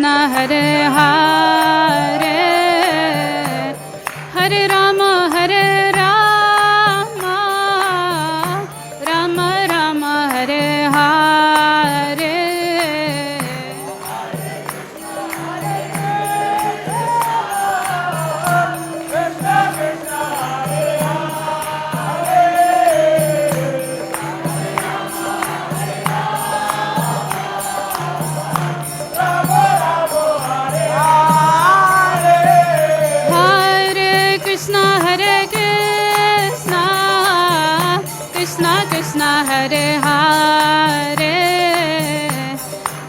Krishna Hare Hare Hare Rama Hare Rama Rama Rama Hare Hare Krishna Krishna Hare Hare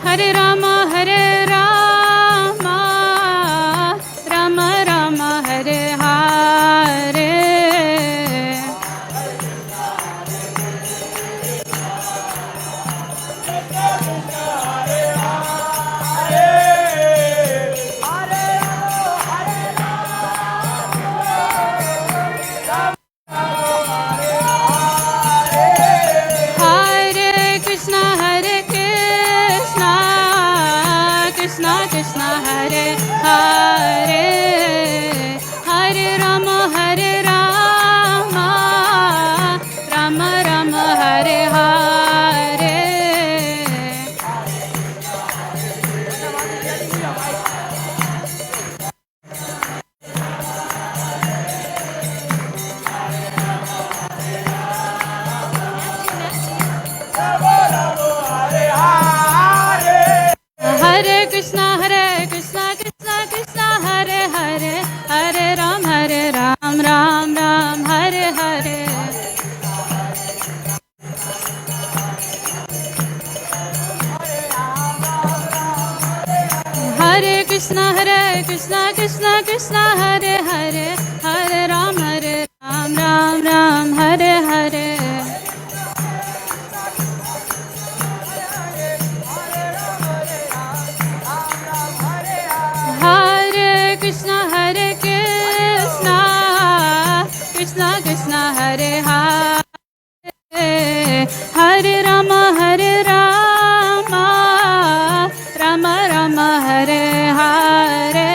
Hare Rama Hare Rama Rama Rama Hare Hare Krishna Krishna Hare Hare Hare Rama Hare Rama Rama Rama Hare Hare Hare Krishna Krishna Krishna Hare Hare Hare Ram Ram Ram Hare Hare Hare Krishna Krishna Krishna Hare Hare Hare Ram Ram Hare Hare Krishna Krishna Krishna Hare Hare Hare Rama Rama Rama Hare Hare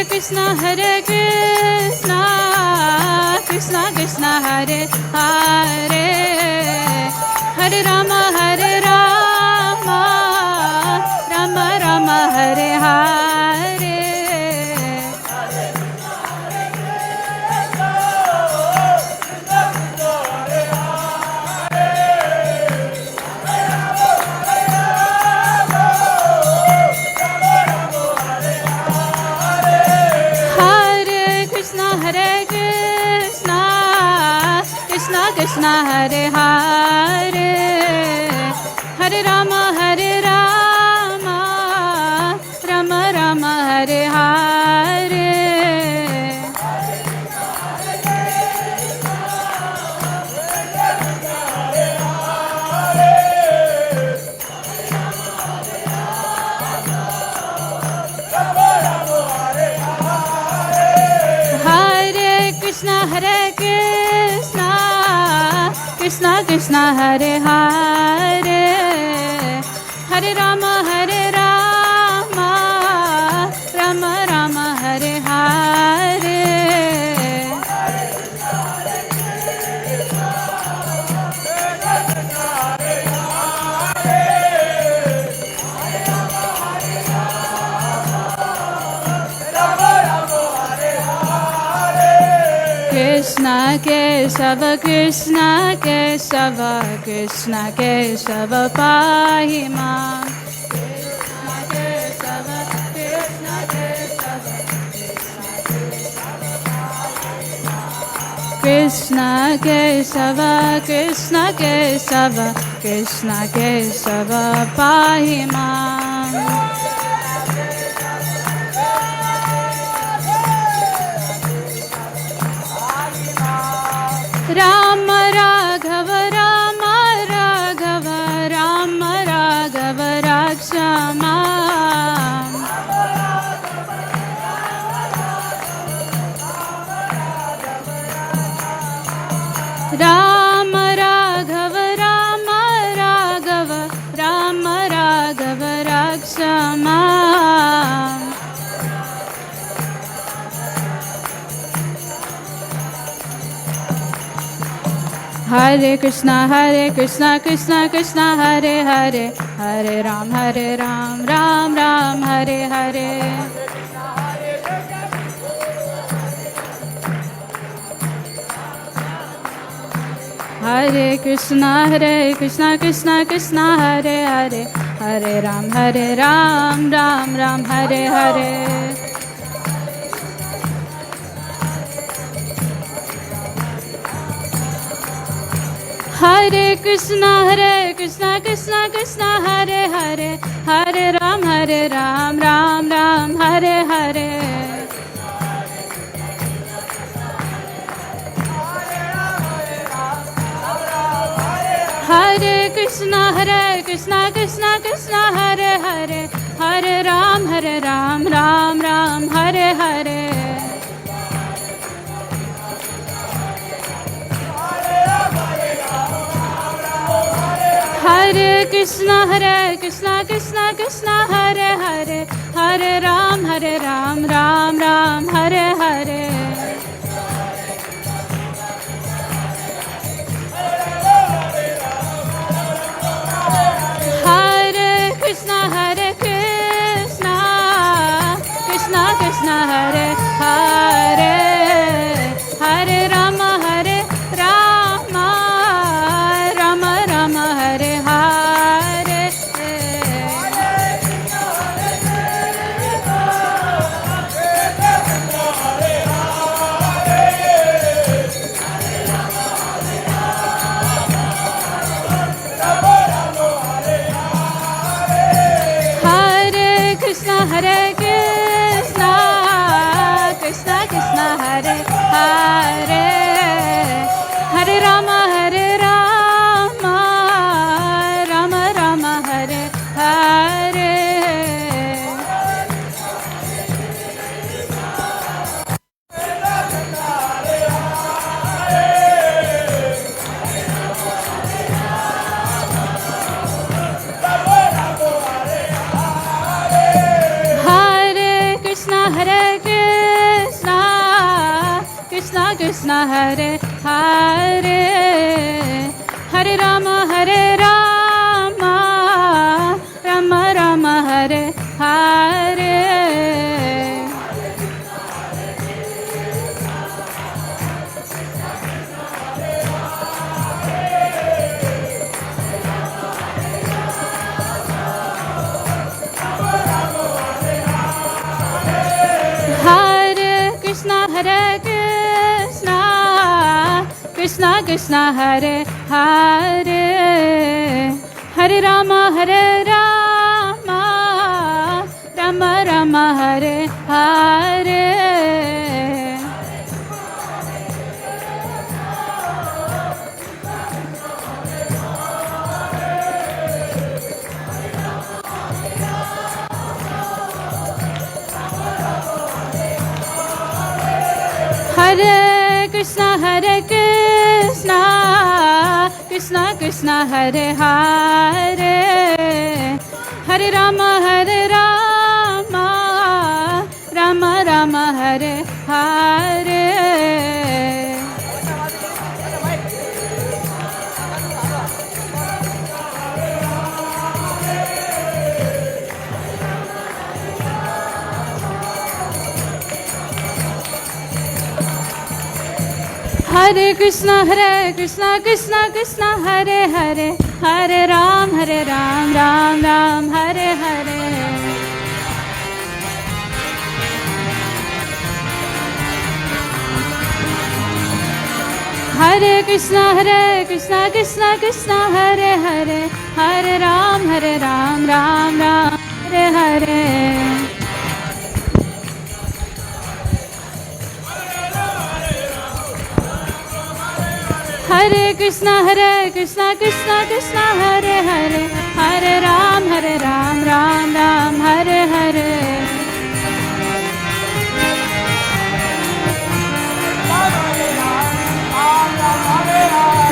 Krishna Krishna Krishna Hare Hare Hare Rama Rama Rama Hare Hare Krishna Hare Hare Hare Rama Rama Rama Hare Hare Hare Krishna Krishna Krishna Hare Hare Hare Rama Rama Rama Hare Hare Krishna Kesava Krishna Kesava Krishna Kesava Pahi Mam Krishna Kesava Krishna Kesava Krishna Kesava Pahi Mam Rama Raghava Rama Raghava Rama Raghava Raksha Madhav Rakshama. Hare Krishna, Krishna Krishna, Hare Hare, Hare Ram, Ram Ram, Hare Hare. Hare Krishna, Krishna Krishna, Hare Hare, Hare Ram, Ram Ram, Hare Hare. Hare Krishna, Krishna Krishna, Hare Hare, Hare Ram, Ram Ram, Hare Hare. Hare Krishna, Krishna Krishna, Hare Hare, Hare Ram, Ram Ram, Hare Hare. Hare Krishna, Krishna Krishna, Hare Hare, Hare Ram, Ram Ram, Hare Hare. Hare Krishna, Krishna Krishna, Hare Hare, Hare Rama, Rama Rama, Hare Hare. Hare Krishna, Krishna Krishna, Hare Hare, Hare Rama, Rama Rama, Hare Hare. Hare Krishna, Krishna Krishna, Hare Hare, Hare Rama, Rama Rama, Hare Hare. Hare Krishna, Krishna Krishna, Hare Hare, Hare Rama, Rama Rama, Hare Hare. Hare Krishna, Krishna Krishna, Hare Hare, Hare Rama, Rama Rama, Hare Hare. Hare Krishna, Krishna Krishna, Hare Hare, Hare Ram, Ram Ram, Hare Hare. Hare Krishna, Krishna Hare Hare, Hare Ram, Ram Ram, Hare Hare. Hare Krishna, Krishna Hare Hare, Hare Ram, Ram Ram, Hare Hare.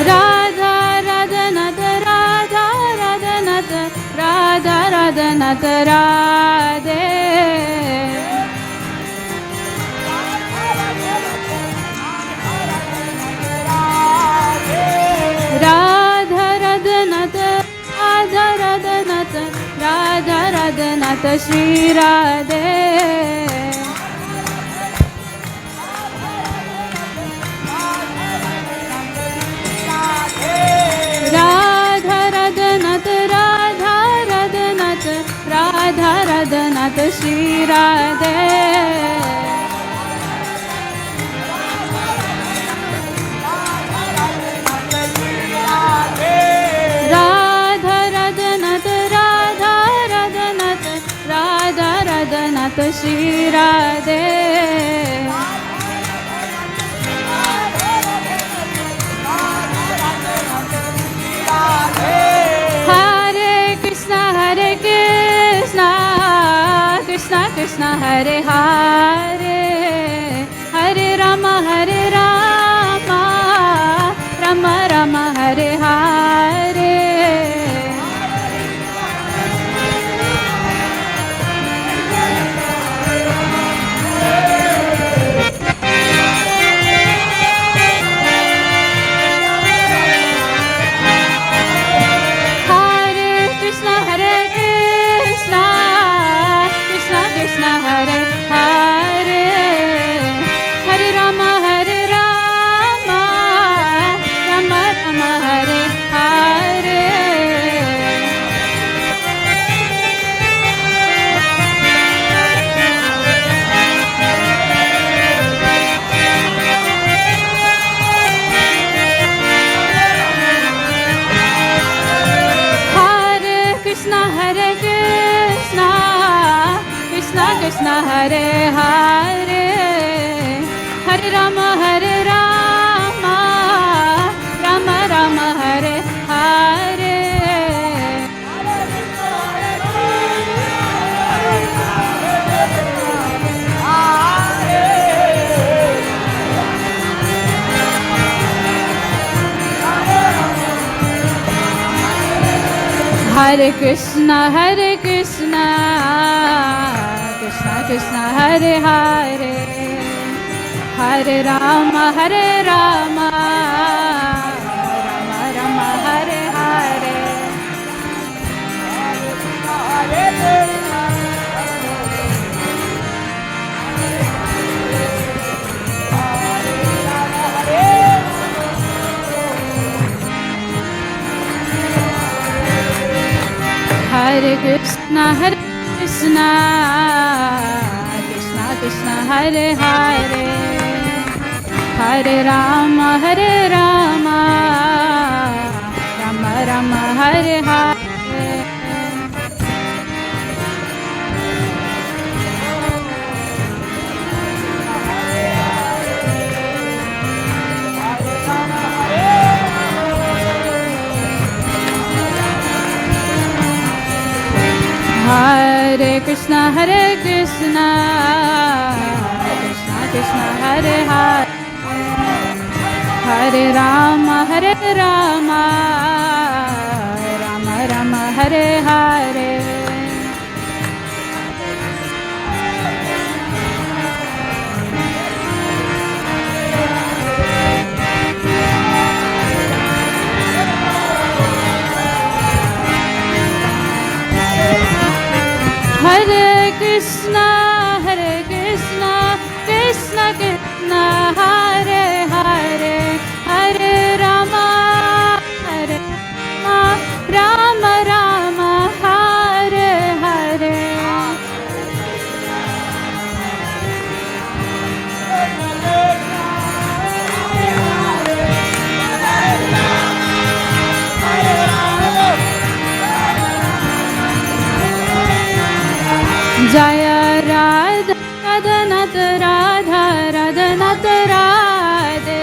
Radha Radha Nada, Radha Radha Nada, Radha Radha Nat Radhe. Radha Radha Nat, Radha Radha Nat, Radha Radha Nat Shri Radhe. Radha Radha Nat, Radha Radha Nat, Radha Radha Nat Shri Radhe. Radha Radha Nat, Radha Radha Nat, Radha Radha Nat Shri Radhe. Hare Krishna, Krishna Krishna, Hare Hare, Hare Rama, Rama Rama, Hare Hare. Krishna Hare Hare, Hare Rama, Rama Rama, Hare Hare. Hare Krishna, Krishna Krishna, Hare Hare, Hare Rama, Rama Rama, Hare Hare. Hare Krishna, Krishna Krishna, Hare Hare, Hare Rama, Rama Rama, Hare Hare. Hare Krishna, Krishna Krishna, Hare Hare, Hare Rama, Rama Rama, Hare Hare. Hare Krishna, Krishna Krishna, Hare Hare, Hare Rama, Rama Rama, Hare Hare. Jaya Radha Radha Nat Radha Radha Nat Radhe.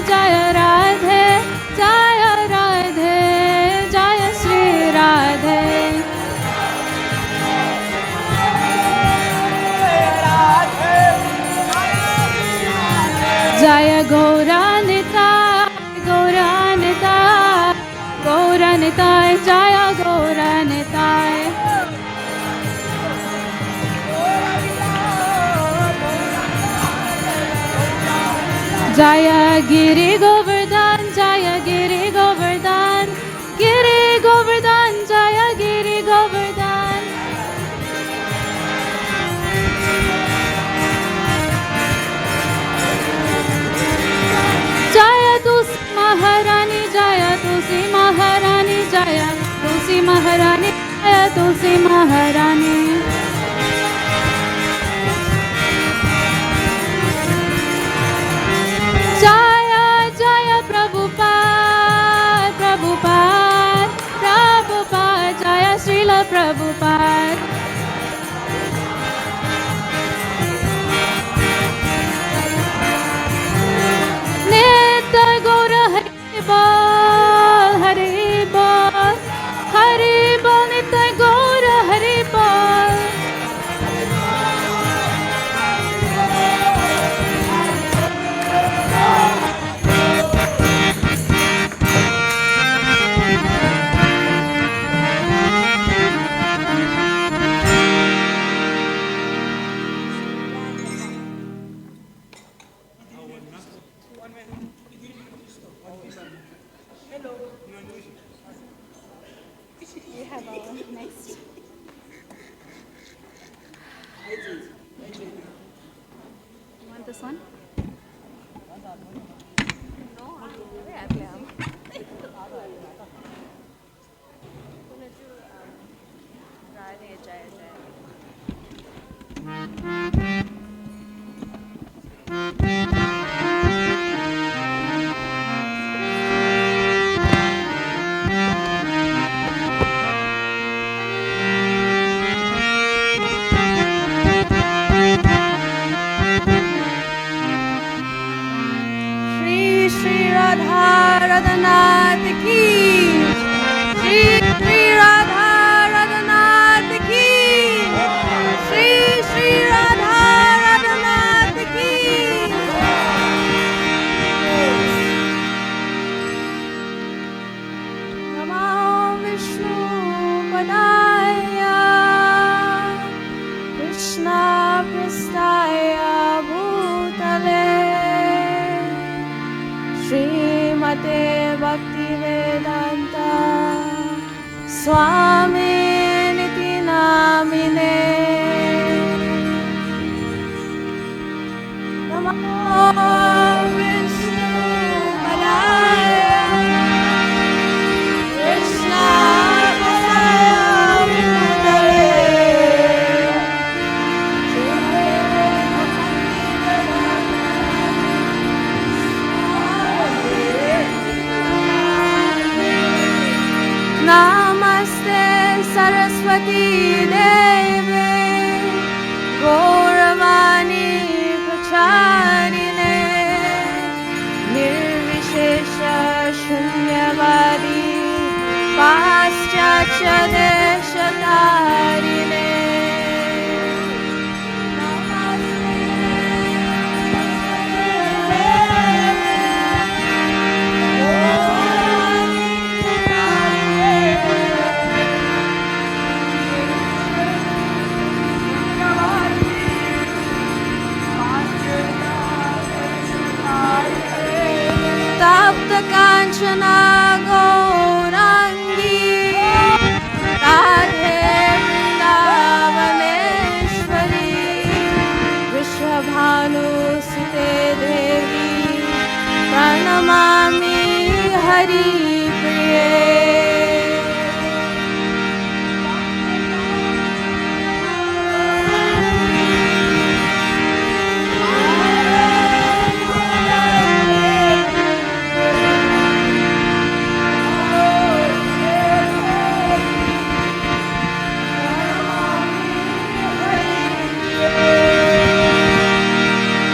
Jaya Radhe, Jaya Radhe, Jaya Shri Radhe. Jaya Gaura Gauranitai, Jaya Gauranitai. Jaya Giri Govardhan, Jaya Giri Govardhan, Giri Govardhan, Jaya Giri Govardhan. Jaya Tulsi Maharani, Jaya Tulsi Maharani, Jaya Tulsi Maharani, Jaya Tulsi Maharani. Jaya Jaya Prabhupada, Prabhupada, Prabhupada, Jaya Srila Prabhupada. Nitya Gaura Haribol, Haribol, Haribol, Nitya Gaura Haribol. We have our next. You want this one? No, Radhe Jaya Jaya. Shri Radha Radhanath ki, Shri Radha Radhanath ki, Shri Radha Radhanath ki. Namo Vishnu Padaya, Krishna Prastaya Bhutale, Srimate Bhakti Vedanta Swami Niti Namine. Namo Vishnu Padaya, Krishna Prastaya Bhutale, Namaste Saraswati Deve, Gauravani Pracharine, Nirvishesha Shunyavadi, Paschatya Deshatarine. Tapta Kanchana Gaurangi, Radhe Vrindavaneshwari, Vrishabhanu Sute Devi, Pranamami Hari Priye.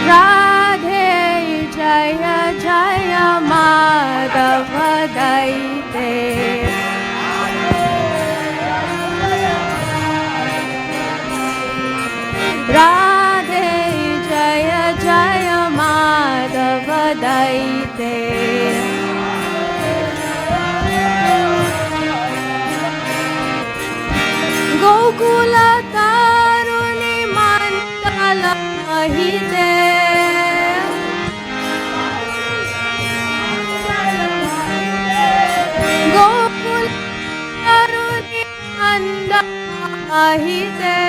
Radhe Jaya Jaya Madhava Daite, Radhe Jaya Jaya Madhava Daite. Daite. Gokula Taruni Mandala Mahite. Gokula Taruni Mandala Mahite.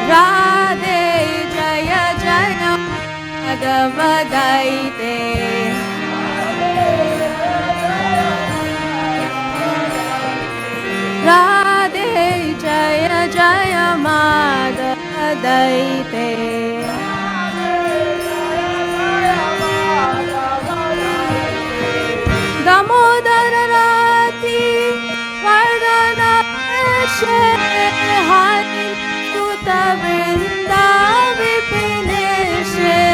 Radhe Jaya Jaya Madhava Daite. Radhe Jaya Jaya Madhava Daite. Damodara Rati Vardhana Hari Tuta Vrinda Vipineshe.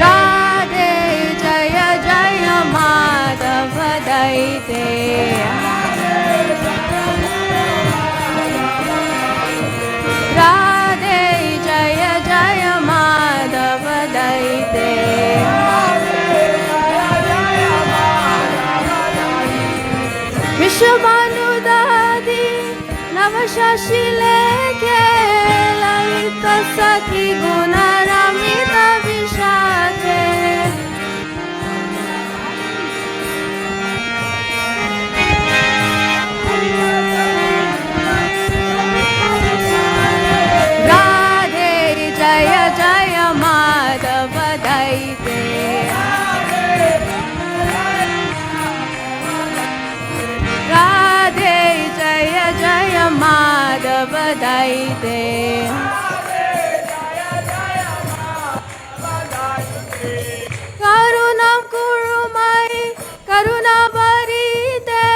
Radhe Jaya Jaya Madhava Daite. Radhe Jaya Jaya Madhava Daite. Vishwabhanu Dadi Navashashi Lekhe Lalita Sakhi Guna Ramita Vishate. Radhe Jaya Jaya Madhava Daite. Radhe Jaya Jaya Madhava Daite. Karunam Kurumai Karuna Barite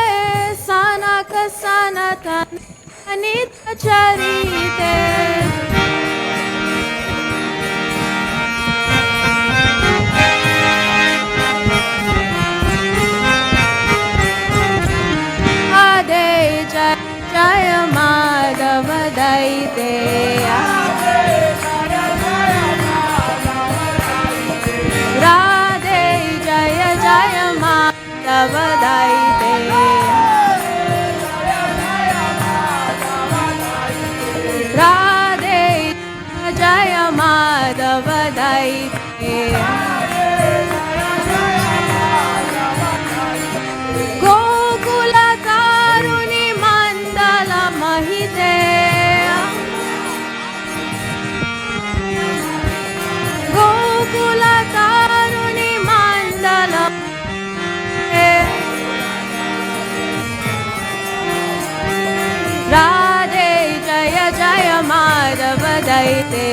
Sanaka Sanatan Anita Charite. Radhe Jaya Madhava Daite. Radhe Jaya Jaya Madhava Daite. Radhe Jaya Madhava Daite. Gokula Taruni Mandala Mahite. Gokula Taruni Mandala Mahite. Radhe Jaya Jaya Madhava Daite.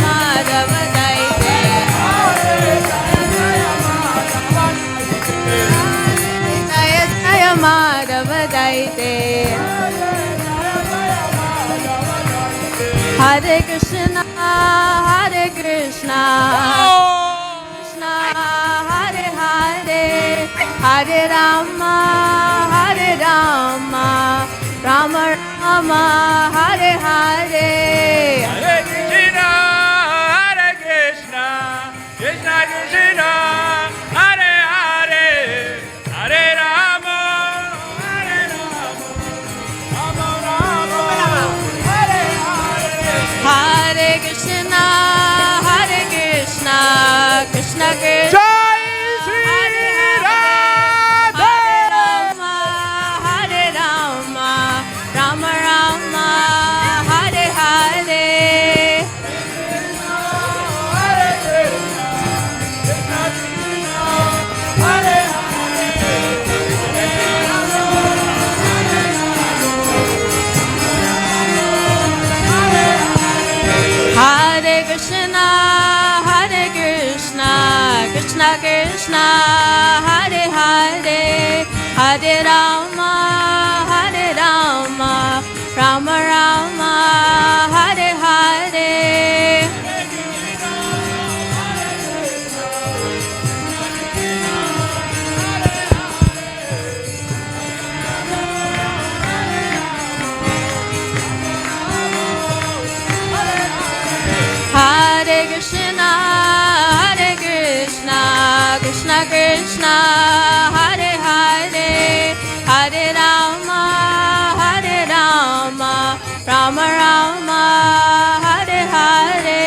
Madhava Daite. Jaya Jaya Madhava Daite. Hare Krishna, Hare Krishna, Krishna Hare Hare, Hare Rama, Hare Rama, Rama Rama, Hare Hare. Hare Krishna, Hare Krishna, Krishna Krishna, Hare Hare, Hare Rama, Hare Rama, Rama Rama, Hare Hare. Hare Krishna, Hare Krishna, Krishna Krishna. Jai Shri Radha. Hare Rama, Rama Rama, Hare Hare. Hare Krishna, Krishna Krishna, Hare Hare, Hare Rama, Hare Hare Krishna, Hare Krishna, Krishna Krishna, Hare Hare, Hare Rama, Hare Rama, Rama Rama, Hare Hare. Hare Hare, Hare Rama, Rama Rama, Hare Hare.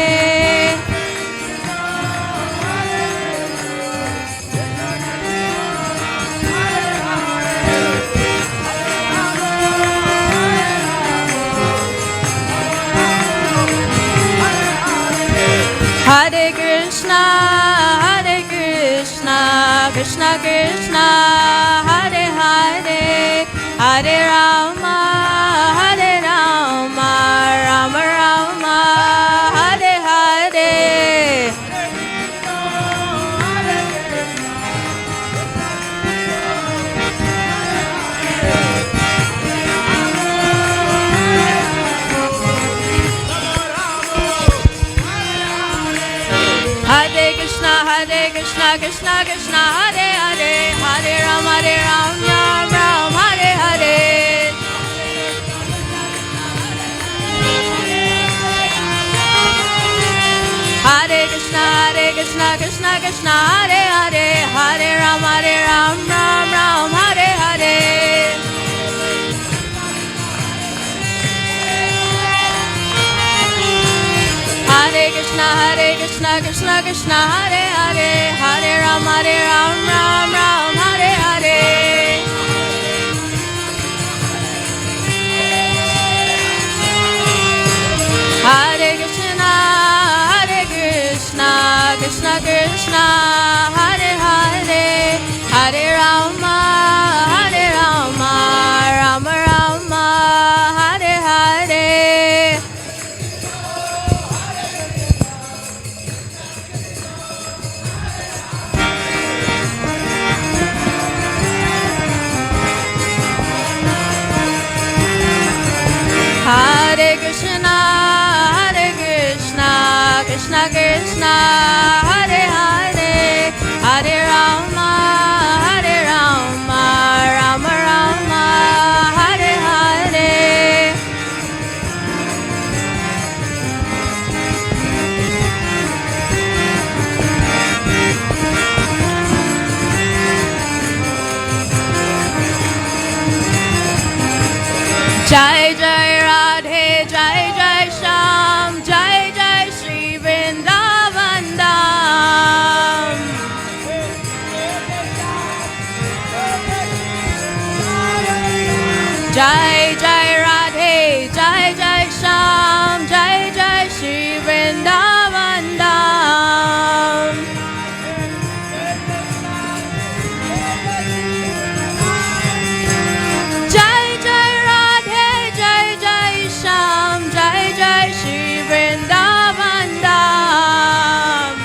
Hare Krishna, Krishna Krishna, Hare Hare, Hare Rama, Rama Rama, Hare Hare. Hare Krishna, Krishna Krishna, Hare Hare, Hare Ram, Ram Ram, Hare Hare. Hare Krishna, Krishna Krishna, Hare Hare, Hare Ram, Ram Ram, Hare Hare. Hare Krishna, Krishna Krishna, Hare Hare, Hare Ram, Ram Ram, Hare Hare. Hare Krishna, Krishna Krishna, Hare Hare, Hare Rama, Rama Rama, Hare Hare. Hare Krishna, Krishna Krishna, Hare Hare, Hare Rama, Rama Rama, Hare Hare. Jai Jai Radhe, Jai Jai Shyam, Jai Jai Shri Vrindavan Dham. Jai Jai Radhe, Jai Jai Shyam, Jai Jai Shri Vrindavan Dham. Jai Jai Radhe, Jai Jai Shyam, Jai Jai Shri Vrindavan Dham.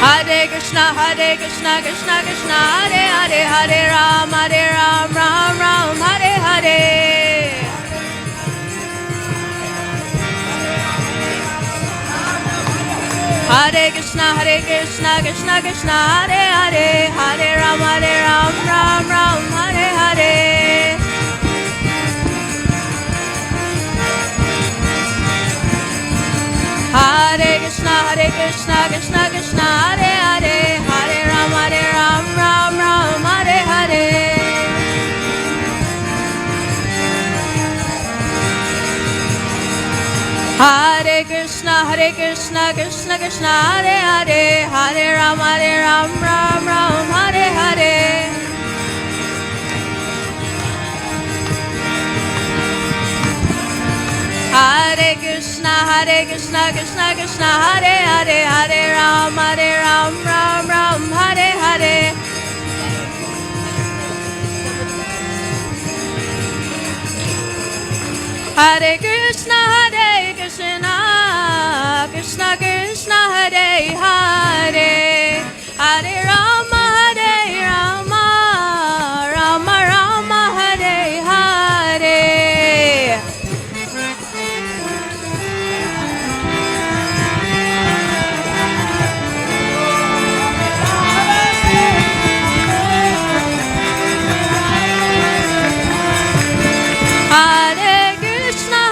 Hare Krishna, Krishna Krishna, Hare Hare, Hare Ram, Ram Ram, Hare Hare. Hare Krishna, Krishna Krishna, Hare Hare, Hare Ram, Ram Ram, Hare Hare. Hare Krishna, Krishna Krishna, Hare Hare, Hare Ram, Ram Ram, Hare Hare. Hare Krishna, Krishna Krishna, Hare Hare, Hare Ram, Ram Ram, Hare Hare. Hare Krishna, Krishna Krishna, Hare Hare, Hare Ram, Ram Hare Hare. Hare Krishna, Krishna Krishna, Hare Hare, Hare Rama, Rama Rama, Hare Hare. Hare Krishna,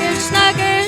Krishna Krishna,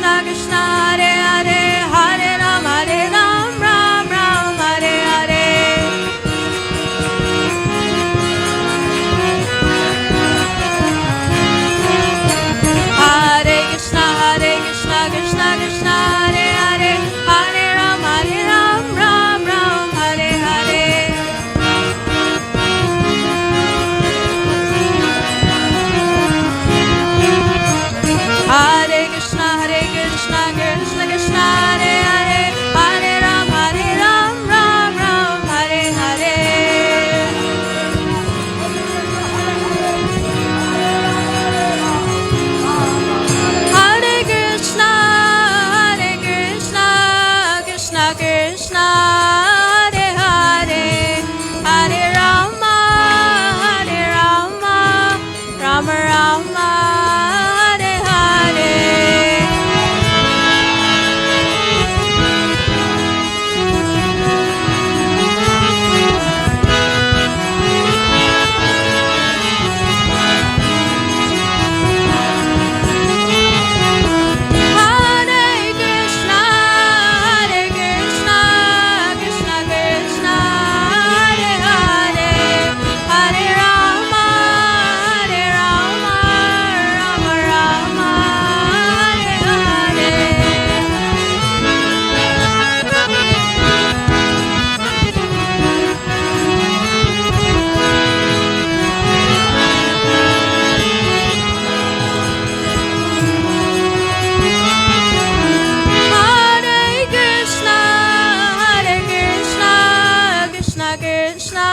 Krishna Krishna Hare Hare Hare Ram Ram Ram Hare Hare Hare Krishna Krishna Krishna Hare Hare Hare Ram Ram Ram Hare Hare Hare Krishna Krishna Krishna Hare Hare Hare Ram Ram Hare Hare Hare Krishna Krishna Krishna Hare Hare Hare Rama Rama Rama Hare Hare Hare Krishna Krishna Krishna Hare Hare Hare Rama Rama Rama Hare Hare Krishna Krishna Krishna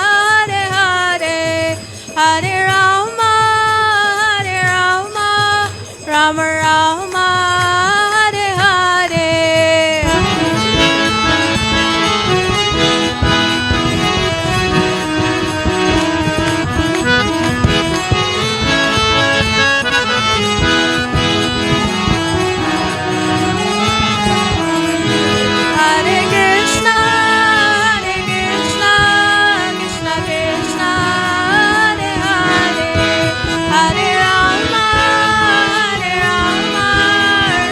Hare Hare Hare Rama Rama Rama Hare Hare Hare Krishna Krishna Krishna Hare Hare Hare Rama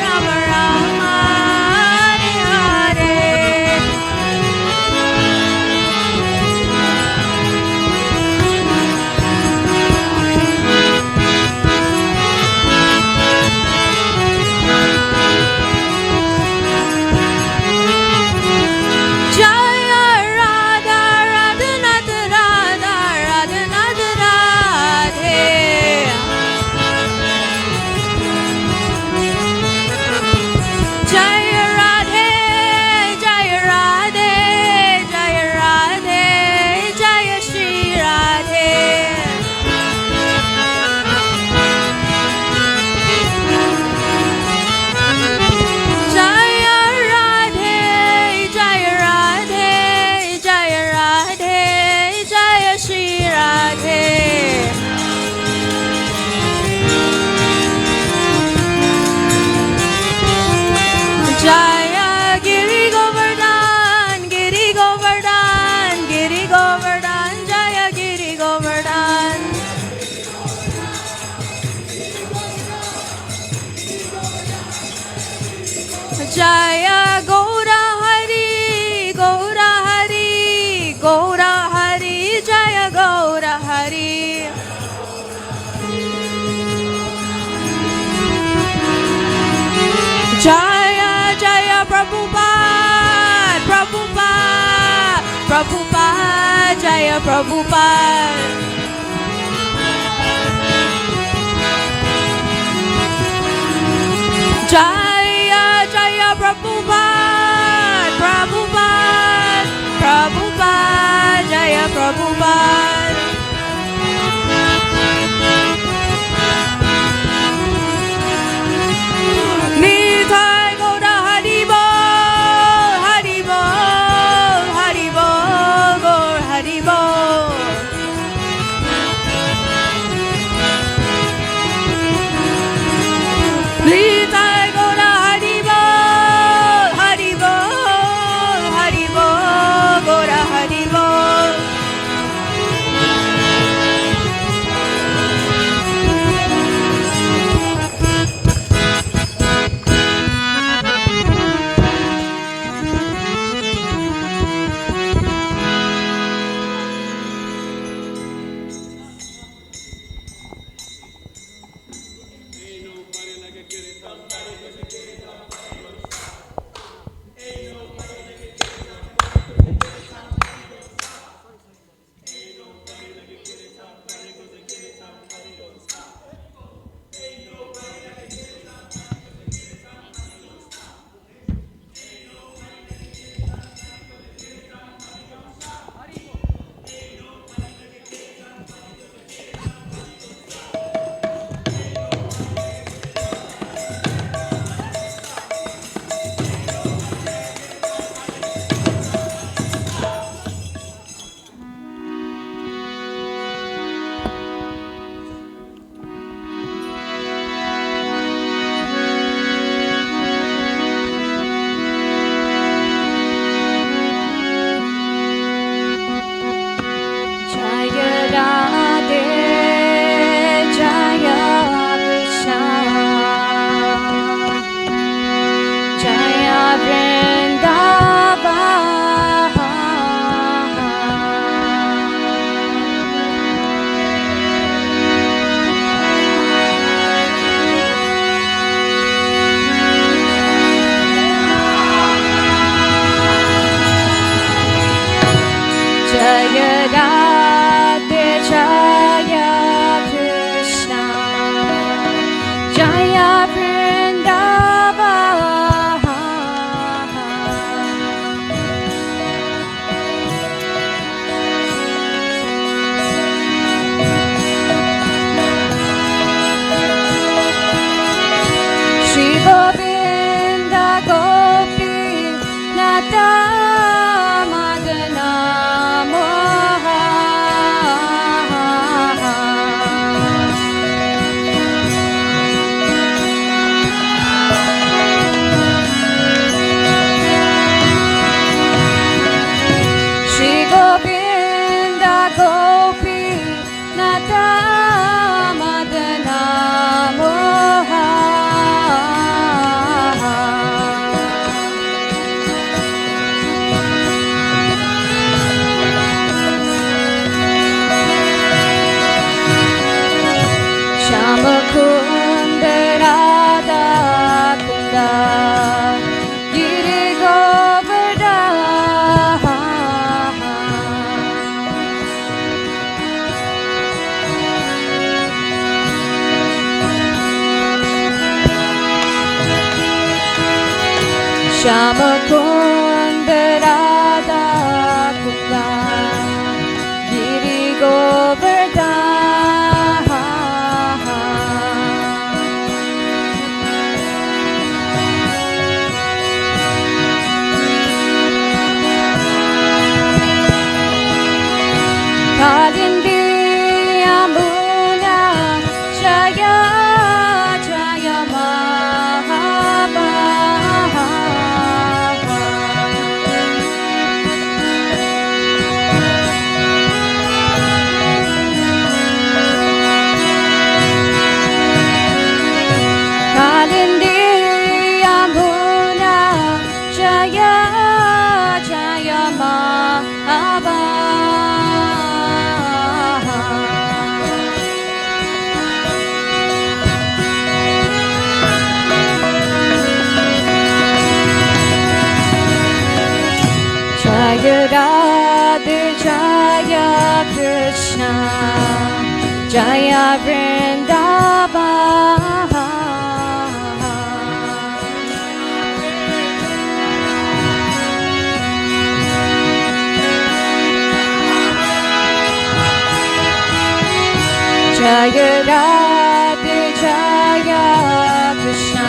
Rama Rama Hare Hare Jaya Radha Radhanath Radha Radhanath Radhe Jaya Radhe Jaya Radhe Jaya Radhe Jaya Shri Radhe Jaya Radhe Jaya Radhe Jaya Radhe Jaya Shri Radhe Jaya Giri Govardhan Giri Govardhan Giri Govardhan Jaya Giri Govardhan Jaya Gaura Hari Gaura Hari Gaura Hari Jaya Gaura Hari Jaya Jaya Prabhupada Prabhupada Prabhupada Jaya Prabhupada Jaya Jaya Prabhupada Prabhupada Prabhupada Jaya Prabhupada Nitai Gaura Haribo Haribo Haribo Gaur Haribo Nitai Gaura Haribo Shama Kunda Radha Kunda Giri Govardhan Kalindi Yamuna Jaya Jaya Mahaba Kalindi Yamuna Jaya Jaya Mahaba Jaya Radha Jaya Krishna Jaya Vrindavan Jaya Radha Jaya Krishna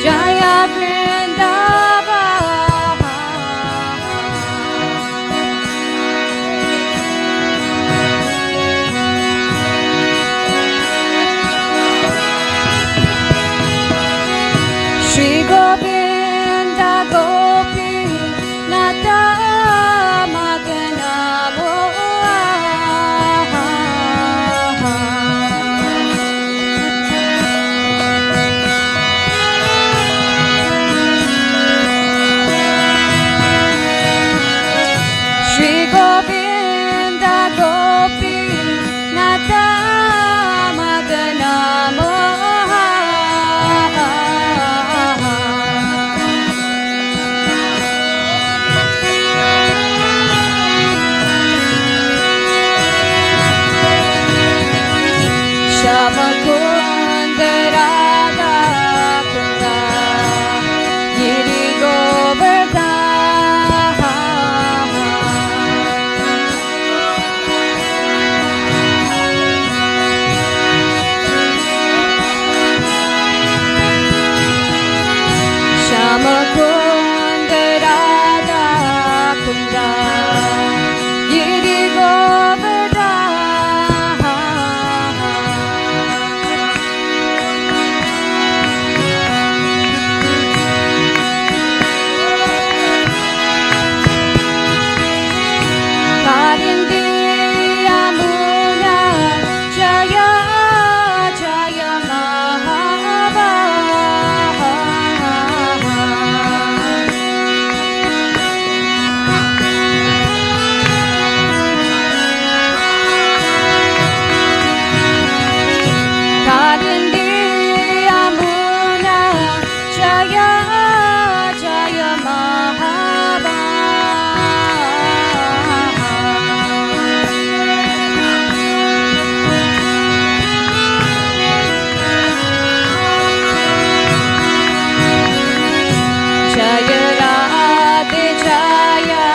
Jaya Vrindavan Shri Govinda Gopi Nata Magana Shri Govinda Gopi Nata Magana Shama Kunda Radha Kunda Giri Govardhan Shama Kunda Radha Kunda Giri Kalindi Yamuna Jaya Jaya Mahaba Kalindi Yamuna Jaya Jaya Mahaba Jaya Radha Jaya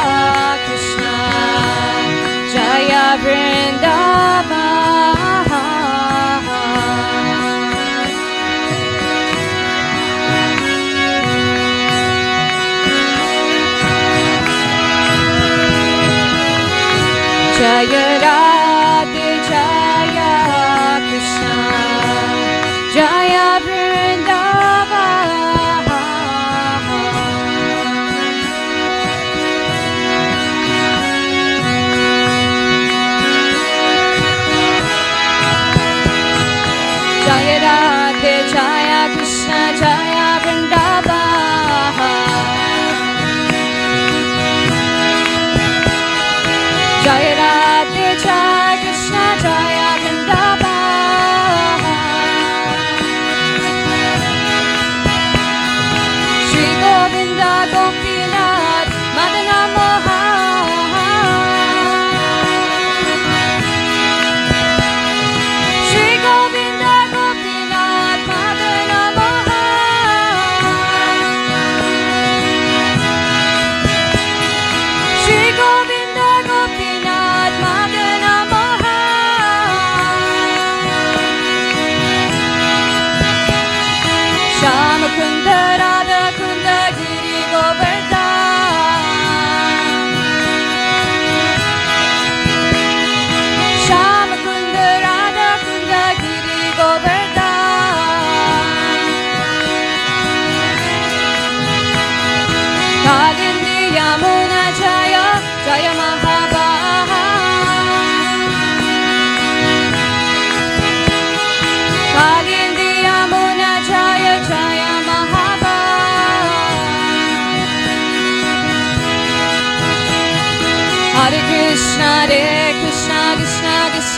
Krishna Jaya Vrindavan Jaya Radha Jaya Krishna Jaya Vrindavan Jaya Radha Jaya Krishna Jaya Vrindavan Jaya Radha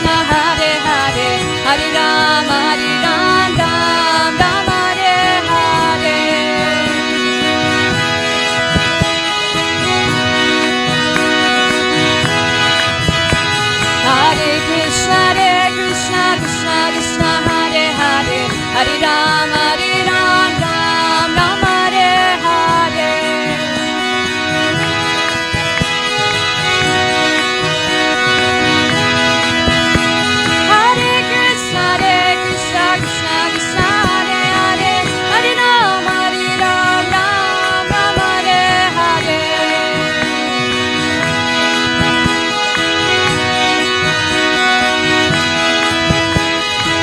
Krishna, Hare Hare, Hare Ram, Ram Ram, Hare Hare. Hare Krishna, Krishna Krishna, Hare Hare, Hare Ram, Ram Ram, Hare Hare. Hare Krishna, Krishna Krishna, Hare Hare, Hare Ram, Ram Ram, Hare Hare.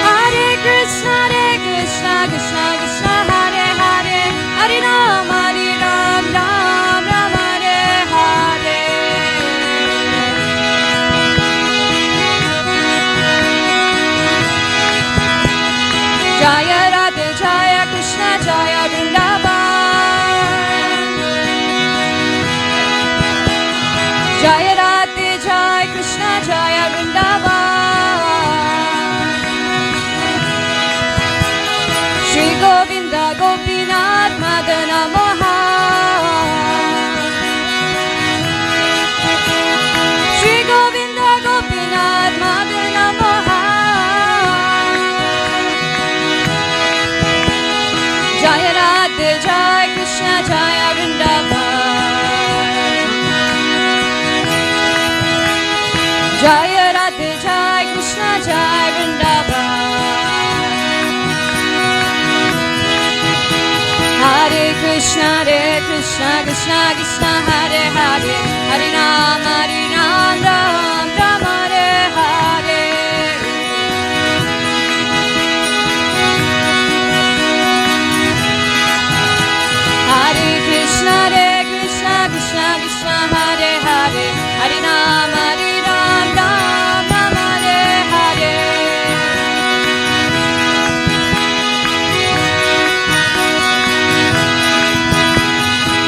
Hare Krishna, Krishna Krishna, Hare Hare, Hare Ram, Ram Ram, Hare Hare. Jaya Radhe, Jaya Krishna, Jaya Vrindavan. Jaya Radhe, Jaya Krishna, Jaya Vrindavan. Shri Govinda, Gopinath, Madana Mohan. Shri Govinda, Gopinath, Madana Mohan. Jaya Radhe, Jaya Krishna, Jaya Vrindavan. Jaya Radhe, Jaya Krishna, Jaya Vrindavan. Hare Krishna, Krishna Krishna, Hare Hare, Hare Ram, Ram Ram, Hare Hare. Hare Krishna, Krishna Krishna, Hare Hare, Hare Ram, Ram Ram, Hare Hare.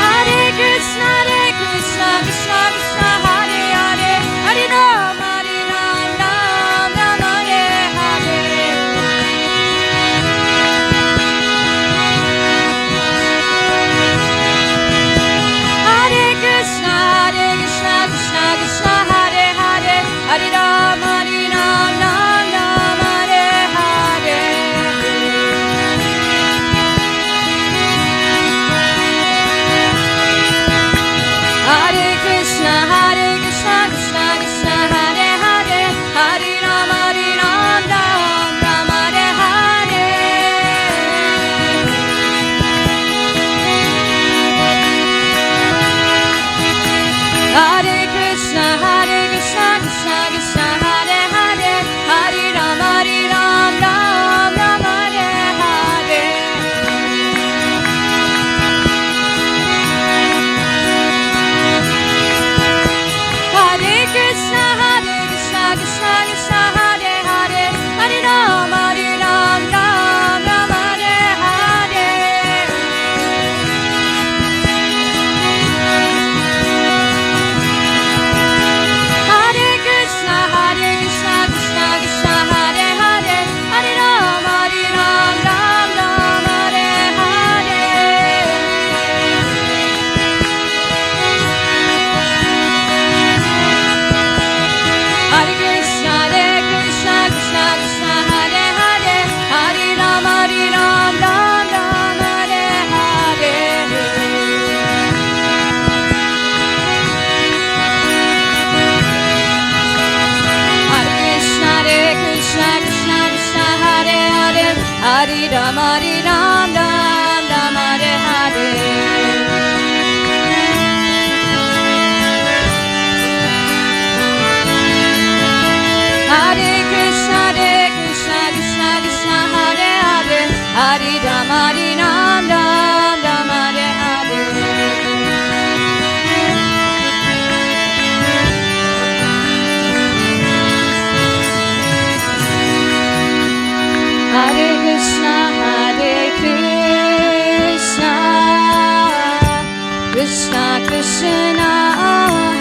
Hare Krishna, Krishna Krishna, Hare Hare, Hare Ram, Ram Ram, Hare Hare. Hare Krishna, Krishna Krishna, Hare Hare, Hare Ram, Ram Hare Hare. Hare Krishna, Krishna Krishna, Hare Hare, Hare Ram, Ram Hare Hare. Hare Krishna, Krishna Krishna, Hare Hare, Hare Ram, Ram Hare Hare. Hare Krishna, Krishna Krishna, Hare Hare, Hare Ram, Ram Hare Hare. Hare Krishna, Krishna Krishna, Hare Hare, Hare Ram, Ram Hare Hare. Hare Krishna, Krishna Krishna, Hare Hare, Hare Ram, Ram Hare Hare. Hare Krishna, Krishna Krishna, Hare Hare, Hare Ram, Ram Hare Hare. Hare Krishna, Krishna Krishna, Hare Hare, Hare Ram, Ram Hare Hare. Hare Krishna, Krishna Krishna Krishna,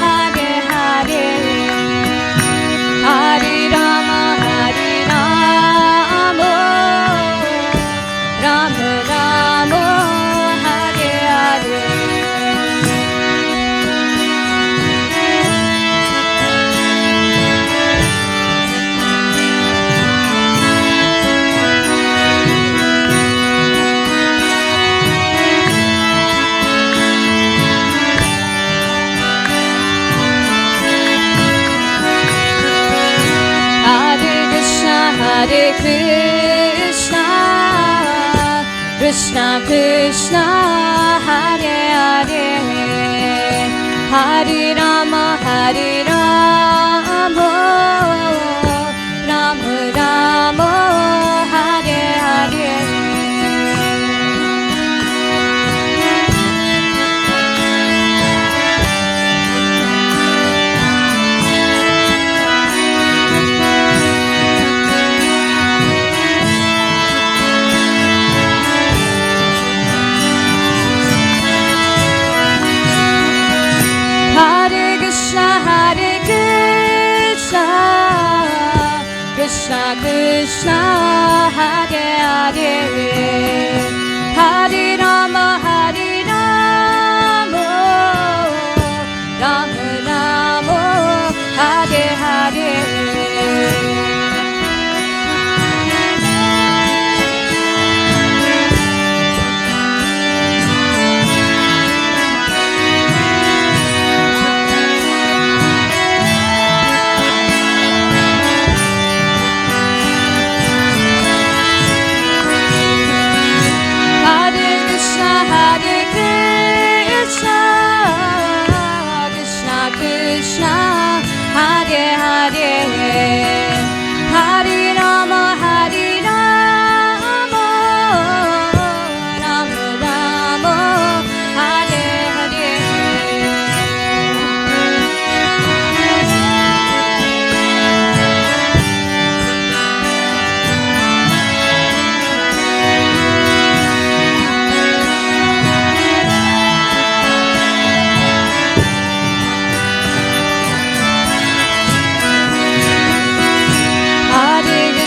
Hare Hare, Hare Rama, Krishna, Krishna Krishna, Hare Hare, Hare Rama, Hare Rama, Rama Rama, Hare Hare. Krishna Krishna, Hare Hare, Hare Rama, Hare Rama, Rama Rama, Hare Hare.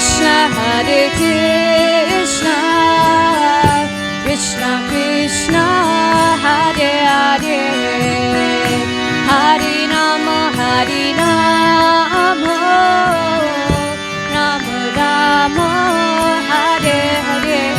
Hare Krishna, Krishna Krishna, Hare Hare, Hare Rama, Hare Rama, Rama Rama, Hare Hare.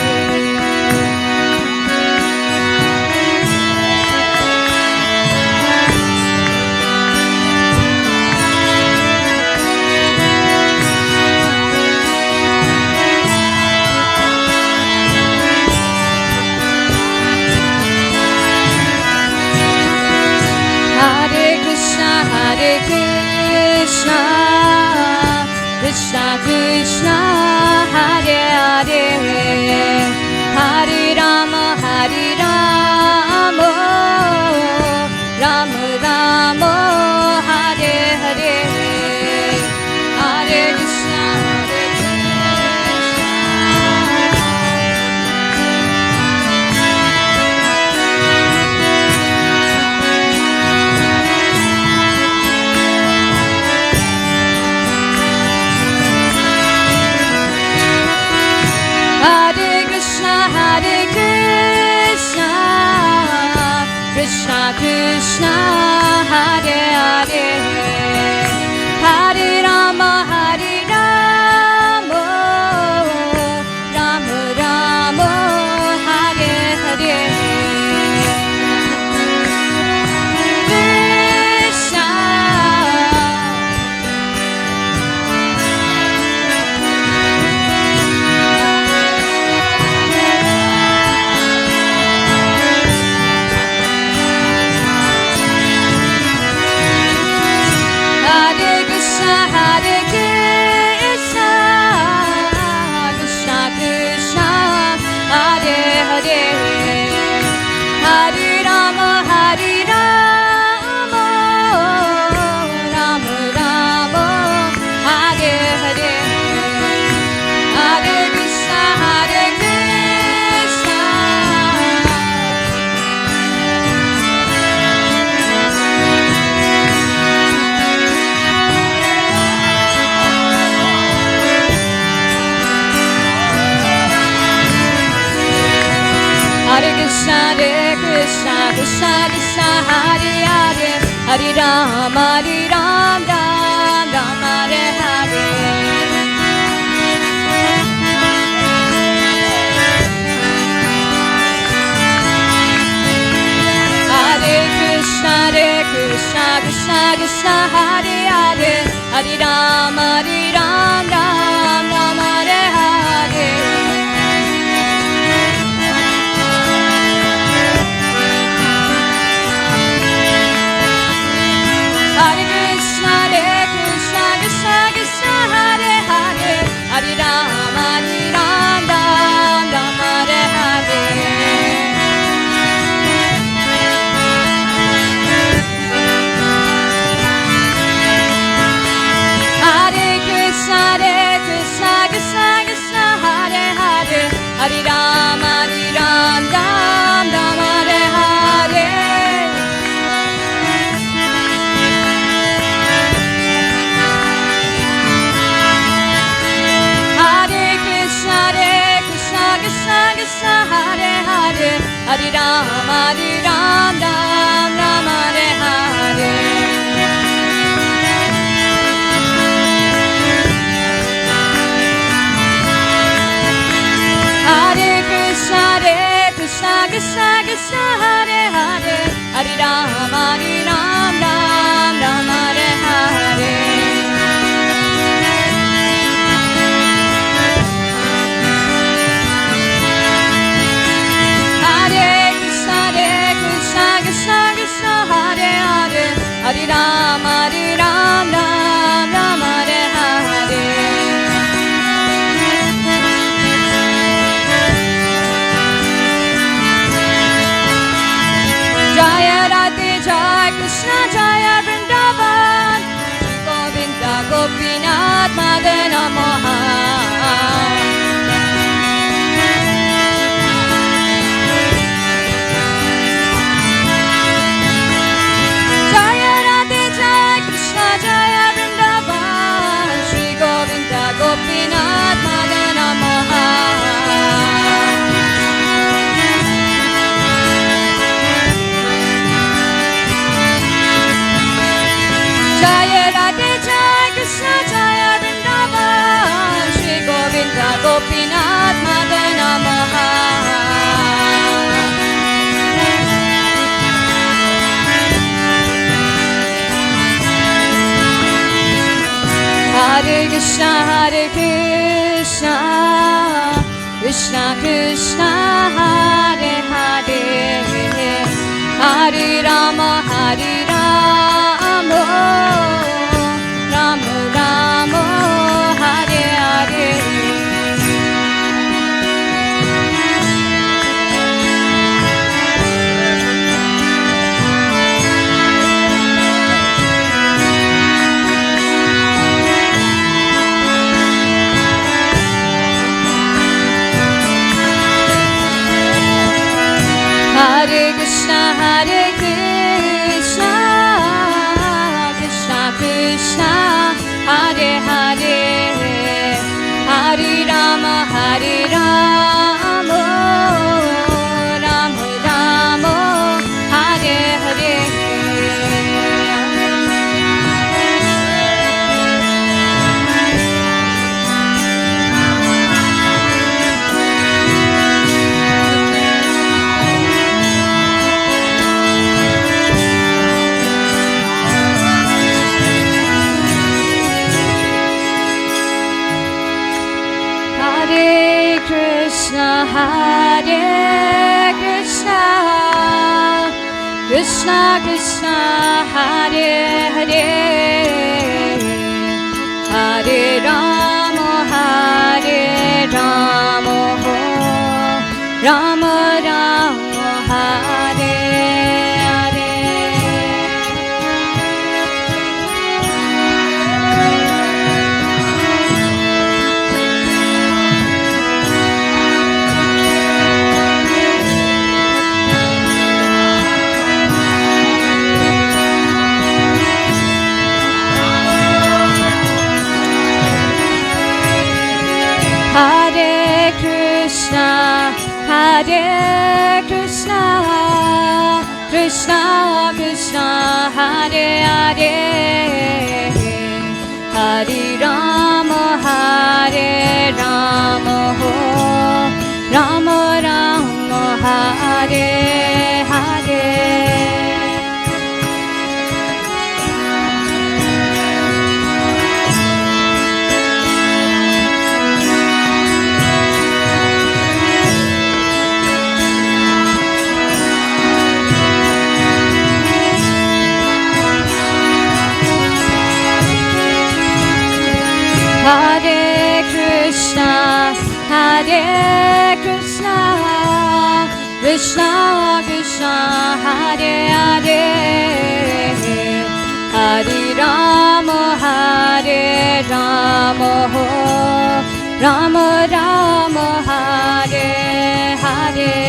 Hare Krishna, Krishna Krishna, Hare Hare, Hare Rama, Hare Rama, Rama Rama, Hare Hare, Hare Krishna, Hare Krishna Krishna, Hare Hare, Hare Rama, Hare Rama, Rama Rama, Hare Hare. Krishna, Hare Krishna, Krishna Krishna, Hare Hare, Hare Rama, Hare Rama, Rama Rama, Hare Hare, Hare Krishna, Hare Krishna. Hare Krishna, Krishna Krishna, Hare Hare, Hare Rama, Rama Rama, Hare Hare. Hare Krishna, Krishna Krishna, Hare Hare, Hare Rama, Rama Rama, Hare Hare. Krishna, Hare Hare, Hare Ram, Ram, Ram Hare Hare. Krishna, Krishna, Hare Hare, Hare Ram, Ram, Hare Hare. Jaya Radhe, Jaya Krishna, Jaya Vrindavan, Govinda, Gopinath, Madana Mohan. Gopinath Madana Mohan. Jaya Radhe Jaya Krishna Jaya Vrindavan, Shri Govinda Gopinath Madana Mohan. Hare Krishna, Krishna Krishna, Hare Hare, Hare Rama, Rama Rama, Hare Hare. Hare Krishna, Krishna Krishna, Hare Hare, Hare Rama, Rama Rama, Hare Hare. Hare Krishna, Krishna Krishna, Hare Hare, Hare Rama, Rama Rama, Hare Hare. Hare Krishna, Krishna Krishna, Hare Hare, Hare Rama, Rama Rama, Hare Hare. Hare Krishna, Krishna Krishna, Hare Hare, Hare Rama, Rama Rama, Hare Hare.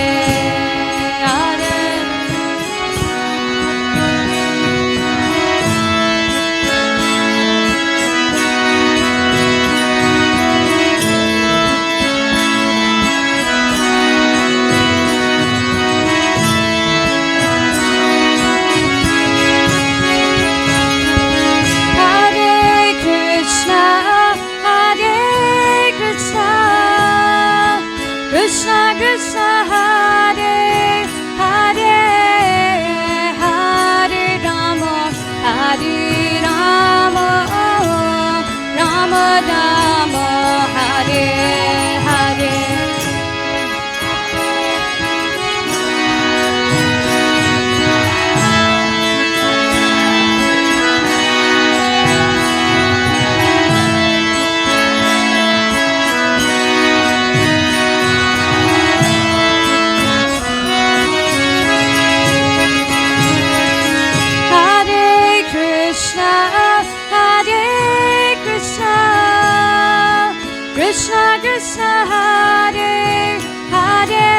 Krishna, Hare Hare,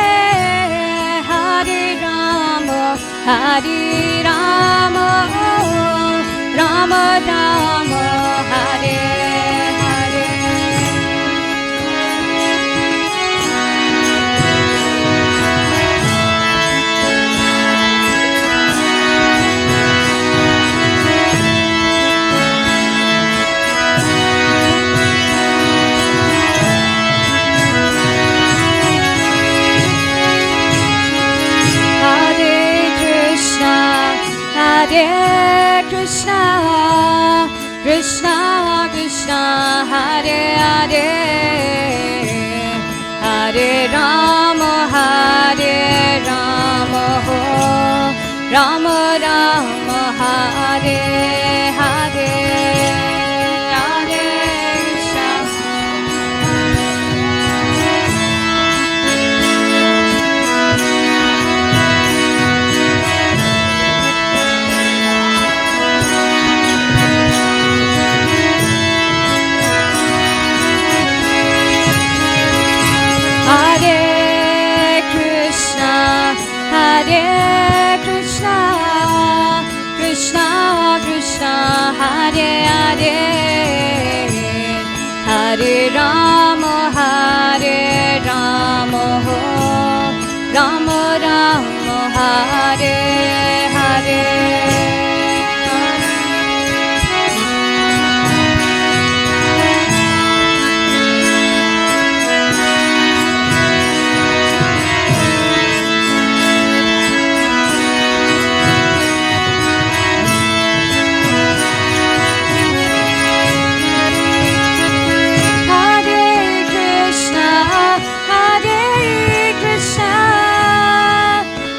Hare Rama, Hare Rama, Rama Rama, Hare Hare. Hare Krishna, Krishna Krishna, Hare Hare, Hare Rama, Hare Rama, Rama Rama, Hare Hare, Hare Krishna. Hare Krishna, Hare Krishna, Krishna Krishna, Hare Hare, Hare Rama, Hare Rama, Rama Rama, Hare Hare.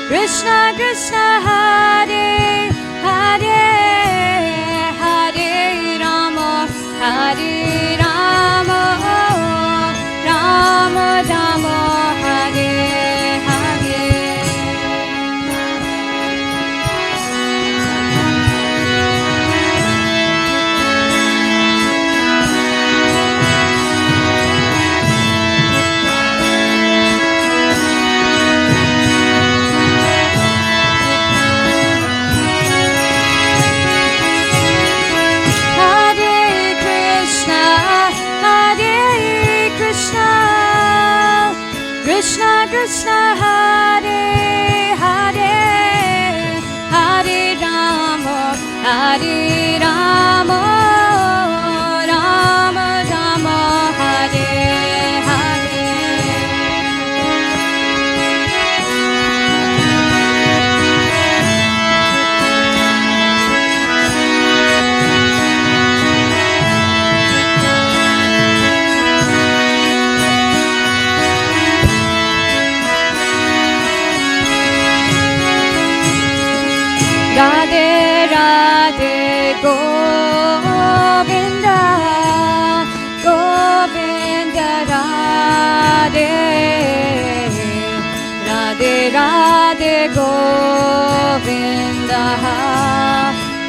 Krishna Krishna, Hare Hare, Hare Rama, Hare Rama, Rama Rama, Hare Hare. Krishna Krishna, Hare Hare, Hare Rama, Hare Rama, Rama Rama, Hare Hare. Radhe Radhe Govinda, Govinda Radhe, Radhe Radhe Govinda,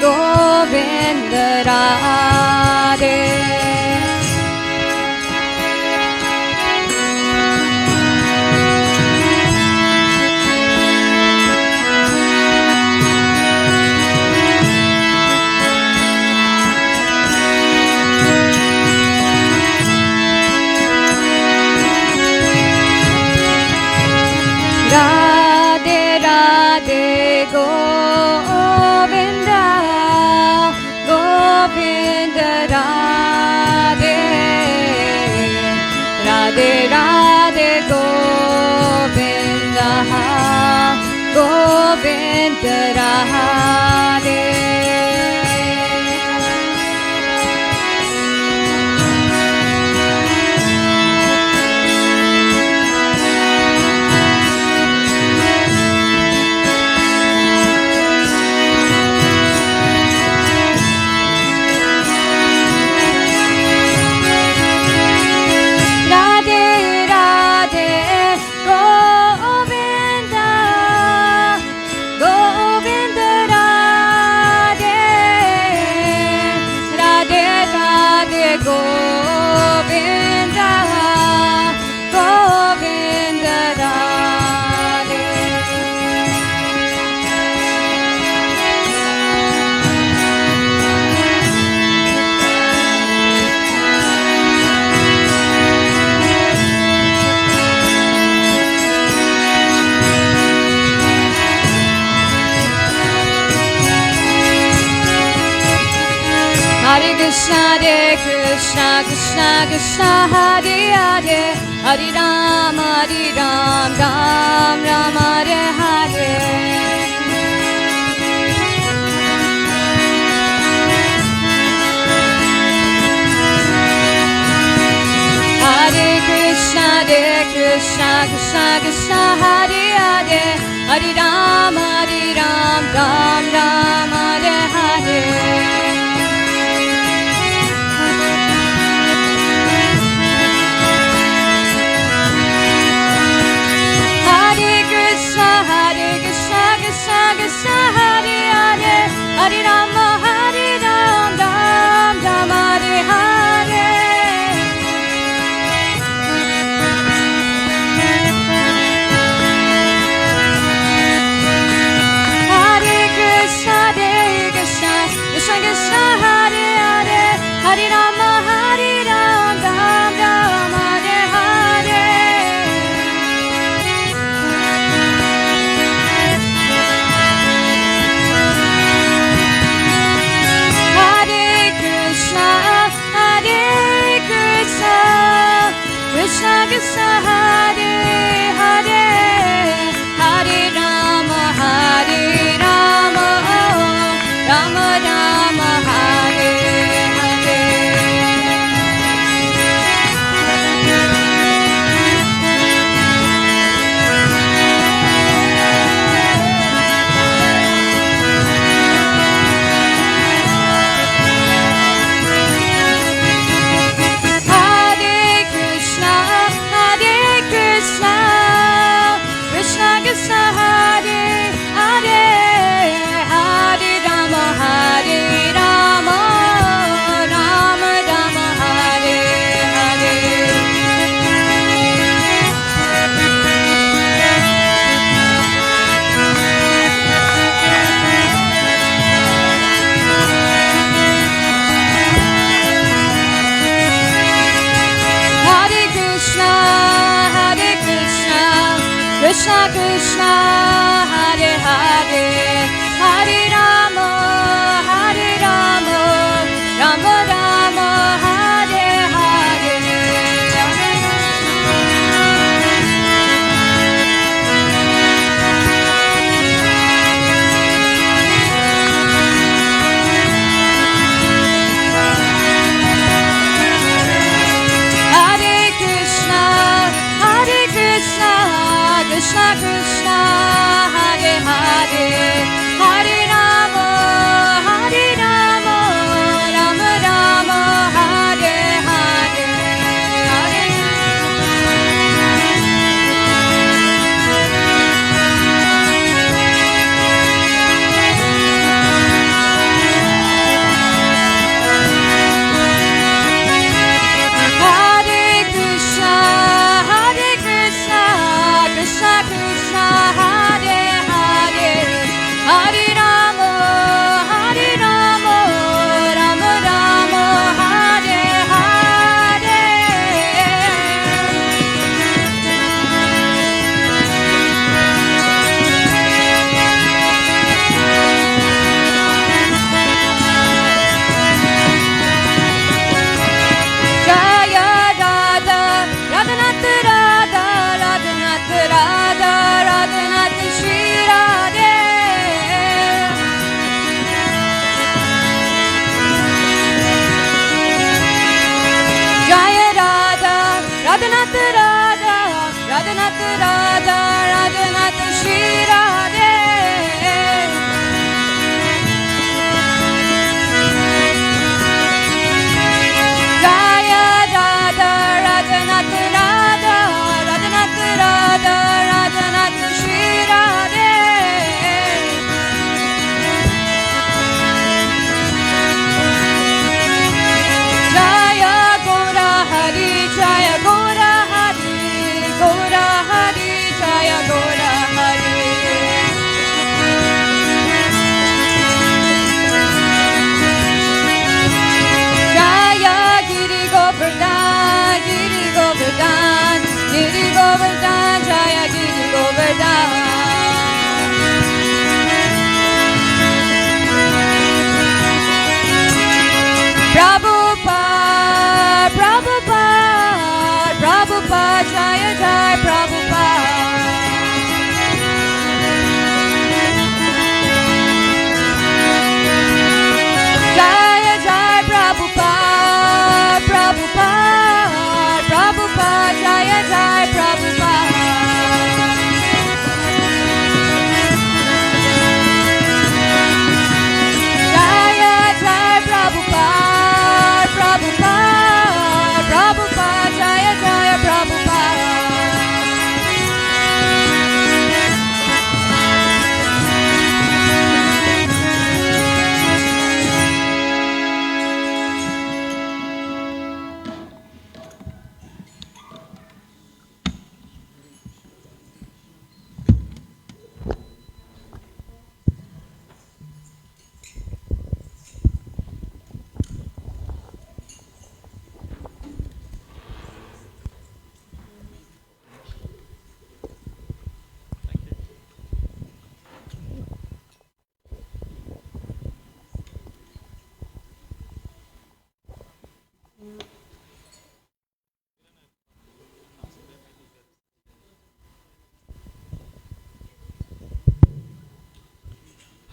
Govinda Radhe. Radhe Radhe Go Krishna, Krishna Krishna, Hare Hare, Hare Ram, Ram Ram, Hare Hare. Hare Krishna, Krishna Krishna, Hare Hare, Hare Ram, Ram Ram, Hare Hare. Hare Krishna, Krishna Krishna, Hare Hare, Hare Ram, Ram Hare Hare. Krishna Krishna, Hare Hare, Hare Ram, Ram Hare Hare. Hare Krishna, Krishna Krishna, Hare Hare, Hare Ram, Ram Ram, Hare Hare. Hare Krishna, Krishna Krishna, Hare Hare, Hare Ram, Ram Ram, Hare Hare. Hare Krishna, Krishna Krishna, Hare Hare, Hare Ram, Ram Ram, Hare Hare. Hare Krishna, Krishna Krishna,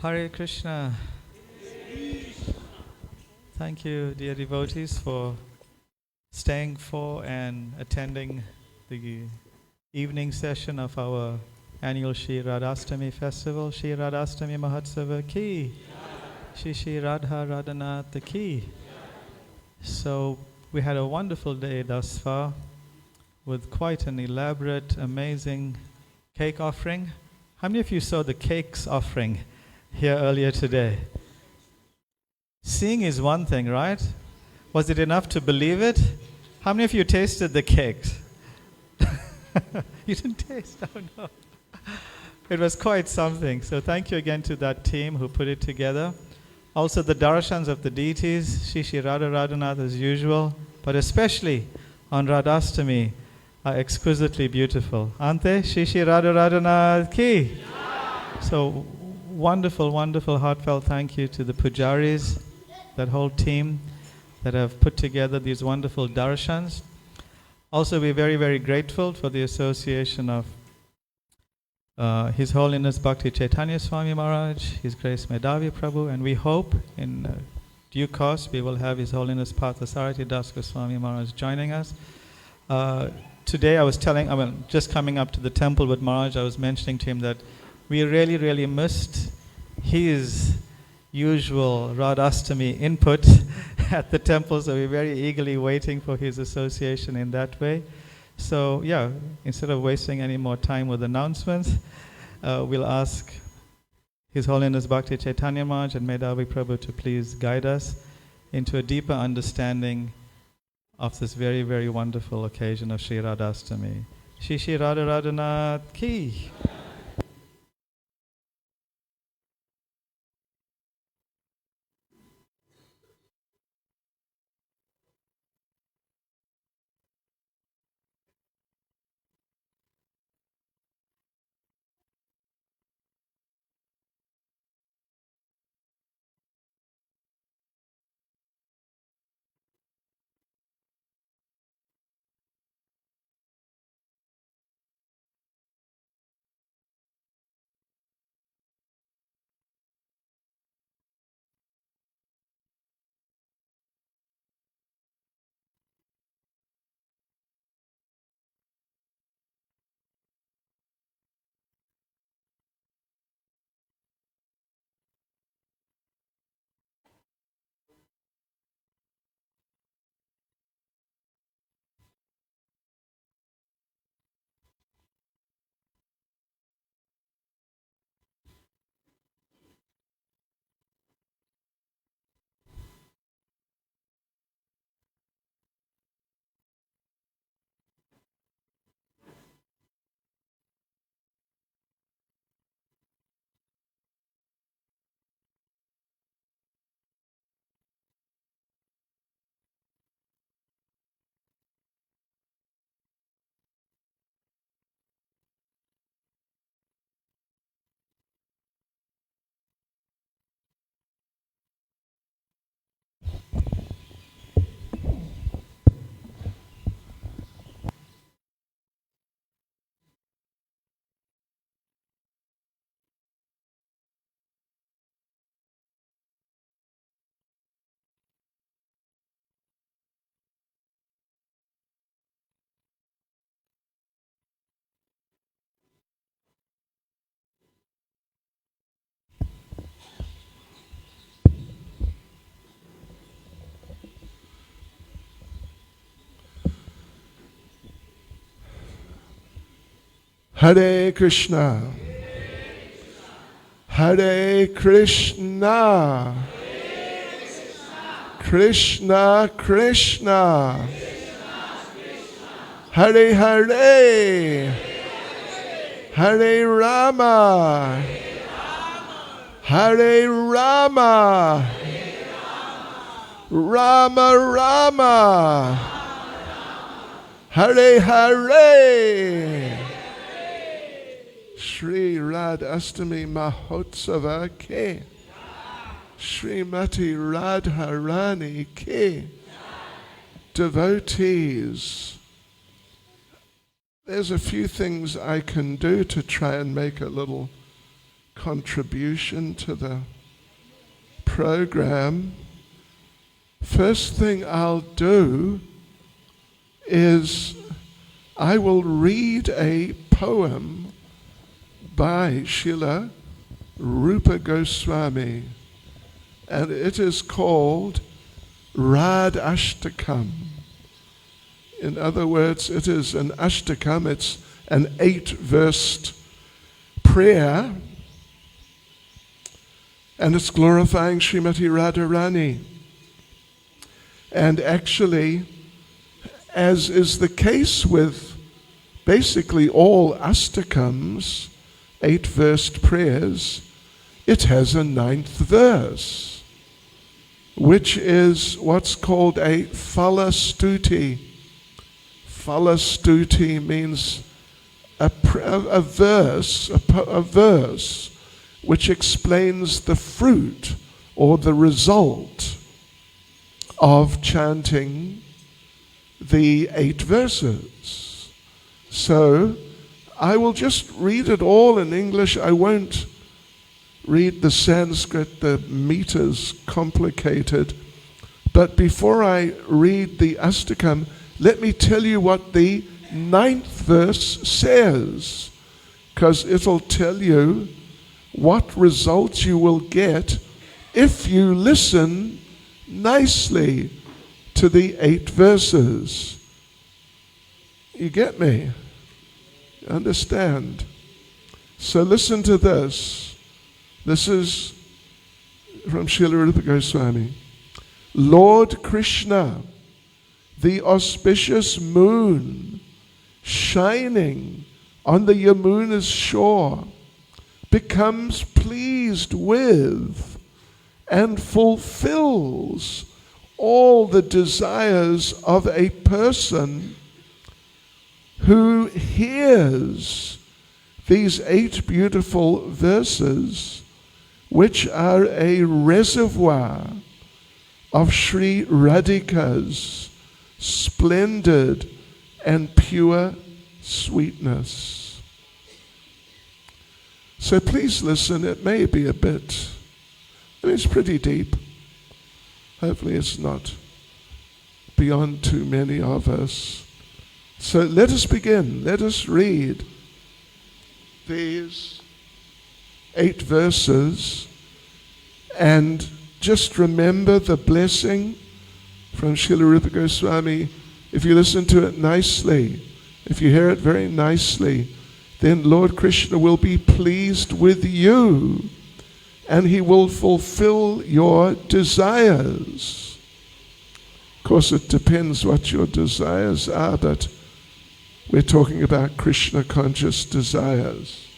Hare Krishna. Thank you, dear devotees, for staying for and attending the evening session of our annual Shri Radhashtami festival. Shri Radhashtami Mahotsava ki. Shri Radha Radhanath ki. So we had a wonderful day thus far with quite an elaborate, amazing cake offering. How many of you saw the cakes offering here earlier today? Seeing is one thing, right? Was it enough to believe it? How many of you tasted the cakes? You didn't taste? Oh no. It was quite something. So thank you again to that team who put it together. Also the darshans of the deities, Shri Radha Radhanath as usual, but especially on Radhashtami, are exquisitely beautiful. Aren't they? Shri Radha Radhanath ki. So wonderful, wonderful heartfelt thank you to the pujaris, that whole team that have put together these wonderful darshans. Also, we're very, very grateful for the association of His Holiness Bhakti Caitanya Swami Maharaj, His Grace Medhavi Prabhu, and we hope in due course we will have His Holiness Partha Sarathi Das Goswami Maharaj joining us. Today I was just coming up to the temple with Maharaj, I was mentioning to him that we really, really missed his usual Radhashtami input at the temple, so we're very eagerly waiting for his association in that way. So yeah, instead of wasting any more time with announcements, we'll ask His Holiness Bhakti Caitanya Maharaj and Medhavi Prabhu to please guide us into a deeper understanding of this very, very wonderful occasion of Shri Radhashtami. Shri Radha Radhanath ki. Hare Krishna. Hare Krishna. Krishna Krishna. Hare Hare. Hare Rama. Hare Rama. Rama Rama. Hare Hare. Shri Radhashtami Mahotsava ke. Srimati Radharani ke. Devotees, there's a few things I can do to try and make a little contribution to the program, first thing I'll do is I will read a poem by Srila Rupa Goswami, and it is called Radhashtakam. In other words, it is an ashtakam, it's an 8-verse prayer, and it's glorifying Srimati Radharani. And actually, as is the case with basically all ashtakams, 8-verse prayers, it has a 9th verse, which is what's called a phalastuti. Phalastuti means a verse which explains the fruit or the result of chanting the 8 verses. So I will just read it all in English. I won't read the Sanskrit, the meter's complicated. But before I read the Ashtakam, let me tell you what the 9th verse says, because it'll tell you what results you will get if you listen nicely to the 8 verses. You get me? Understand? So listen to this. This is from Srila Rupa Goswami. Lord Krishna, the auspicious moon, shining on the Yamuna's shore, becomes pleased with and fulfills all the desires of a person who hears these 8 beautiful verses, which are a reservoir of Sri Radhika's splendid and pure sweetness. So please listen. It may be a bit, it's pretty deep. Hopefully it's not beyond too many of us. So let us begin. Let us read these 8 verses and just remember the blessing from Srila Rupa Goswami. If you listen to it nicely, if you hear it very nicely, then Lord Krishna will be pleased with you and he will fulfill your desires. Of course, it depends what your desires are, but we're talking about Krishna conscious desires.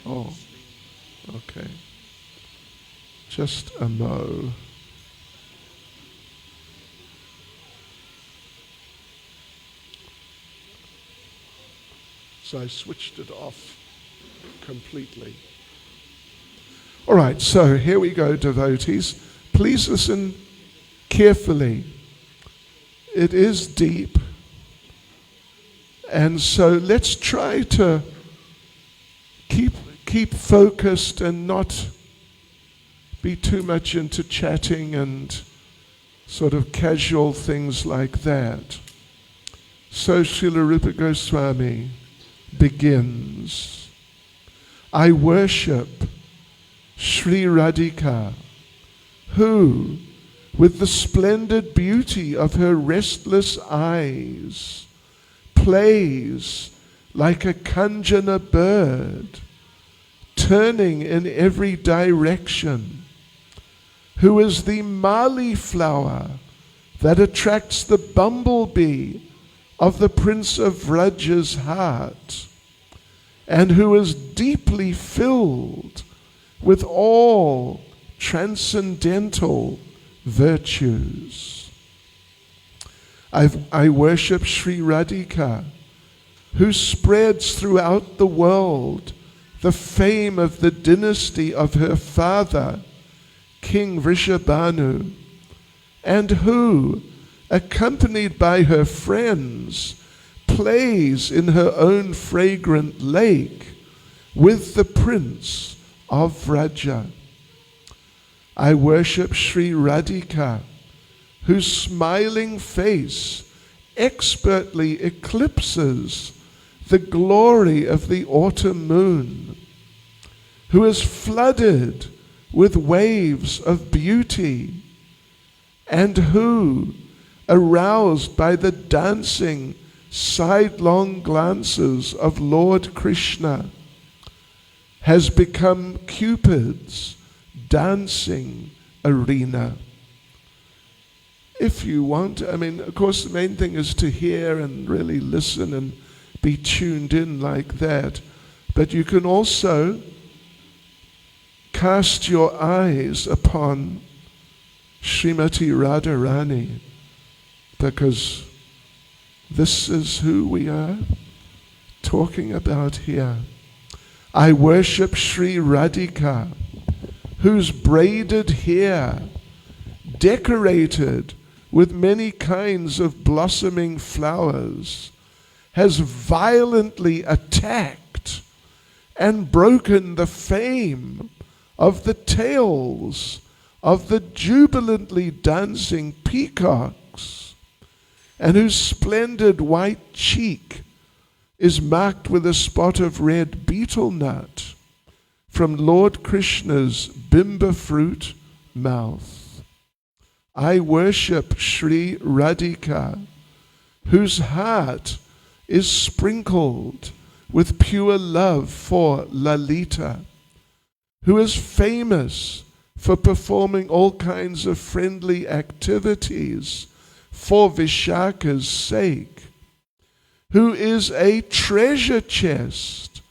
Oh, okay. Just a mo. So I switched it off completely. All right, so here we go, devotees. Please listen carefully. It is deep. And so let's try to keep focused and not be too much into chatting and sort of casual things like that. So Srila Rupa Goswami begins. I worship Sri Radhika, who, with the splendid beauty of her restless eyes, plays like a Kanjana bird, turning in every direction, who is the mali flower that attracts the bumblebee of the Prince of Vraja's heart, and who is deeply filled with all transcendental virtues. I worship Sri Radhika, who spreads throughout the world the fame of the dynasty of her father, King Vrishabhanu, and who, accompanied by her friends, plays in her own fragrant lake with the prince of Vraja. I worship Sri Radhika, whose smiling face expertly eclipses the glory of the autumn moon, who is flooded with waves of beauty, and who, aroused by the dancing, sidelong glances of Lord Krishna, has become Cupid's dancing arena. If you want, of course, the main thing is to hear and really listen and be tuned in like that. But you can also cast your eyes upon Srimati Radharani, because this is who we are talking about here. I worship Sri Radhika, whose braided hair, decorated with many kinds of blossoming flowers, has violently attacked and broken the fame of the tails of the jubilantly dancing peacocks, and whose splendid white cheek is marked with a spot of red betel nut from Lord Krishna's bimba fruit mouth. I worship Sri Radhika, whose heart is sprinkled with pure love for Lalita, who is famous for performing all kinds of friendly activities for Vishaka's sake, who is a treasure chest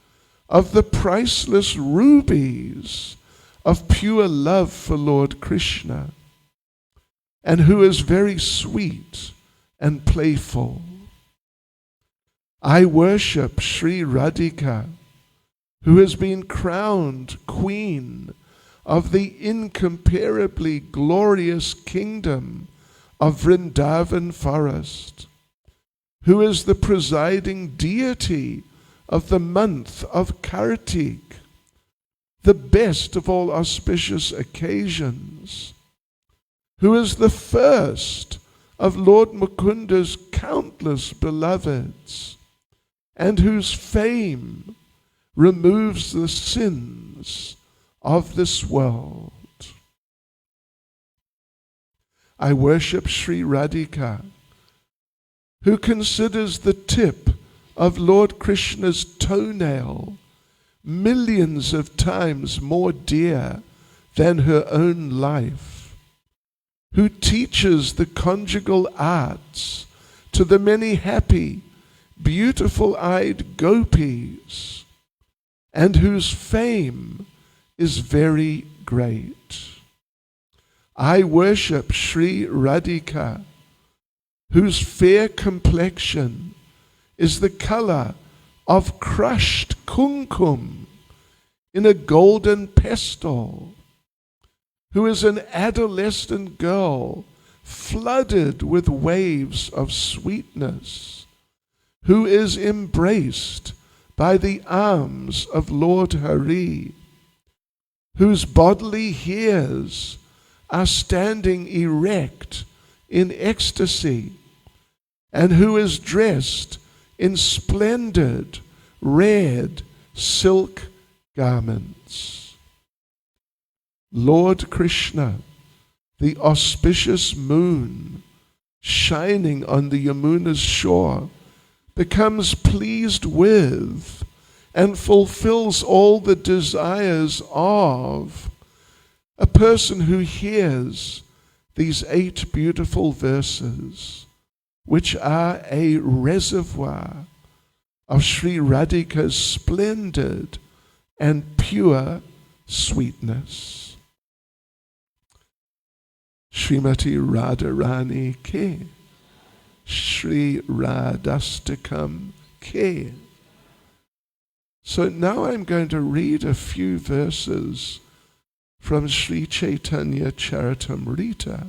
of the priceless rubies of pure love for Lord Krishna, and who is very sweet and playful. I worship Sri Radhika, who has been crowned queen of the incomparably glorious kingdom of Vrindavan forest, who is the presiding deity of the month of Kartik, the best of all auspicious occasions, who is the first of Lord Mukunda's countless beloveds, and whose fame removes the sins of this world. I worship Sri Radhika, who considers the tip of Lord Krishna's toenail millions of times more dear than her own life, who teaches the conjugal arts to the many happy, beautiful-eyed gopis, and whose fame is very great. I worship Sri Radhika, whose fair complexion is the color of crushed kumkum in a golden pestle, who is an adolescent girl flooded with waves of sweetness, who is embraced by the arms of Lord Hari, whose bodily hairs are standing erect in ecstasy, and who is dressed in splendid red silk garments. Lord Krishna, the auspicious moon shining on the Yamuna's shore, becomes pleased with and fulfills all the desires of a person who hears these 8 beautiful verses, which are a reservoir of Sri Radhika's splendid and pure sweetness. Srimati Radharani ke, Sri Radhastakam ke. So now I'm going to read a few verses from Sri Caitanya Charitamrita.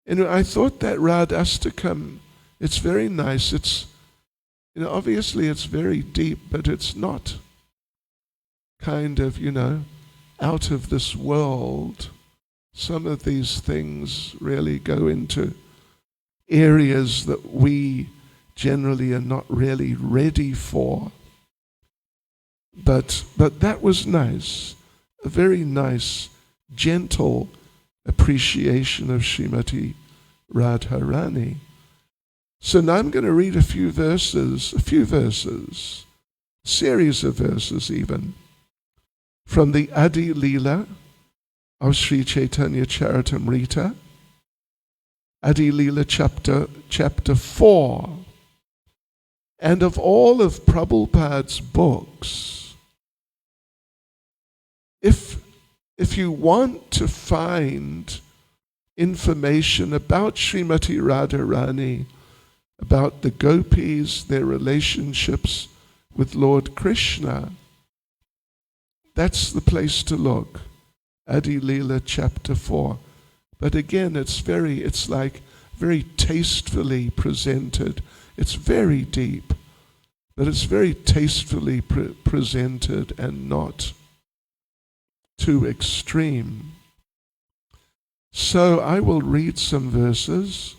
And I thought that Radhastakam, it's very nice. It's Obviously it's very deep, but it's not kind of, out of this world. Some of these things really go into areas that we generally are not really ready for. But that was nice, a very nice, gentle appreciation of Srimati Radharani. So now I'm going to read a series of verses even, from the Adi Leela of Sri Caitanya Charitamrita, Adi Leela chapter 4, and of all of Prabhupada's books. If you want to find information about Srimati Radharani, about the gopis, their relationships with Lord Krishna, that's the place to look. Adi Leela chapter 4. But again, it's like very tastefully presented. It's very deep, but it's very tastefully presented and not too extreme. So I will read some verses.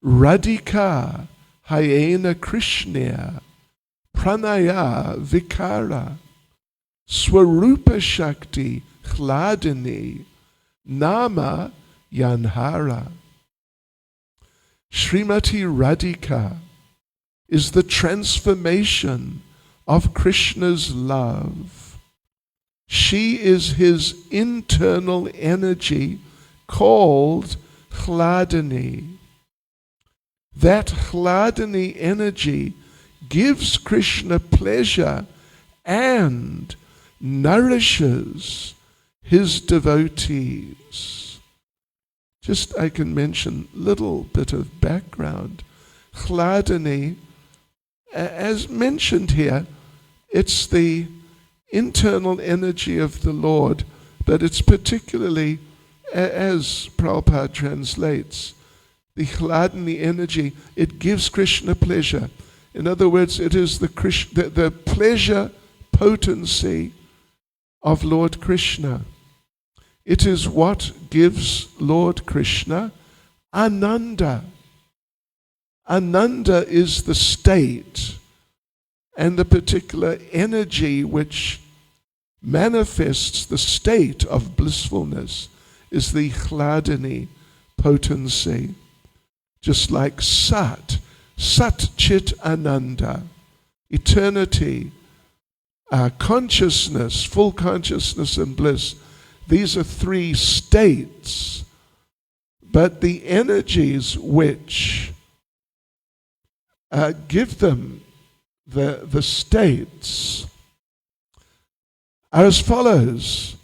Radhika Hayena Krishna Pranaya Vikara Swarupa Shakti Hladini Nama Yanhara. Srimati Radhika is the transformation of Krishna's love. She is his internal energy called Hladini. That Hladini energy gives Krishna pleasure and nourishes his devotees. Just I can mention a little bit of background. Hladini, as mentioned here, it's the internal energy of the Lord, but it's particularly, as Prabhupada translates, the Hladini energy, it gives Krishna pleasure. In other words, it is the pleasure potency of Lord Krishna. It is what gives Lord Krishna Ananda. Ananda is the state and the particular energy which manifests the state of blissfulness is the Hladini potency. Just like Sat Chit Ananda, eternity, consciousness, full consciousness and bliss. These are three states, but the energies which give them the states are as follows.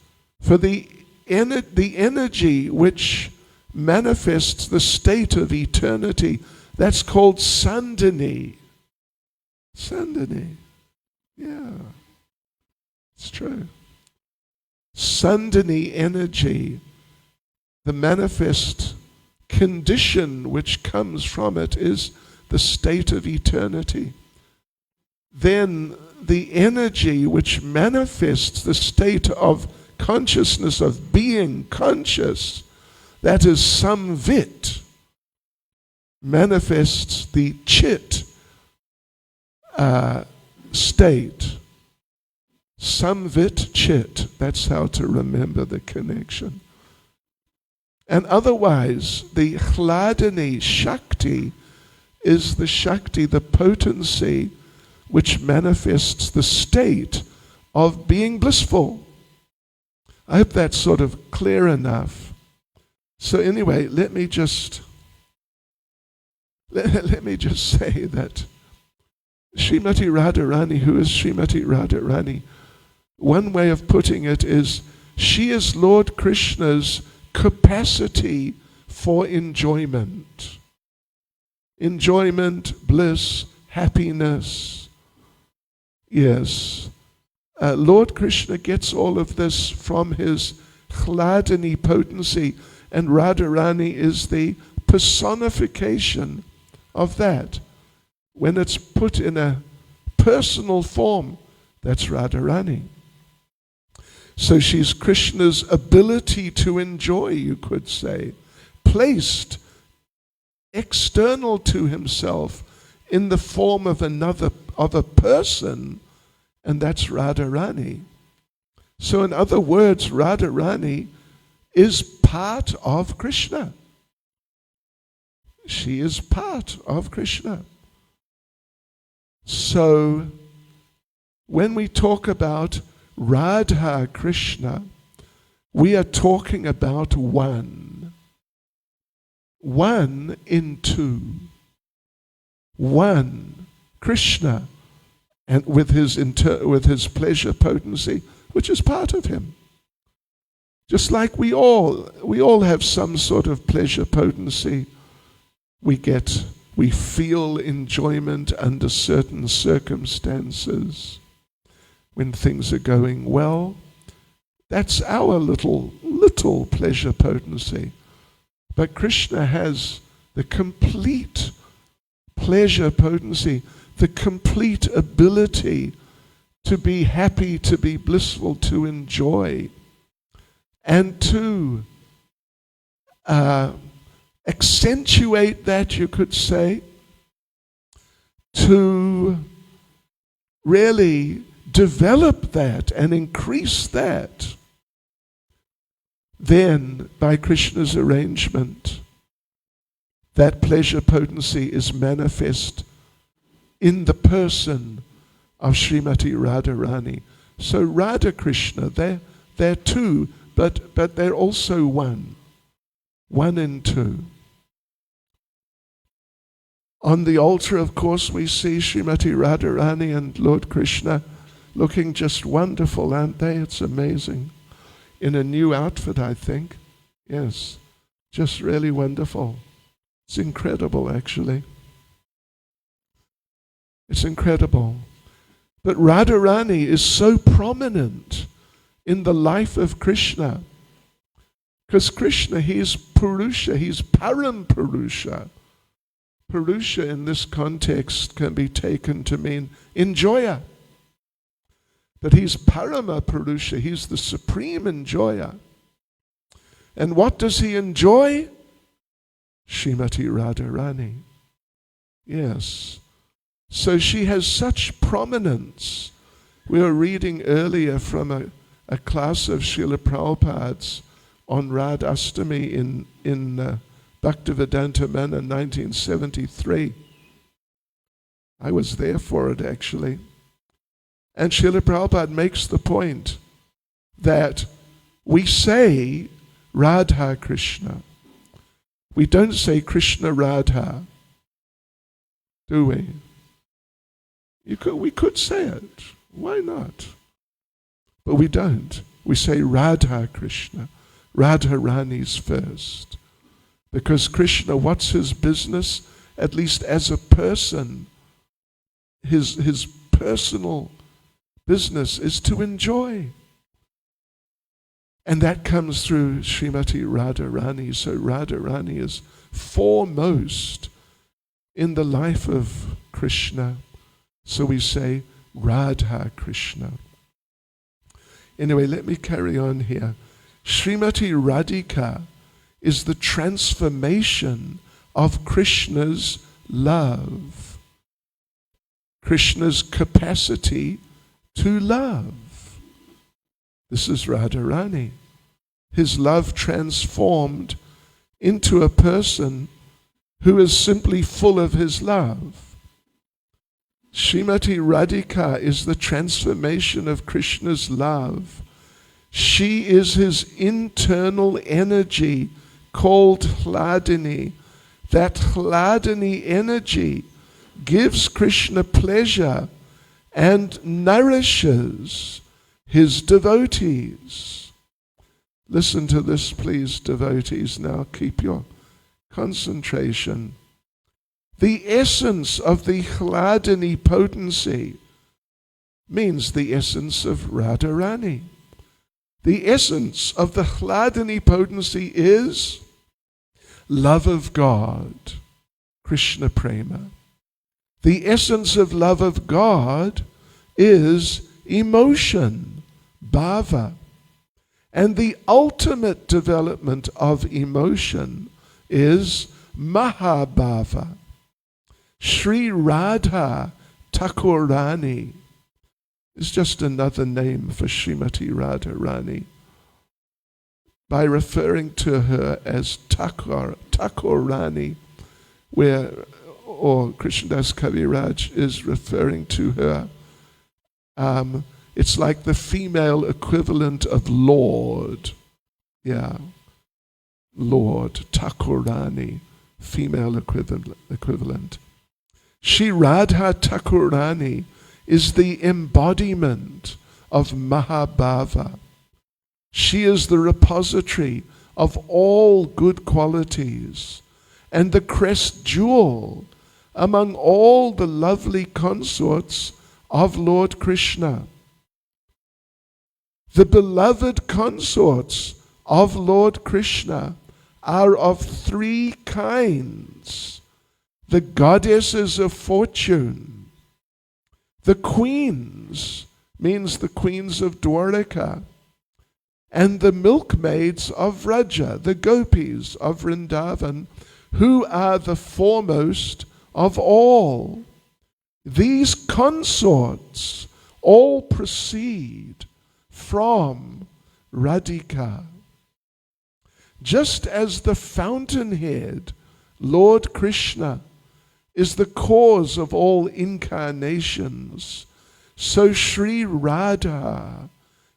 For the energy which manifests the state of eternity, that's called Sandhini. Sandhini. Yeah, it's true. Sandhini energy, the manifest condition which comes from it is the state of eternity. Then the energy which manifests the state of consciousness, of being conscious, that is samvit, manifests the chit state. Samvit chit, that's how to remember the connection. And otherwise, the Hladini Shakti is the Shakti, the potency, which manifests the state of being blissful. I hope that's sort of clear enough. So anyway, let me just say that Srimati Radharani, who is Srimati Radharani, one way of putting it is she is Lord Krishna's capacity for enjoyment. Enjoyment, bliss, happiness. Yes. Lord Krishna gets all of this from his Hladini potency, and Radharani is the personification of that. when it's put in a personal form, that's Radharani. So she's Krishna's ability to enjoy, you could say, placed external to himself in the form of a person, and that's Radharani. So in other words, Radharani is part of Krishna. She is part of Krishna. So when we talk about Radha Krishna, we are talking about one. One in two. One, Krishna, and with his pleasure potency, which is part of him. Just like we all have some sort of pleasure potency. We feel enjoyment under certain circumstances. When things are going well, that's our little pleasure potency. But Krishna has the complete pleasure potency, the complete ability to be happy, to be blissful, to enjoy, and to accentuate that, you could say, to really develop that and increase that. Then, by Krishna's arrangement, that pleasure potency is manifest in the person of Srimati Radharani. So Radha Krishna, they're two, but they're also one. One in two. On the altar, of course, we see Srimati Radharani and Lord Krishna looking just wonderful, aren't they? It's amazing. In a new outfit, I think. Yes, just really wonderful. It's incredible, actually. It's incredible. But Radharani is so prominent in the life of Krishna. Because Krishna, he's Purusha, he's Param Purusha. Purusha in this context can be taken to mean enjoyer. But he's Parama Purusha, he's the supreme enjoyer. And what does he enjoy? Srimati Radharani. Yes. So she has such prominence. We were reading earlier from a class of Srila Prabhupada's on Radhashtami in Bhaktivedanta Manor 1973. I was there for it, actually. And Srila Prabhupada makes the point that we say Radha Krishna. We don't say Krishna Radha, do we? We could say it. Why not? But we don't. We say Radha Krishna. Radharani's first. Because Krishna, what's his business? At least as a person, his personal business is to enjoy. And that comes through Srimati Radharani. So Radharani is foremost in the life of Krishna. So we say Radha Krishna. Anyway, let me carry on here. Srimati Radhika is the transformation of Krishna's love. Krishna's capacity to love. This is Radharani. His love transformed into a person who is simply full of his love. Srimati Radhika is the transformation of Krishna's love. She is his internal energy called Hladini. That Hladini energy gives Krishna pleasure and nourishes his devotees. Listen to this, please, devotees. Now keep your concentration. The essence of the Hladini potency means the essence of Radharani. The essence of the Hladini potency is love of God, Krishna Prema. The essence of love of God is emotion, bhava. And the ultimate development of emotion is mahabhava. Sri Radha Thakurani is just another name for Srimati Radharani. By referring to her as Thakurani, or Krishnadas Kaviraj is referring to her, it's like the female equivalent of Lord. Yeah, Lord, Thakurani, female equivalent. Shri Radha Thakurani is the embodiment of Mahabhava. She is the repository of all good qualities and the crest jewel among all the lovely consorts of Lord Krishna. The beloved consorts of Lord Krishna are of three kinds: the goddesses of fortune, the queens, means the queens of Dwaraka, and the milkmaids of Vraja, the gopis of Vrindavan, who are the foremost of all. These consorts all proceed from Radhika. Just as the fountainhead, Lord Krishna, is the cause of all incarnations, so Sri Radha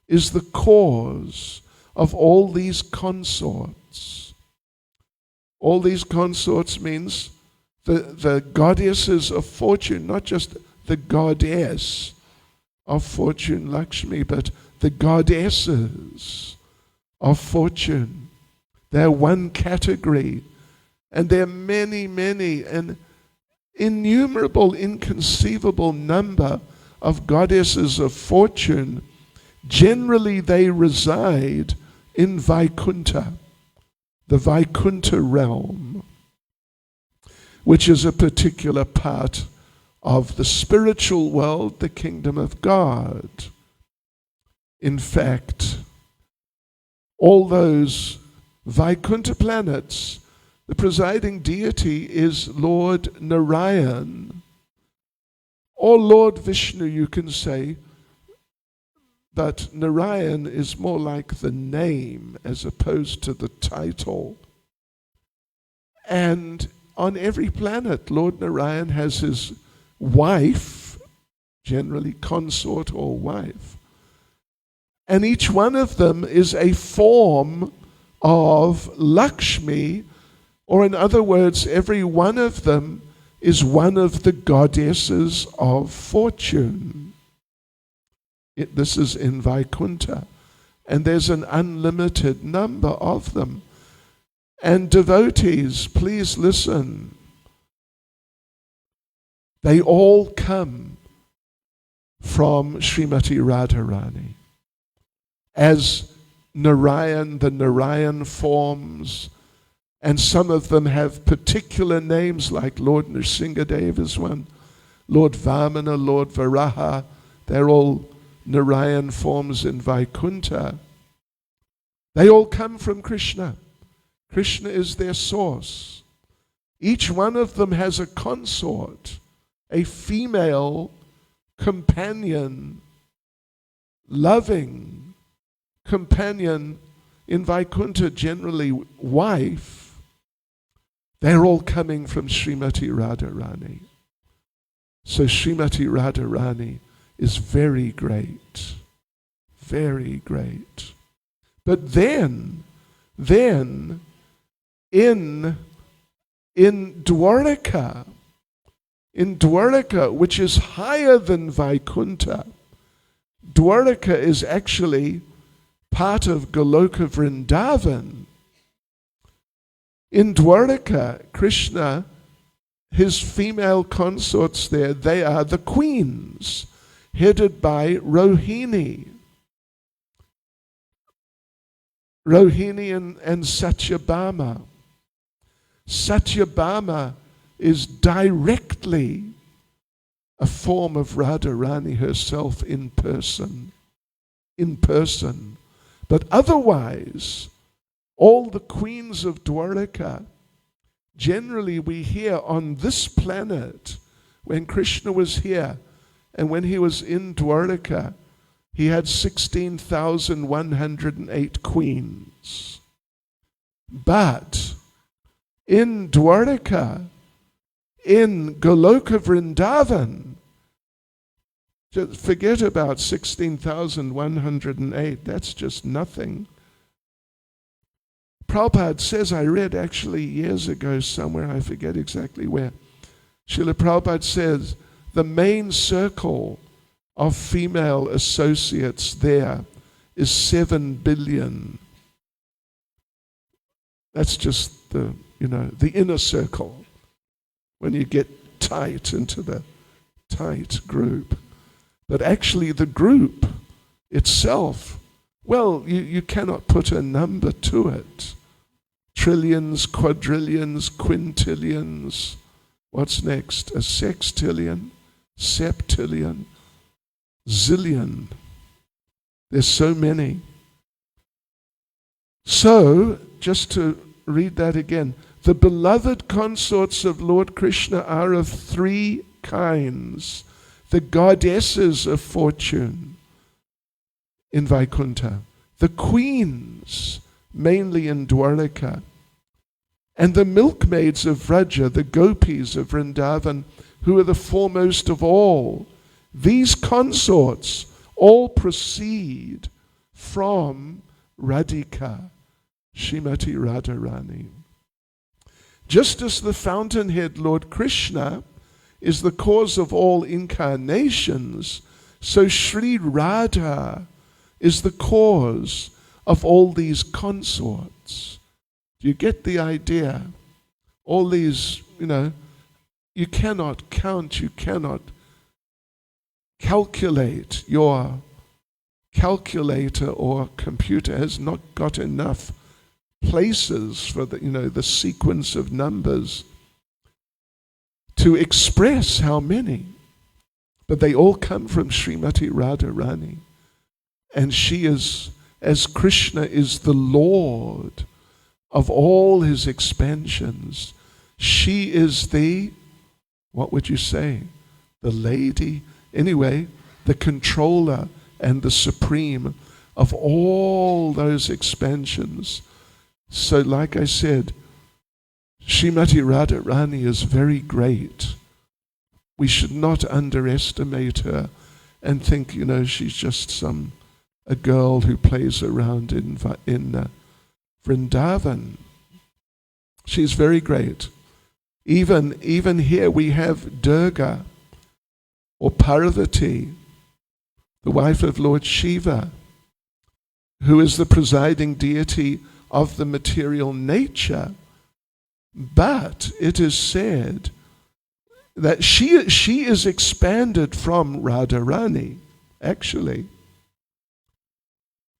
is the cause of all these consorts. All these consorts means the goddesses of fortune, not just the goddess of fortune, Lakshmi, but the goddesses of fortune. They're one category, and there are many, many, and innumerable, inconceivable number of goddesses of fortune. Generally, they reside in Vaikuntha, the Vaikuntha realm, which is a particular part of the spiritual world, the kingdom of God. In fact, all those Vaikuntha planets, the presiding deity is Lord Narayan, or Lord Vishnu, you can say, but Narayan is more like the name as opposed to the title. And on every planet, Lord Narayan has his wife, generally consort or wife, and each one of them is a form of Lakshmi, or in other words, every one of them is one of the goddesses of fortune. This is in Vaikuntha, and there's an unlimited number of them. And devotees, please listen. They all come from Srimati Radharani. As Narayan, the Narayan forms, and some of them have particular names, like Lord Nrsingadev is one, Lord Vamana, Lord Varaha. They're all Narayan forms in Vaikuntha. They all come from Krishna. Krishna is their source. Each one of them has a consort, a female companion, loving companion, in Vaikuntha generally wife. They're all coming from Srimati Radharani. So Srimati Radharani is very great, very great. But then in Dwaraka, which is higher than Vaikuntha, Dwaraka is actually part of Goloka Vrindavan. In Dwaraka, Krishna, his female consorts there, they are the queens, headed by Rohini. Rohini and Satyabhama. Satyabhama is directly a form of Radharani herself in person. In person. But otherwise, all the queens of Dwaraka, generally we hear on this planet, when Krishna was here, and when he was in Dwaraka, he had 16,108 queens. But in Dwaraka, in Goloka Vrindavan, just forget about 16,108. That's just nothing. Prabhupada says, I read actually years ago somewhere, I forget exactly where, Srila Prabhupada says, the main circle of female associates there is 7 billion. That's just the inner circle. When you get tight into the tight group. But actually the group itself, well, you cannot put a number to it. Trillions, quadrillions, quintillions. What's next? A sextillion, septillion, zillion. There's so many. So, just to read that again, the beloved consorts of Lord Krishna are of 3 kinds. The goddesses of fortune in Vaikuntha, the queens, mainly in Dwaraka, and the milkmaids of Vraja, the gopis of Vrindavan, who are the foremost of all. These consorts all proceed from Radhika, Srimati Radharani. Just as the fountainhead Lord Krishna is the cause of all incarnations, so Sri Radha is the cause of all these consorts. Do you get the idea? All these, you cannot count, you cannot calculate. Your calculator or computer has not got enough places for the sequence of numbers to express how many. But they all come from Srimati Radharani. And she is, as Krishna is the Lord of all his expansions, she is the, what would you say? The lady, anyway, the controller and the supreme of all those expansions. So like I said, Srimati Radharani is very great. We should not underestimate her and think, she's just a girl who plays around in Vrindavan. She's very great. Even here we have Durga, or Parvati, the wife of Lord Shiva, who is the presiding deity of the material nature. But it is said that she is expanded from Radharani, actually.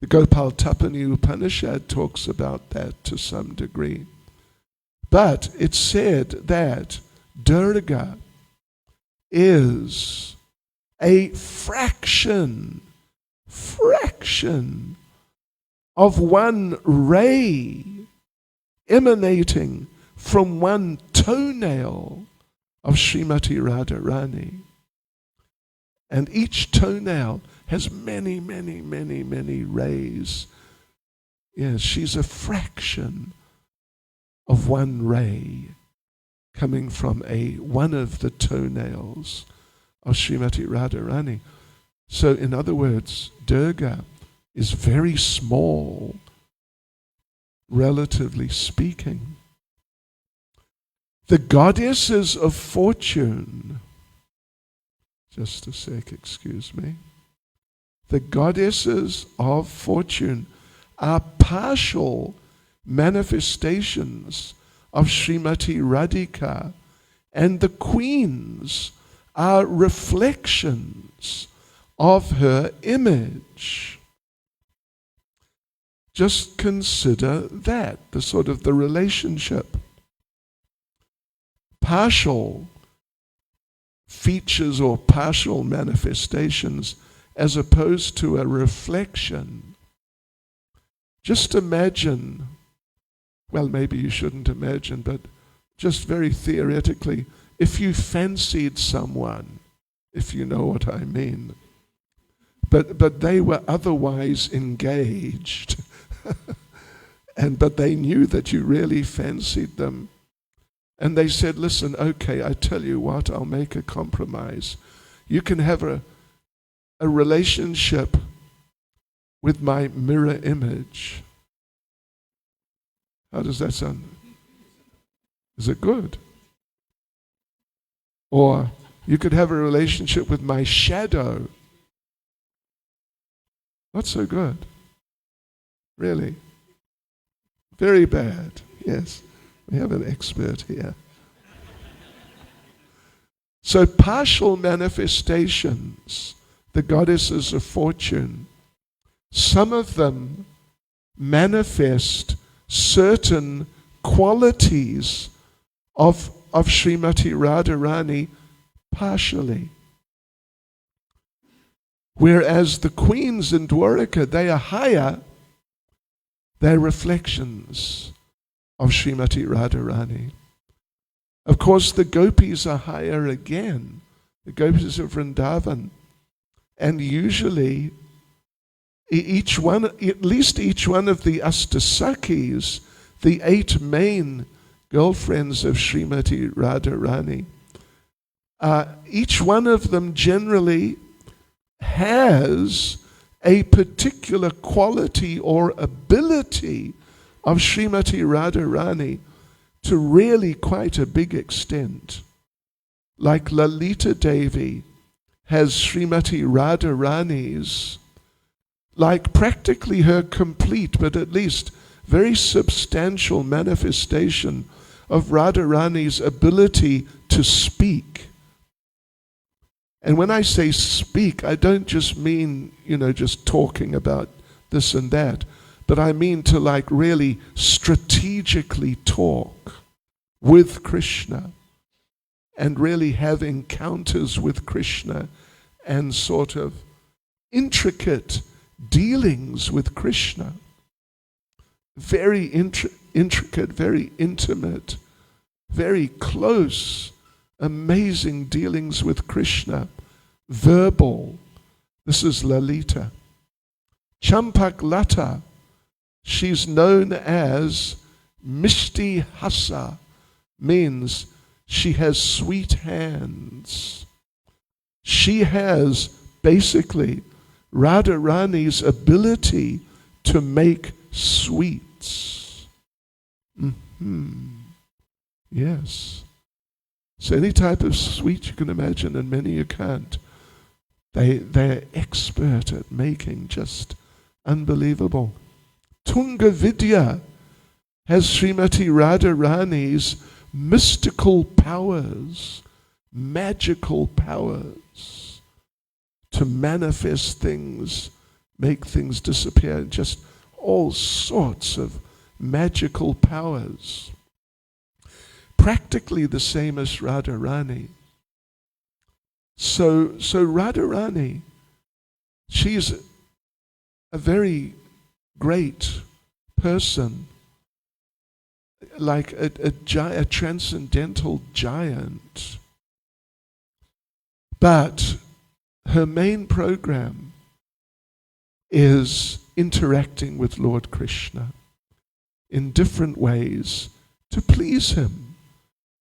The Gopal Tapani Upanishad talks about that to some degree. But it's said that Durga is a fraction of one ray emanating from one toenail of Srimati Radharani. And each toenail has many, many, many, many rays. Yes, she's a fraction of one ray coming from one of the toenails of Srimati Radharani. So in other words, Durga is very small, relatively speaking. The goddesses of fortune, just a sec, excuse me. The goddesses of fortune are partial manifestations of Srimati Radhika, and the queens are reflections of her image. Just consider that, the relationship. Partial features or partial manifestations as opposed to a reflection. Just imagine, well, maybe you shouldn't imagine, but just very theoretically, if you fancied someone, if you know what I mean, but they were otherwise engaged, but they knew that you really fancied them, and they said, listen, okay, I tell you what, I'll make a compromise. You can have a relationship with my mirror image. How does that sound? Is it good? Or you could have a relationship with my shadow. Not so good. Really. Very bad. Yes. We have an expert here. So partial manifestations, the goddesses of fortune, some of them manifest certain qualities of Srimati Radharani partially. Whereas the queens in Dwarika, they are higher, they're reflections of Srimati Radharani. Of course, the gopis are higher again, the gopis of Vrindavan. And usually, at least each one of the Astasakis, the 8 main girlfriends of Srimati Radharani, each one of them generally has a particular quality or ability of Srimati Radharani to really quite a big extent. Like Lalita Devi has Srimati Radharani's, like practically her complete, but at least very substantial manifestation of Radharani's ability to speak. And when I say speak, I don't just mean, just talking about this and that, but I mean to like really strategically talk with Krishna and really have encounters with Krishna and sort of intricate dealings with Krishna. Very intricate, very intimate, very close, amazing dealings with Krishna. Verbal. This is Lalita. Champak Lata, she's known as Mishti Hasa, means she has sweet hands. She has basically Radharani's ability to make sweets. Yes. So any type of sweet you can imagine, and many you can't. They're expert at making, just unbelievable. Tunga Vidya has Srimati Radharani's mystical powers, magical powers to manifest things, make things disappear, just all sorts of magical powers. Practically the same as Radharani. So Radharani, she's a very great person, like a transcendental giant. But her main program is interacting with Lord Krishna in different ways to please him,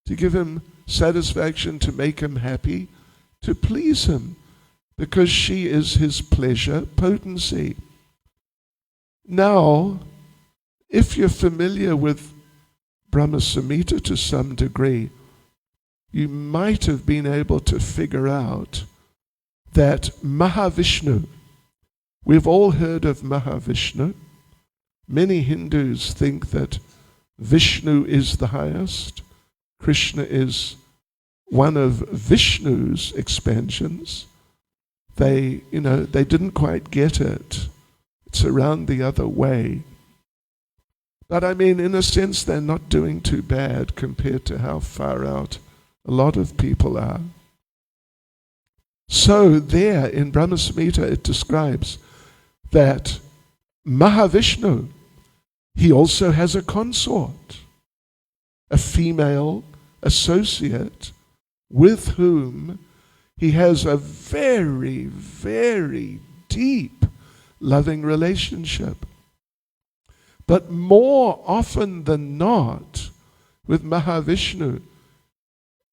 to give him satisfaction, to make him happy, to please him, because she is his pleasure potency. Now, if you're familiar with Brahma Samhita to some degree, you might have been able to figure out that Mahavishnu, we've all heard of Mahavishnu. Many Hindus think that Vishnu is the highest. Krishna is one of Vishnu's expansions. They didn't quite get it. It's around the other way. But I mean, in a sense, they're not doing too bad compared to how far out a lot of people are. So there in Brahma Samhita it describes that Mahavishnu, he also has a consort, a female associate with whom he has a very, very deep loving relationship. But more often than not, with Mahavishnu,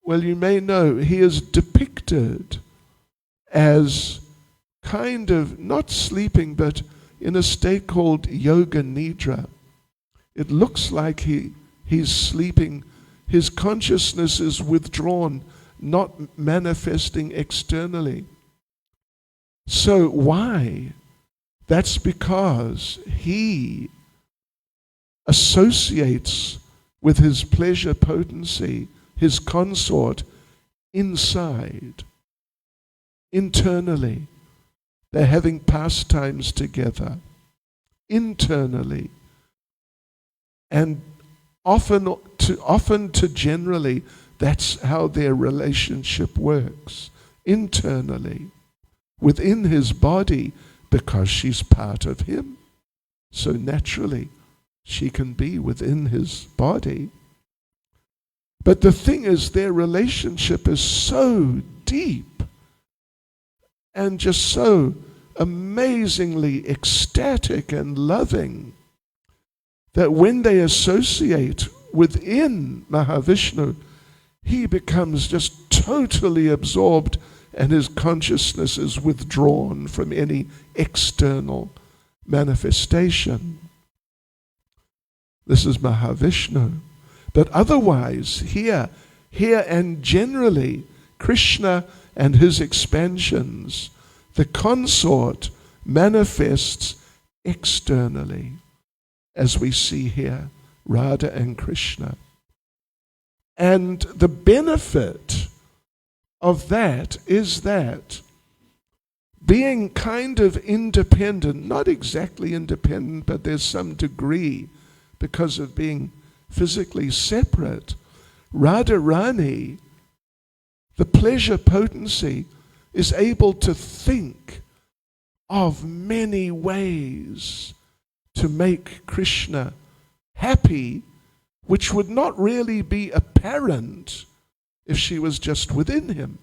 well, you may know, he is depicted as kind of not sleeping, but in a state called yoga nidra. It looks like he's sleeping. His consciousness is withdrawn, not manifesting externally. So why? That's because he associates with his pleasure potency, his consort, inside, internally. They're having pastimes together, internally. And often to generally, that's how their relationship works, internally, within his body, because she's part of him. So naturally, she can be within his body. But the thing is, their relationship is so deep and just so amazingly ecstatic and loving that when they associate within Mahavishnu, he becomes just totally absorbed and his consciousness is withdrawn from any external manifestation. This is Mahavishnu. But otherwise, here and generally, Krishna and his expansions, the consort manifests externally, as we see here, Radha and Krishna. And the benefit of that is that being kind of independent, not exactly independent, but there's some degree because of being physically separate, Radharani, the pleasure potency, is able to think of many ways to make Krishna happy, which would not really be apparent if she was just within him.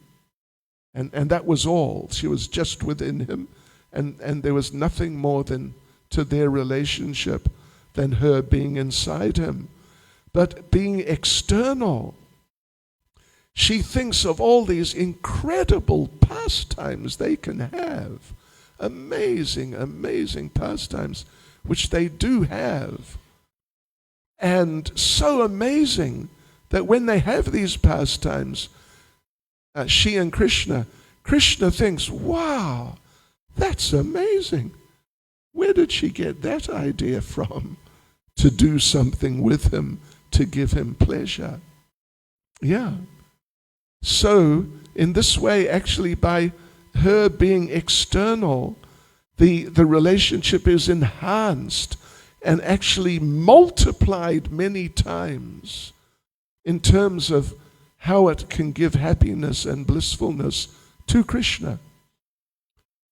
And that was all. She was just within him, and there was nothing more than to their relationship than her being inside him. But being external, she thinks of all these incredible pastimes they can have. Amazing, amazing pastimes, which they do have. And so amazing that when they have these pastimes, she and Krishna thinks, wow, that's amazing. Where did she get that idea from? To do something with him, to give him pleasure. Yeah. So, in this way, actually, by her being external, the relationship is enhanced and actually multiplied many times in terms of how it can give happiness and blissfulness to Krishna.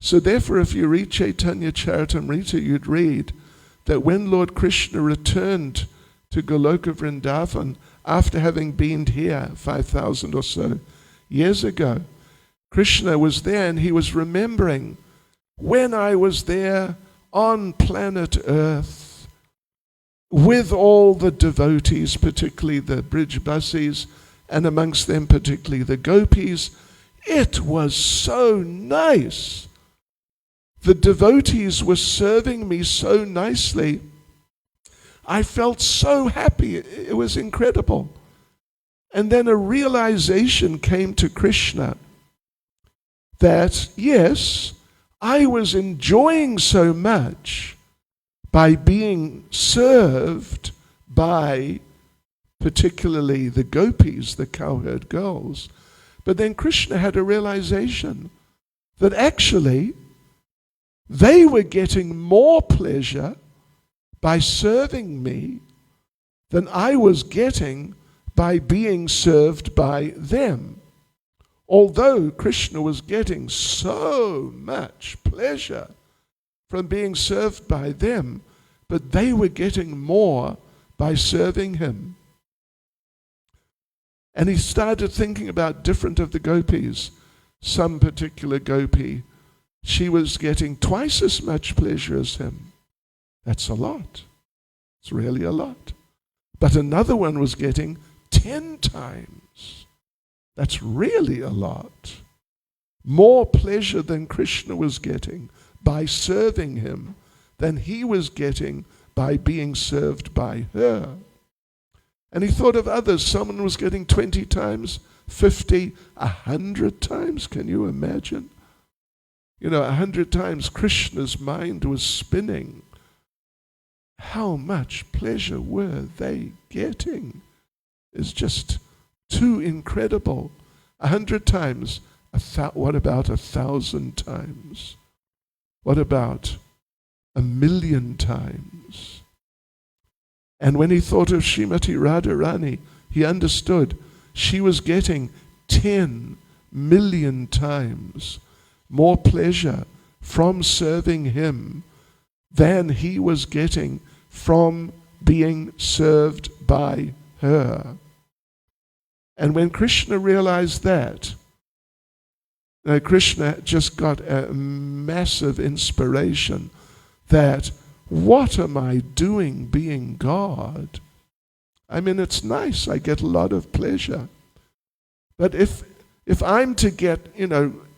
So therefore, if you read Caitanya Charitamrita, you'd read that when Lord Krishna returned to Goloka Vrindavan after having been here 5,000 or so years ago, Krishna was there and he was remembering, when I was there on planet Earth with all the devotees, particularly the Brijbasis, and amongst them particularly the gopis, it was so nice. The devotees were serving me so nicely. I felt so happy. It was incredible. And then a realization came to Krishna that, yes, I was enjoying so much by being served by particularly the gopis, the cowherd girls. But then Krishna had a realization that actually they were getting more pleasure by serving me than I was getting by being served by them. although Krishna was getting so much pleasure from being served by them, but they were getting more by serving him. And he started thinking about different of the gopis. Some particular gopi, she was getting twice as much pleasure as him. That's a lot. It's really a lot. But another one was getting 10 times. That's really a lot. More pleasure than Krishna was getting by serving him than he was getting by being served by her. And he thought of others. Someone was getting 20 times, 50, 100 times. Can you imagine? 100 times Krishna's mind was spinning. How much pleasure were they getting? It's just too incredible. 100 times. What about 1,000 times? What about 1,000,000 times? And when he thought of Srimati Radharani, he understood she was getting 10 million times more pleasure from serving him than he was getting from being served by her. And when Krishna realized that, Krishna just got a massive inspiration that, what am I doing being God? I mean, it's nice, I get a lot of pleasure. But if I'm to get,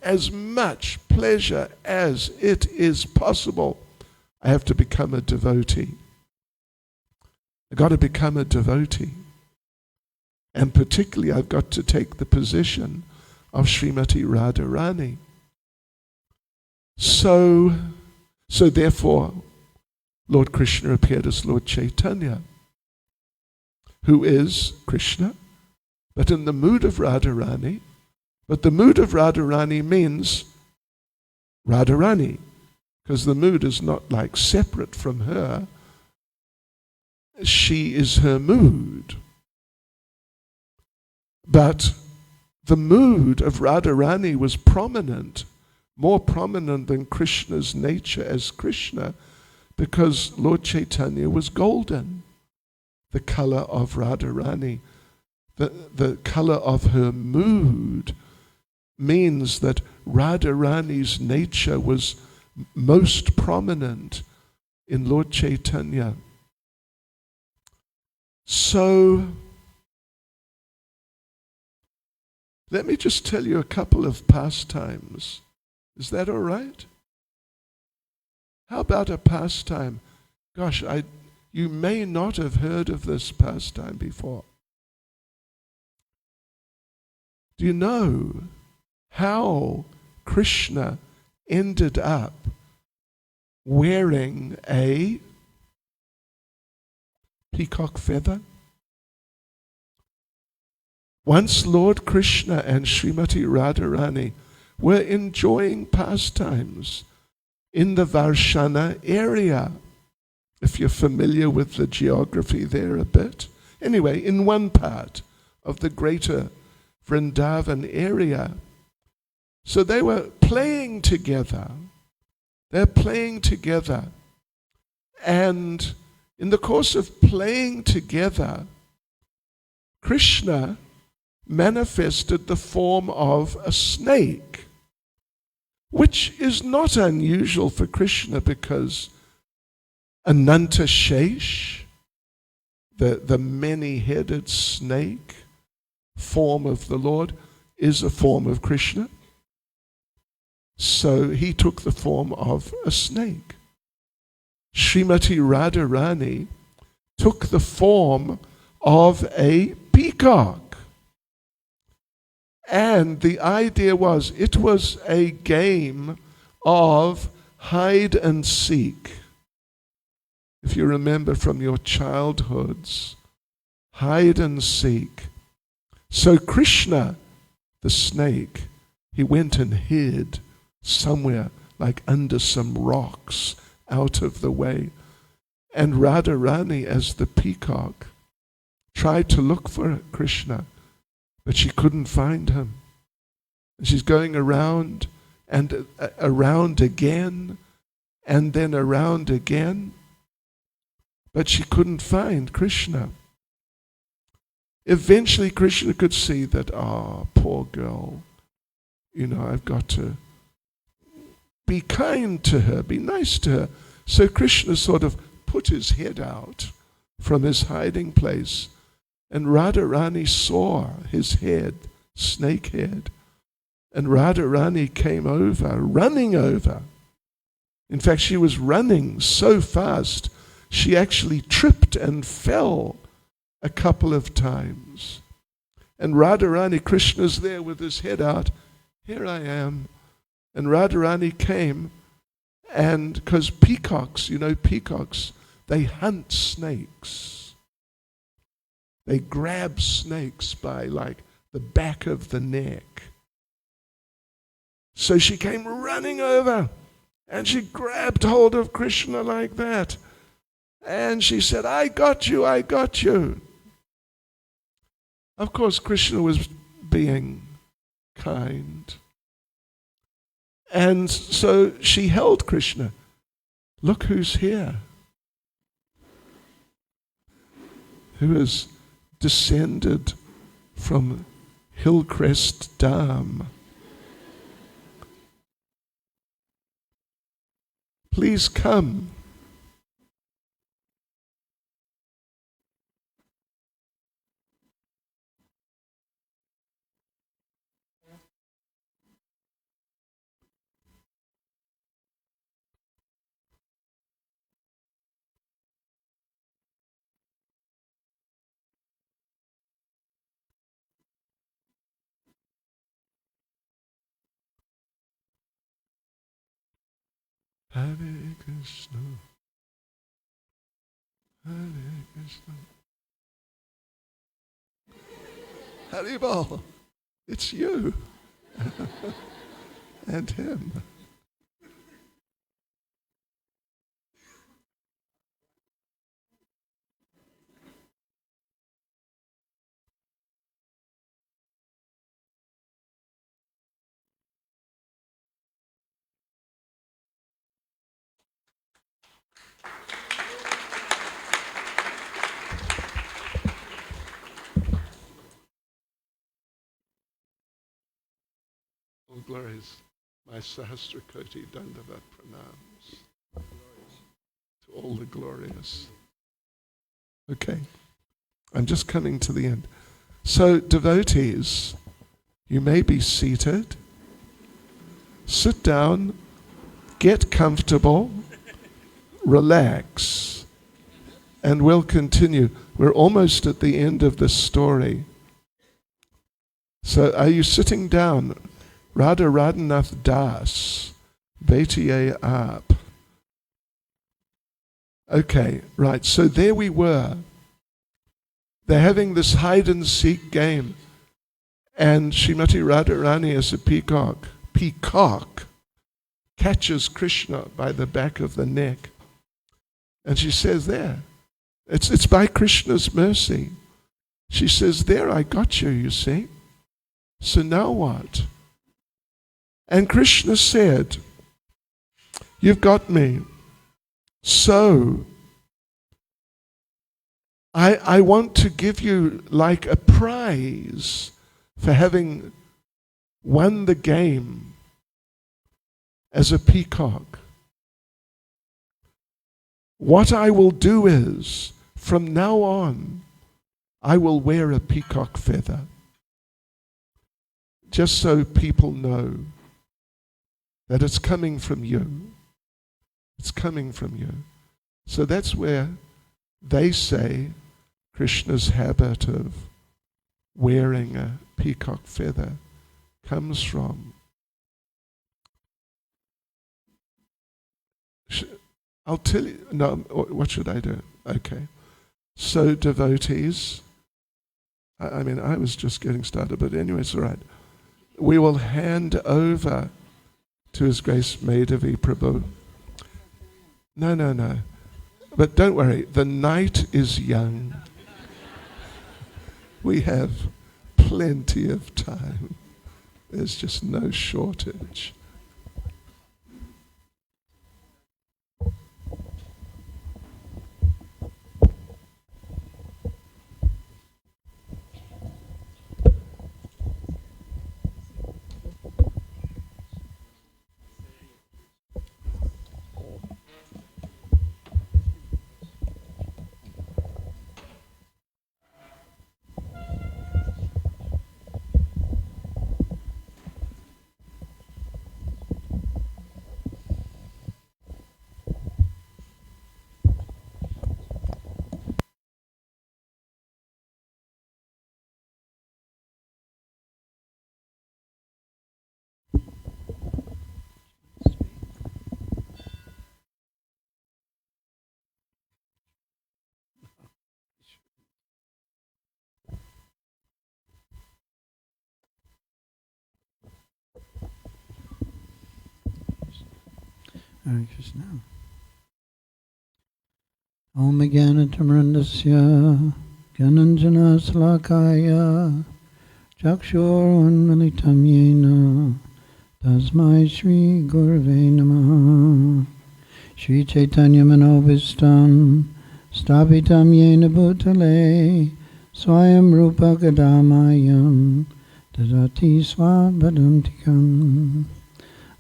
as much pleasure as it is possible, I have to become a devotee. I've got to become a devotee. And particularly, I've got to take the position of Srimati Radharani. So therefore, Lord Krishna appeared as Lord Caitanya, who is Krishna, but in the mood of Radharani. But the mood of Radharani means Radharani, because the mood is not like separate from her. She is her mood. But the mood of Radharani was prominent, more prominent than Krishna's nature as Krishna, because Lord Caitanya was golden. The color of Radharani, the color of her mood means that Radharani's nature was most prominent in Lord Caitanya. So, let me just tell you a couple of pastimes. Is that all right? How about a pastime? Gosh, you may not have heard of this pastime before. Do you know how Krishna ended up wearing a peacock feather? Once Lord Krishna and Srimati Radharani were enjoying pastimes in the Varshana area. If you're familiar with the geography there a bit. Anyway, in one part of the greater Vrindavan area. So they were playing together. They're playing together. And in the course of playing together, Krishna manifested the form of a snake, which is not unusual for Krishna because Ananta Shesh, the many-headed snake form of the Lord, is a form of Krishna. So he took the form of a snake. Srimati Radharani took the form of a peacock. And the idea was, it was a game of hide and seek. If you remember from your childhoods, hide and seek. So Krishna, the snake, he went and hid somewhere, like under some rocks, out of the way. And Radharani, as the peacock, tried to look for Krishna, but she couldn't find him. And she's going around and around again, and then around again. But she couldn't find Krishna. Eventually Krishna could see that, poor girl, I've got to be kind to her, be nice to her. So Krishna sort of put his head out from his hiding place, and Radharani saw his head, snake head, and Radharani came over, running over. In fact, she was running so fast, she actually tripped and fell a couple of times. And Radharani, Krishna's there with his head out, here I am. And Radharani came, and because peacocks, peacocks, they hunt snakes. They grab snakes by the back of the neck. So she came running over, and she grabbed hold of Krishna like that. And she said, I got you, I got you. Of course, Krishna was being kind. And so she held Krishna. Look who's here. Who has descended from Hillcrest Dam. Please come. Hare Krishna, Hare Krishna. Haribol, it's you and him. All glories, my Sahasrakoti Dandavat pranams. To all the glorious. Okay, I'm just coming to the end. So devotees, you may be seated. Sit down, get comfortable, relax, and we'll continue. We're almost at the end of this story. So are you sitting down? Radha Radhanath Das, Baitiye Aap. Okay, right, so there we were. They're having this hide and seek game, and Srimati Radharani as a peacock catches Krishna by the back of the neck. And she says, there, it's by Krishna's mercy. She says, there, I got you, you see. So now what? And Krishna said, you've got me. So, I want to give you like a prize for having won the game as a peacock. What I will do is, from now on, I will wear a peacock feather. Just so people know that it's coming from you. It's coming from you. So that's where they say Krishna's habit of wearing a peacock feather comes from. I'll tell you, no, what should I do? Okay. So devotees, I mean, I was just getting started, but anyway, it's all right. We will hand over to His Grace Medhavi Prabhu. No. But don't worry, the night is young. We have plenty of time. There's just no shortage. Hare Krishna. Om Jnanatamrandasya Gyananjana Salakaya Chakshurunmilitam Yena Tasmai Shri Gurave Namaha. Shri Caitanya Manobhistam Stapitam Yena Bhutale Swayam Rupa Gadamayam Dadati Swabhadantikam.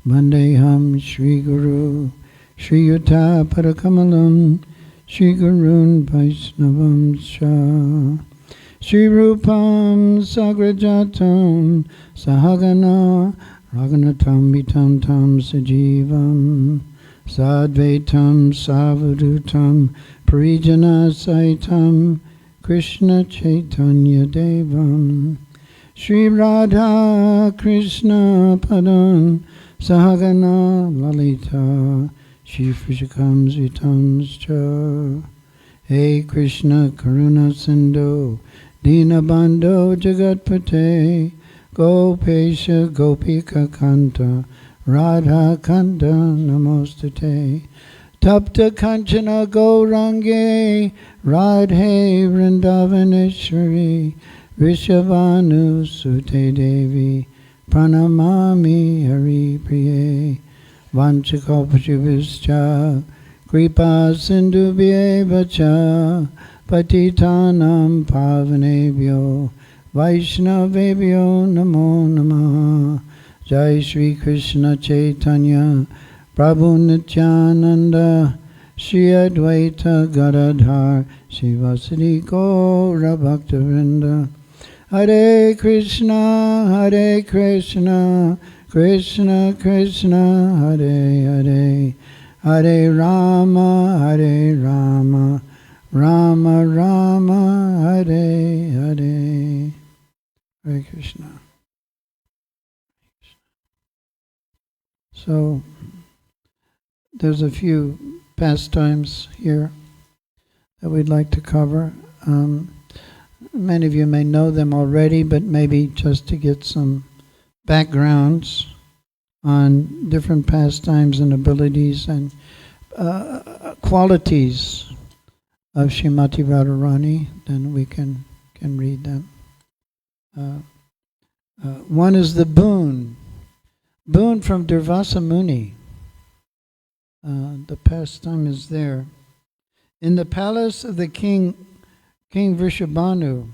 Vandeham Shri Guru Shri Yuta Parakamalam Shri Gurun Vaishnavam Sha Shri Rupam Sagrajatam Sahagana Raghunatam Vitam Tam Sajivam Sadvaitam Savadutam Parijana Saitam Krishna Chaitanya Devam Shri Radha Krishna Padan Sahagana Lalita Shri Frishakam Zitamscha. Hey Krishna Karuna Sindhu Dinabandho Jagatpate Gopesha Gopika Kanta Radha Kanta Namostate Tapta Kanchana Gaurange Radhe Vrindavaneshwari Rishabhanu Sute Devi Pranamami Hari Priye Vanchakalpatarubhascha Kripa Sindhubhyeva cha Patitanam Pavanebhyo Vaishnavebhyo Namo Namaha. Jai Shri Krishna Chaitanya Prabhu Nityananda Shri Advaita Gadadhar Srivasadi Gaura Bhaktivinoda. Hare Krishna, Krishna Krishna, Hare Hare, Hare Rama, Rama Rama, Hare Hare. Hare Krishna. So, there's a few pastimes here that we'd like to cover. Many of you may know them already, but maybe just to get some backgrounds on different pastimes and abilities and qualities of Srimati Radharani, then we can read them. One is the boon from Durvasa Muni. The pastime is there. In the palace of the King Vrishabhanu,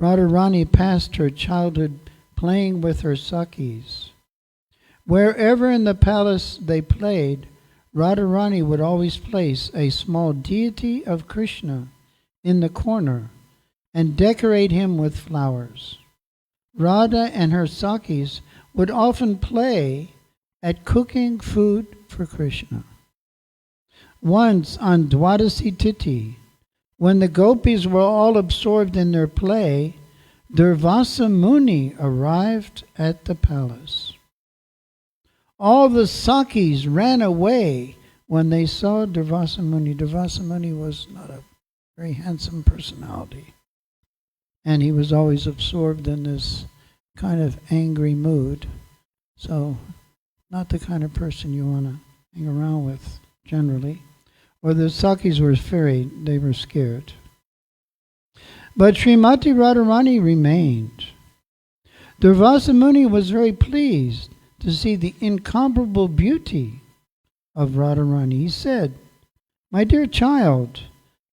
Radharani passed her childhood playing with her sakis. Wherever in the palace they played, Radharani would always place a small deity of Krishna in the corner and decorate him with flowers. Radha and her sakis would often play at cooking food for Krishna. Once on Dwadasi Tithi, when the gopis were all absorbed in their play, Durvasa Muni arrived at the palace. All the sakis ran away when they saw Durvasa Muni. Durvasa Muni was not a very handsome personality, and he was always absorbed in this kind of angry mood. So, not the kind of person you want to hang around with generally. Or the sakis were afraid, they were scared. But Srimati Radharani remained. Durvasa Muni was very pleased to see the incomparable beauty of Radharani. He said, "My dear child,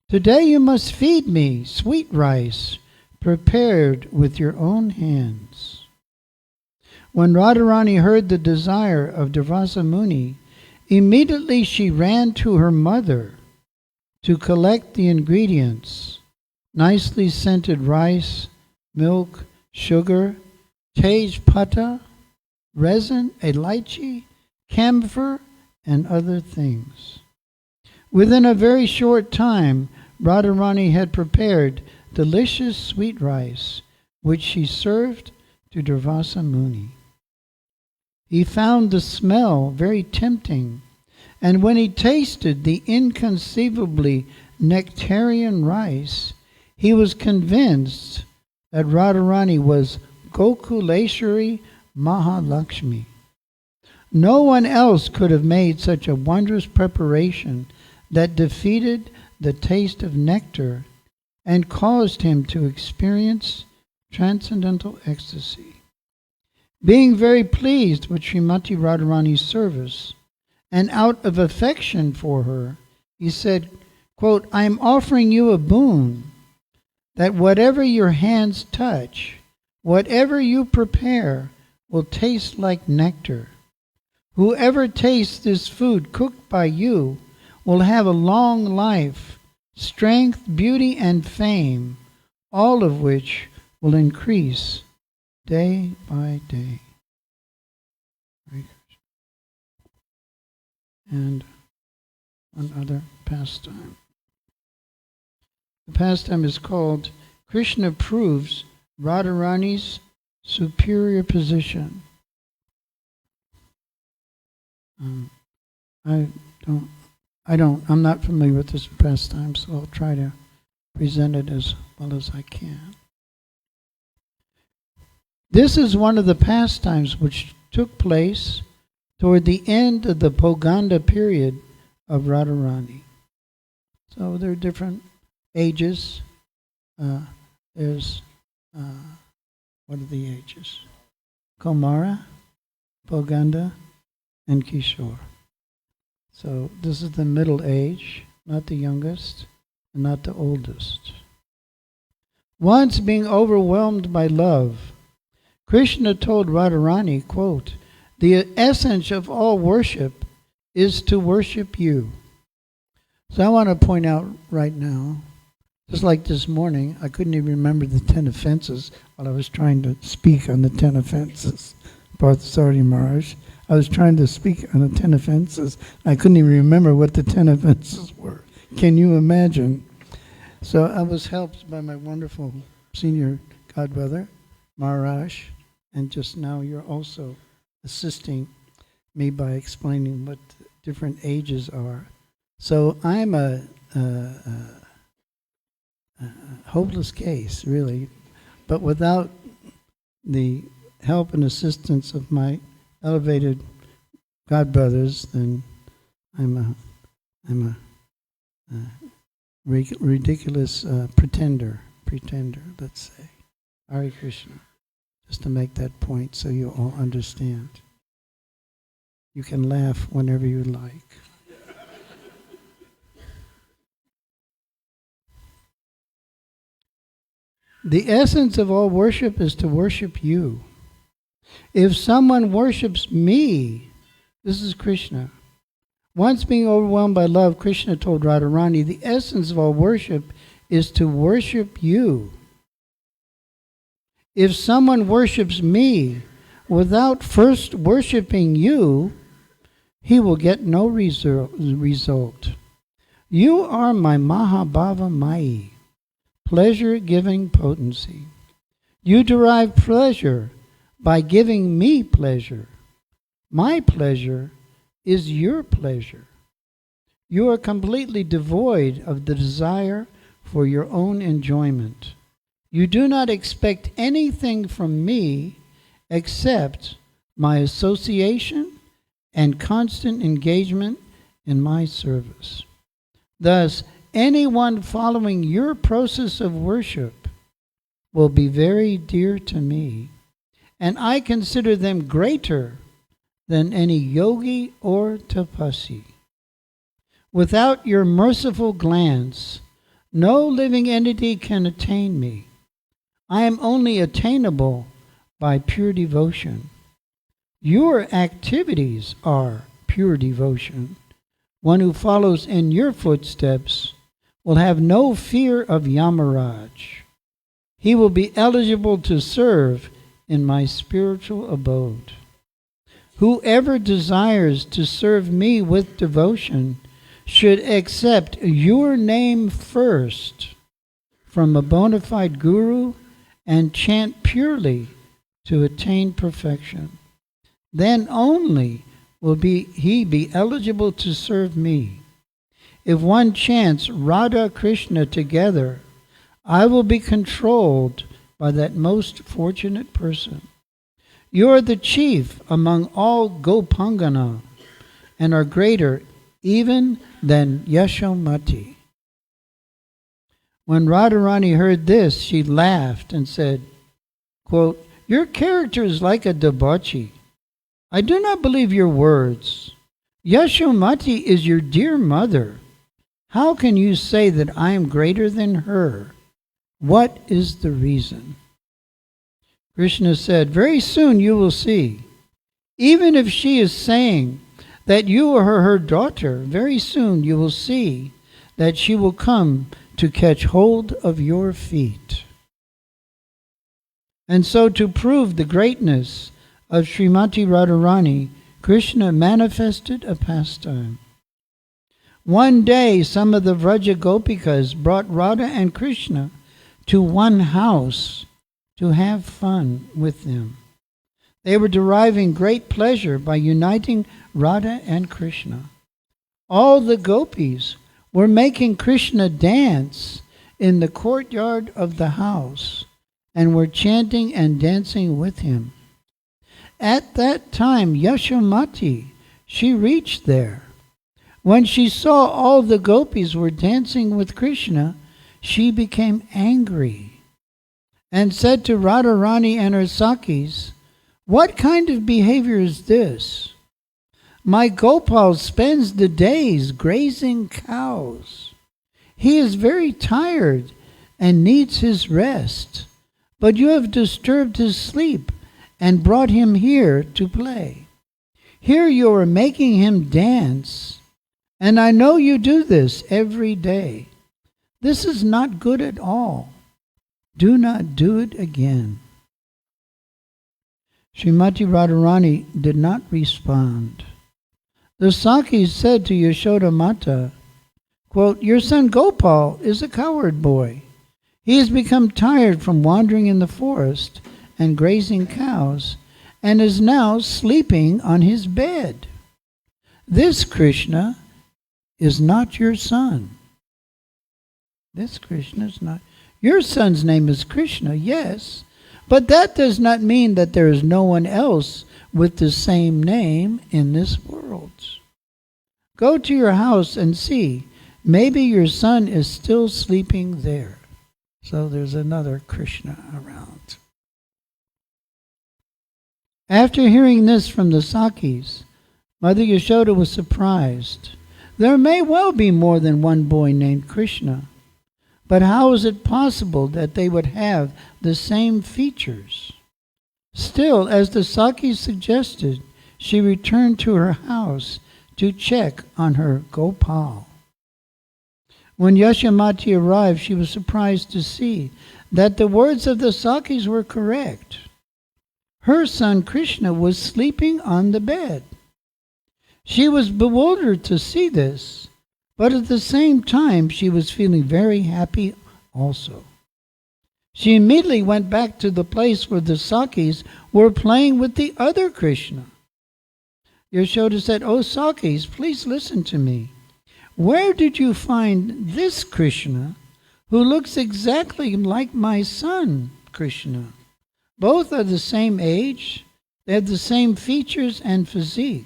today you must feed me sweet rice prepared with your own hands." When Radharani heard the desire of Durvasa Muni, immediately she ran to her mother to collect the ingredients: nicely scented rice, milk, sugar, tej pata, resin, elaichi, camphor, and other things. Within a very short time, Radharani had prepared delicious sweet rice, which she served to Durvasa Muni. He found the smell very tempting, and when he tasted the inconceivably nectarian rice, he was convinced that Radharani was Gokuleshwari Mahalakshmi. No one else could have made such a wondrous preparation that defeated the taste of nectar and caused him to experience transcendental ecstasy. Being very pleased with Srimati Radharani's service, and out of affection for her, he said, quote, "I am offering you a boon, that whatever your hands touch, whatever you prepare, will taste like nectar. Whoever tastes this food cooked by you will have a long life, strength, beauty, and fame, all of which will increase day by day." And one other pastime. The pastime is called Krishna Proves Radharani's Superior Position. I'm not familiar with this pastime, so I'll try to present it as well as I can. This is one of the pastimes which took place toward the end of the Poganda period of Radharani. So there are different ages. There's, what are the ages? Komara, Poganda, and Kishore. So this is the middle age, not the youngest, and not the oldest. Once being overwhelmed by love, Krishna told Radharani, quote, "The essence of all worship is to worship you." So I want to point out right now, just like this morning, I couldn't even remember the 10 offenses while I was trying to speak on the 10 offenses. Partha Maharaj, I was trying to speak on the 10 offenses. I couldn't even remember what the 10 offenses were. Can you imagine? So I was helped by my wonderful senior godbrother, Maharaj, and just now you're also assisting me by explaining what different ages are. So I'm a hopeless case, really, but without the help and assistance of my elevated godbrothers, then I'm a ridiculous pretender, let's say. Hare Krishna. Just to make that point so you all understand. You can laugh whenever you like. The essence of all worship is to worship you. If someone worships me, this is Krishna. Once being overwhelmed by love, Krishna told Radharani, the essence of all worship is to worship you. If someone worships me without first worshiping you, he will get no result. You are my Mahabhava Mai, pleasure-giving potency. You derive pleasure by giving me pleasure. My pleasure is your pleasure. You are completely devoid of the desire for your own enjoyment. You do not expect anything from me except my association and constant engagement in my service. Thus, anyone following your process of worship will be very dear to me, and I consider them greater than any yogi or tapasi. Without your merciful glance, no living entity can attain me. I am only attainable by pure devotion. Your activities are pure devotion. One who follows in your footsteps will have no fear of Yamaraj. He will be eligible to serve in my spiritual abode. Whoever desires to serve me with devotion should accept your name first from a bona fide guru and chant purely to attain perfection. Then only will he be eligible to serve me. If one chants Radha Krishna together, I will be controlled by that most fortunate person. You are the chief among all Gopangana and are greater even than Yashomati. When Radharani heard this, she laughed and said, quote, your character is like a debauchee. I do not believe your words. Yashomati is your dear mother. How can you say that I am greater than her? What is the reason? Krishna said, very soon you will see. Even if she is saying that you are her daughter, very soon you will see that she will come to catch hold of your feet. And so to prove the greatness of Srimati Radharani, Krishna manifested a pastime. One day some of the Vraja Gopikas brought Radha and Krishna to one house to have fun with them. They were deriving great pleasure by uniting Radha and Krishna. All the gopis were making Krishna dance in the courtyard of the house and were chanting and dancing with him. At that time, Yashomati, she reached there. When she saw all the gopis were dancing with Krishna, she became angry and said to Radharani and her Sakis, what kind of behavior is this? My Gopal spends the days grazing cows. He is very tired and needs his rest, but you have disturbed his sleep and brought him here to play. Here you are making him dance, and I know you do this every day. This is not good at all. Do not do it again. Srimati Radharani did not respond. The Sakis said to Yashoda Mata, quote, your son Gopal is a coward boy. He has become tired from wandering in the forest and grazing cows, and is now sleeping on his bed. This Krishna is not your son. This Krishna is not. Your son's name is Krishna, yes, but that does not mean that there is no one else with the same name in this world. Go to your house and see. Maybe your son is still sleeping there. So there's another Krishna around. After hearing this from the Sakis, Mother Yashoda was surprised. There may well be more than one boy named Krishna, but how is it possible that they would have the same features? Still, as the Sakis suggested, she returned to her house to check on her Gopal. When Yashomati arrived, she was surprised to see that the words of the Sakis were correct. Her son Krishna was sleeping on the bed. She was bewildered to see this, but at the same time she was feeling very happy also. She immediately went back to the place where the Sakis were playing with the other Krishna. Yashoda said, "Oh Sakis, please listen to me. Where did you find this Krishna who looks exactly like my son Krishna? Both are the same age, they have the same features and physique.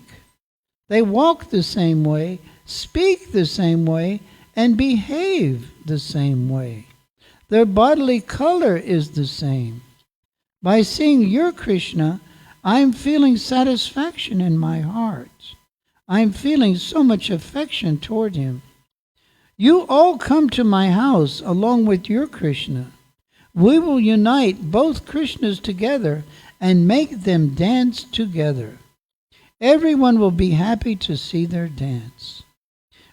They walk the same way, speak the same way, and behave the same way. Their bodily color is the same. By seeing your Krishna, I'm feeling satisfaction in my heart. I'm feeling so much affection toward him. You all come to my house along with your Krishna. We will unite both Krishnas together and make them dance together. Everyone will be happy to see their dance.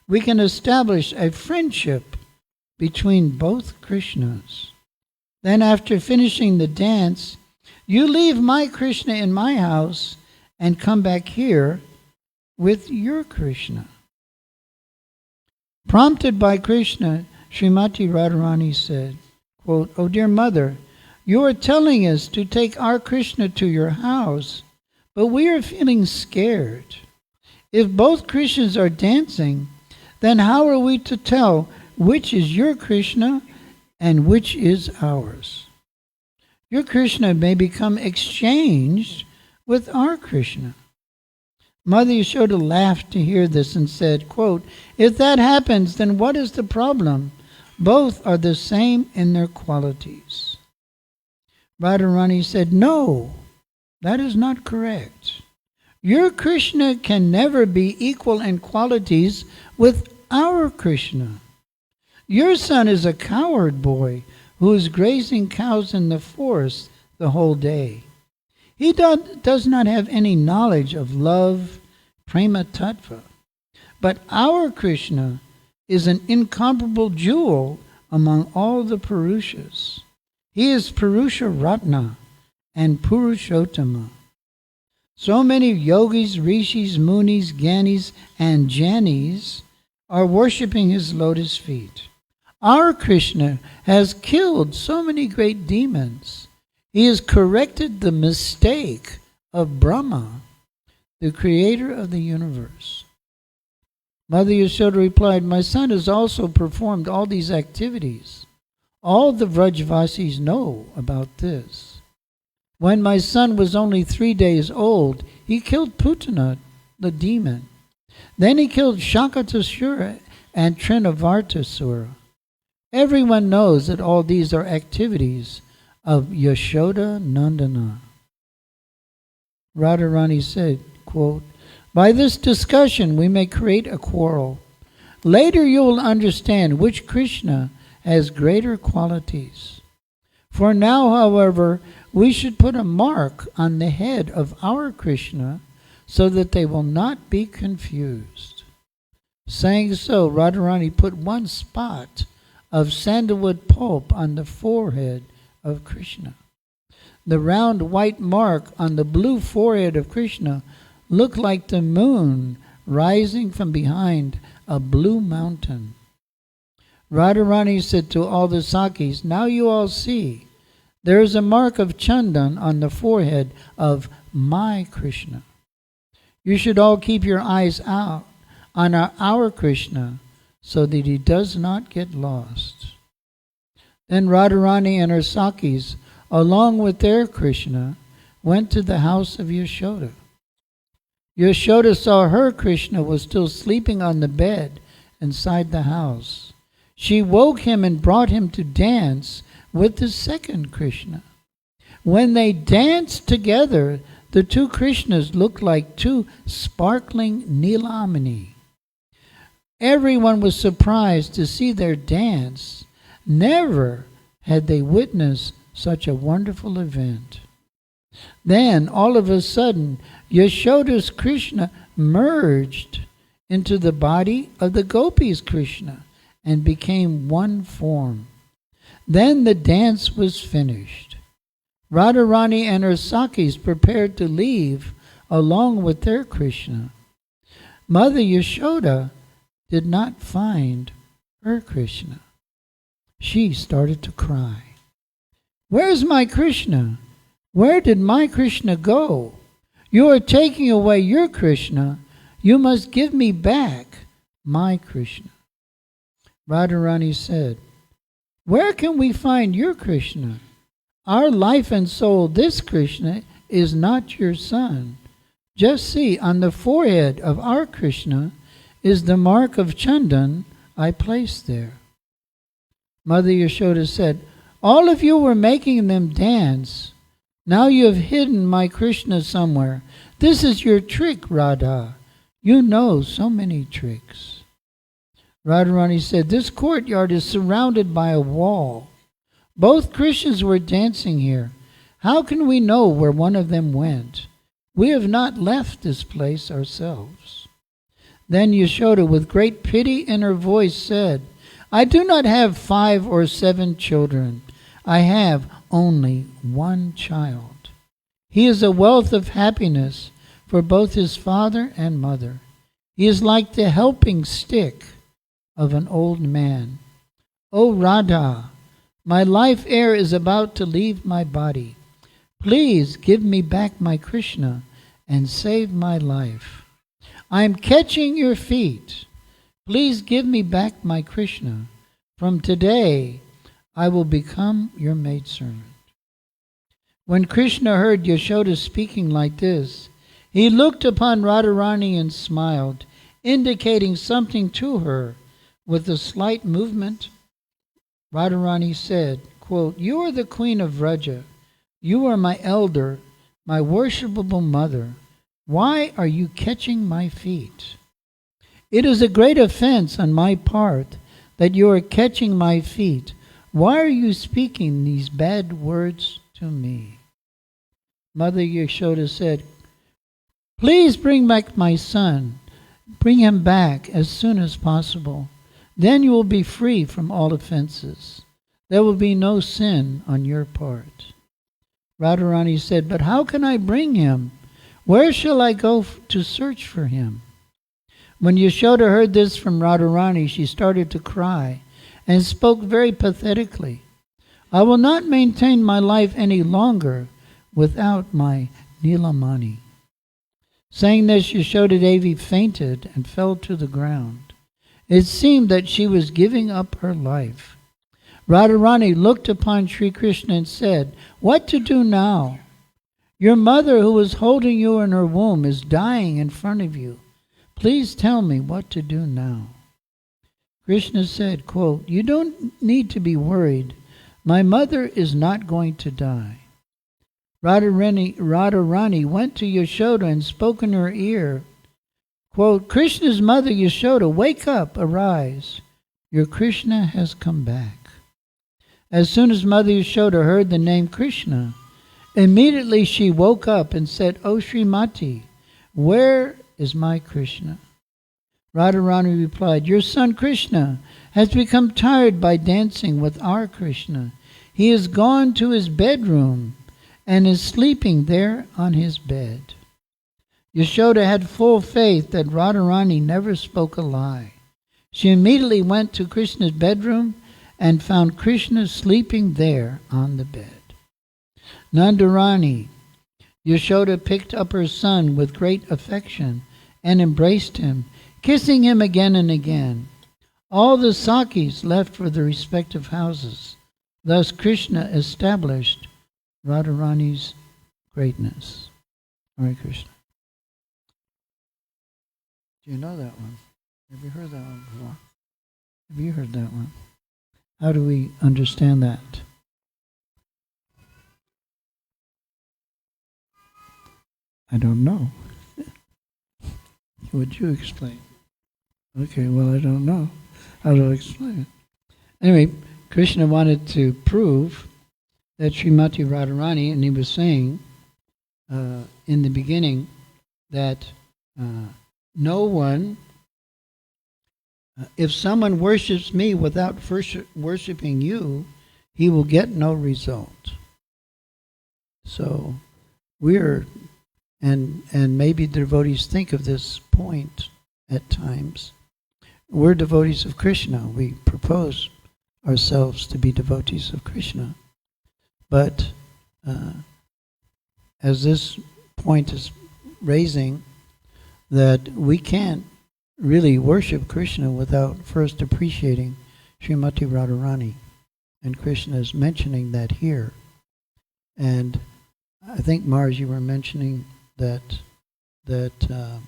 We can establish a friendship between both Krishnas. Then after finishing the dance, you leave my Krishna in my house and come back here with your Krishna. Prompted by Krishna, Srimati Radharani said, quote, "Oh dear mother, you are telling us to take our Krishna to your house, but we are feeling scared. If both Krishnas are dancing, then how are we to tell which is your Krishna and which is ours? Your Krishna may become exchanged with our Krishna." Mother Yashoda laughed to hear this and said, quote, "If that happens, then what is the problem? Both are the same in their qualities." Radharani said, "No, that is not correct. Your Krishna can never be equal in qualities with our Krishna. Your son is a cowherd boy who is grazing cows in the forest the whole day. He does not have any knowledge of love, prema tattva. But our Krishna is an incomparable jewel among all the Purushas. He is Purusha Ratna and Purushottama. So many yogis, rishis, munis, gyanis, and jnanis are worshipping his lotus feet. Our Krishna has killed so many great demons. He has corrected the mistake of Brahma, the creator of the universe." Mother Yashoda replied, "My son has also performed all these activities. All the Vrajvasis know about this. When my son was only 3 days old, he killed Putana, the demon. Then he killed Shakatasura and Trinavartasura. Everyone knows that all these are activities of Yashoda Nandana." Radharani said, quote, "By this discussion we may create a quarrel. Later you will understand which Krishna has greater qualities. For now, however, we should put a mark on the head of our Krishna so that they will not be confused." Saying so, Radharani put one spot of sandalwood pulp on the forehead of Krishna. The round white mark on the blue forehead of Krishna looked like the moon rising from behind a blue mountain. Radharani said to all the Sakis, "Now you all see, there is a mark of chandan on the forehead of my Krishna. You should all keep your eyes out on our Krishna so that he does not get lost." Then Radharani and her Sakis, along with their Krishna, went to the house of Yashoda. Yashoda saw her Krishna was still sleeping on the bed inside the house. She woke him and brought him to dance with the second Krishna. When they danced together, the two Krishnas looked like two sparkling Nilamani. Everyone was surprised to see their dance. Never had they witnessed such a wonderful event. Then, all of a sudden, Yashoda's Krishna merged into the body of the Gopis' Krishna and became one form. Then the dance was finished. Radharani and her Sakis prepared to leave along with their Krishna. Mother Yashoda did not find her Krishna. She started to cry. "Where's my Krishna? Where did my Krishna go? You are taking away your Krishna. You must give me back my Krishna." Radharani said, "Where can we find your Krishna? Our life and soul, this Krishna, is not your son. Just see, on the forehead of our Krishna is the mark of chandan I placed there." Mother Yashoda said, "All of you were making them dance. Now you have hidden my Krishna somewhere. This is your trick, Radha. You know so many tricks. Radharani said, this courtyard is surrounded by a wall. Both Krishnas were dancing here. How can we know where one of them went? We have not left this place ourselves. Then Yashoda, with great pity in her voice, said, I do not have 5 or 7 children. I have only one child. He is a wealth of happiness for both his father and mother. He is like the helping stick of an old man. O Radha, my life air is about to leave my body. Please give me back my Krishna and save my life. I am catching your feet. Please give me back my Krishna. From today, I will become your maidservant. When Krishna heard Yashoda speaking like this, he looked upon Radharani and smiled, indicating something to her. With a slight movement, Radharani said, quote, You are the queen of Vraja. You are my elder, my worshipable mother. Why are you catching my feet? It is a great offense on my part that you are catching my feet. Why are you speaking these bad words to me? Mother Yashoda said, Please bring back my son. Bring him back as soon as possible. Then you will be free from all offenses. There will be no sin on your part. Radharani said, But how can I bring him? Where shall I go to search for him? When Yashoda heard this from Radharani, she started to cry and spoke very pathetically. I will not maintain my life any longer without my Nilamani. Saying this, Yashoda Devi fainted and fell to the ground. It seemed that she was giving up her life. Radharani looked upon Sri Krishna and said, What to do now? Your mother, who was holding you in her womb, is dying in front of you. Please tell me what to do now. Krishna said, quote, You don't need to be worried. My mother is not going to die. Radharani went to Yashoda and spoke in her ear, quote, Krishna's mother Yashoda, wake up, arise. Your Krishna has come back. As soon as Mother Yashoda heard the name Krishna, immediately she woke up and said, O Srimati, where is my Krishna? Radharani replied, Your son Krishna has become tired by dancing with our Krishna. He has gone to his bedroom and is sleeping there on his bed. Yashoda had full faith that Radharani never spoke a lie. She immediately went to Krishna's bedroom and found Krishna sleeping there on the bed. Nandarani, Yashoda picked up her son with great affection and embraced him, kissing him again and again. All the Sakis left for their respective houses. Thus Krishna established Radharani's greatness. Hare Krishna. Do you know that one? Have you heard that one before? Have you heard that one? How do we understand that? I don't know. Would you explain? Okay, well, I don't know how to explain it. Anyway, Krishna wanted to prove that Srimati Radharani, and he was saying in the beginning that no one, if someone worships me without first worshiping you, he will get no result. So we're, and maybe devotees think of this point at times. We're devotees of Krishna. We propose ourselves to be devotees of Krishna. But as this point is raising, that we can't really worship Krishna without first appreciating Srimati Radharani. And Krishna is mentioning that here. And I think, Mars, you were mentioning that Gaudiyas,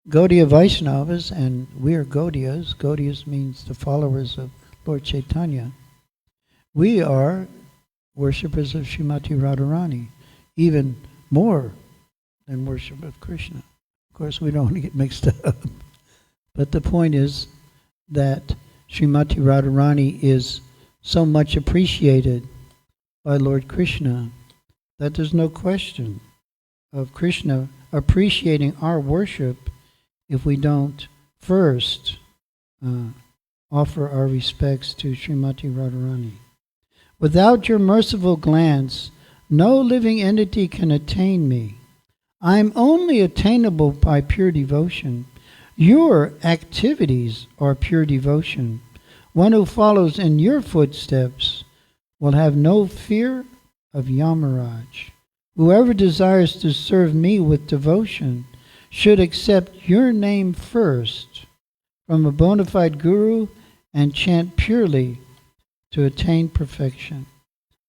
Gaudiya Vaishnavas, and we are Gaudiyas. Gaudiyas means the followers of Lord Caitanya. We are worshippers of Srimati Radharani, even more than worship of Krishna. Of course, we don't want to get mixed up. But the point is that Srimati Radharani is so much appreciated by Lord Krishna that there's no question of Krishna appreciating our worship if we don't first offer our respects to Srimati Radharani. Without your merciful glance, no living entity can attain me. I am only attainable by pure devotion. Your activities are pure devotion. One who follows in your footsteps will have no fear of Yamaraj. Whoever desires to serve me with devotion should accept your name first from a bona fide guru and chant purely to attain perfection.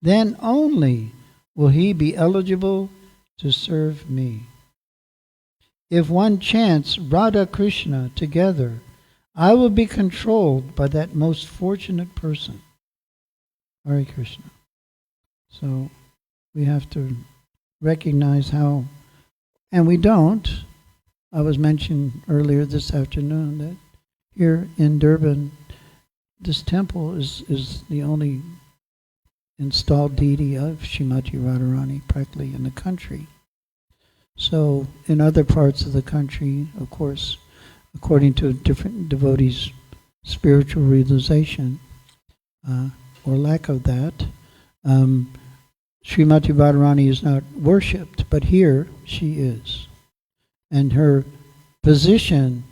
Then only will he be eligible to serve me. If one chants Radha Krishna together, I will be controlled by that most fortunate person. Hare Krishna. So we have to recognize how, and we don't. I was mentioned earlier this afternoon that here in Durban, this temple is the only installed deity of Srimati Radharani practically in the country. So in other parts of the country, of course, according to different devotees' spiritual realization, or lack of that, Srimati Radharani is not worshipped, but here she is. And her position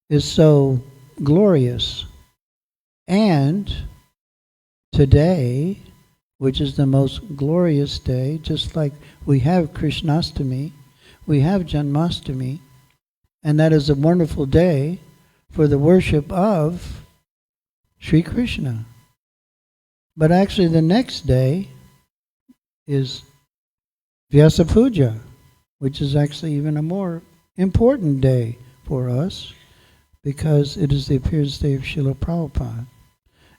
is so glorious. And today, which is the most glorious day, just like we have Krishnastami, we have Janmastami, and that is a wonderful day for the worship of Sri Krishna. But actually the next day is Vyasa Puja, which is actually even a more important day for us because it is the appearance day of Srila Prabhupada.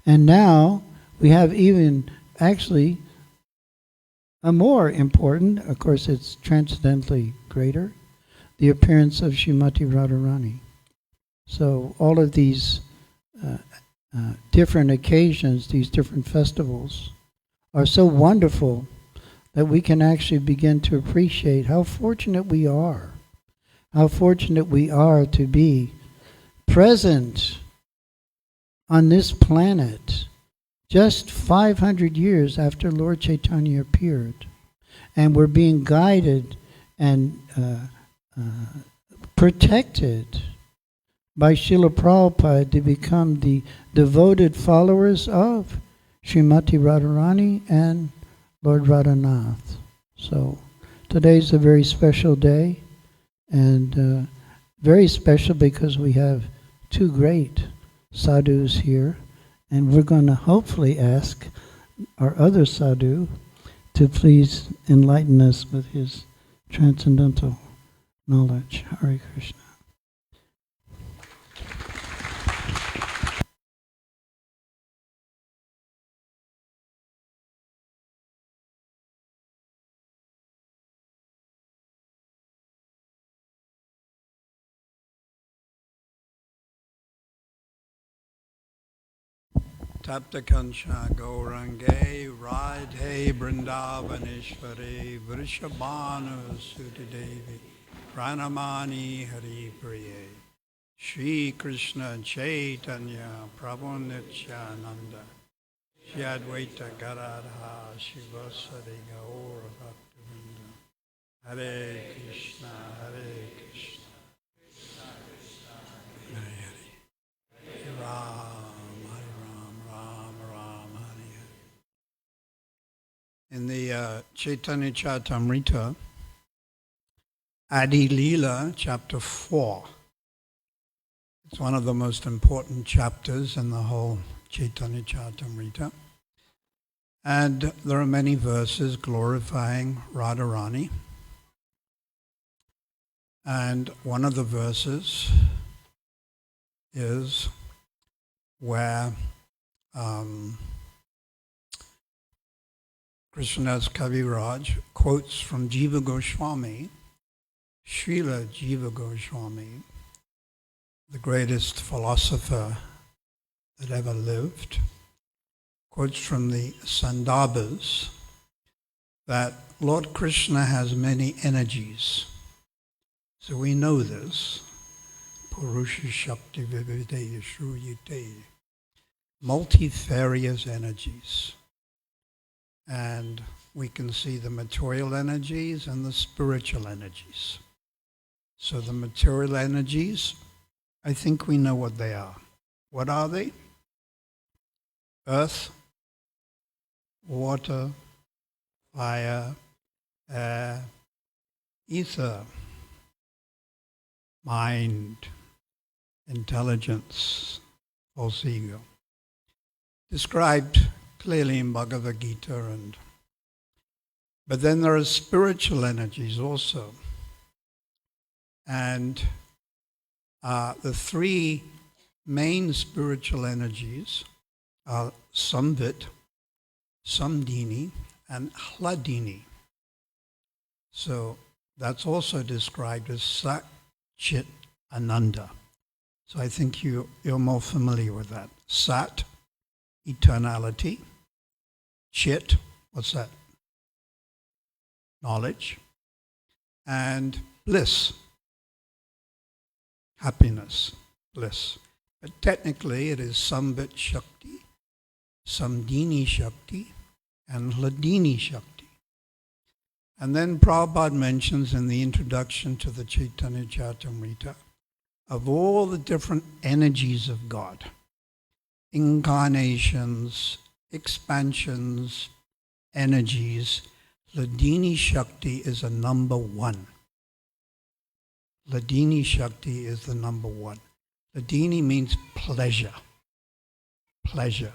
And now we have even actually a more important, of course it's transcendently greater, the appearance of Srimati Radharani. So all of these different occasions, these different festivals, are so wonderful that we can actually begin to appreciate how fortunate we are. How fortunate we are to be present on this planet just 500 years after Lord Caitanya appeared. And we're being guided and protected by Srila Prabhupada to become the devoted followers of Srimati Radharani and Lord Radhanath. So today's a very special day, and very special because we have two great sadhus here, and we're going to hopefully ask our other sadhu to please enlighten us with his transcendental knowledge. Hare Krishna. Tapta Kansha Gaurange Radhe Brindavaneshwari Vrishabhanu Sutidevi Pranamani Hari Priye Shri Krishna Chaitanya Prabhu Nityananda Shri Advaita Gadadha Shivasari Gaura Bhaktivinoda Hare Krishna Hare Krishna Hare Hare Hare Ram in the Caitanya Charitamrita, Adi Leela, chapter 4. It's one of the most important chapters in the whole Caitanya Charitamrita. And there are many verses glorifying Radharani. And one of the verses is where Krishnadas Kaviraj quotes from Jiva Goswami, Srila Jiva Goswami, the greatest philosopher that ever lived, quotes from the Sandarbhas that Lord Krishna has many energies. So we know this. Purusha Shakti Vivideya Shruyite. Multifarious energies. And we can see the material energies and the spiritual energies. So the material energies, I think we know what they are. What are they? Earth, water, fire, air, ether, mind, intelligence, false ego. Described clearly in Bhagavad Gita. But then there are spiritual energies also. And the three main spiritual energies are Samvit, Samdini, and Hladini. So that's also described as Sat, Chit, Ananda. So I think you're more familiar with that. Sat, eternality. Chit, what's that? Knowledge. And bliss, happiness, bliss. But technically it is Samvit Shakti, Samdini Shakti, and Hladini Shakti. And then Prabhupada mentions in the introduction to the Caitanya Charitamrita of all the different energies of God, incarnations, expansions, energies, Hladini Shakti is a number one. Hladini Shakti is the number one. Hladini means pleasure. Pleasure.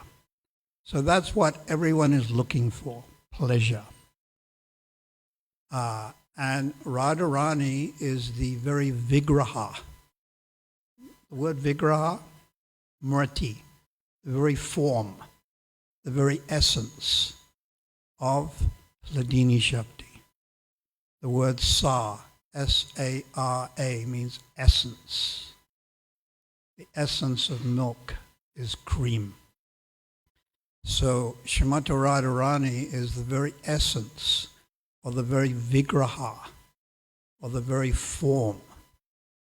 So that's what everyone is looking for, pleasure. And Radharani is the very vigraha. The word vigraha, murti, the very form, the very essence of Hladini Shakti. The word sa, S-A-R-A, means essence. The essence of milk is cream. So Srimati Radharani is the very essence, or the very vigraha, or the very form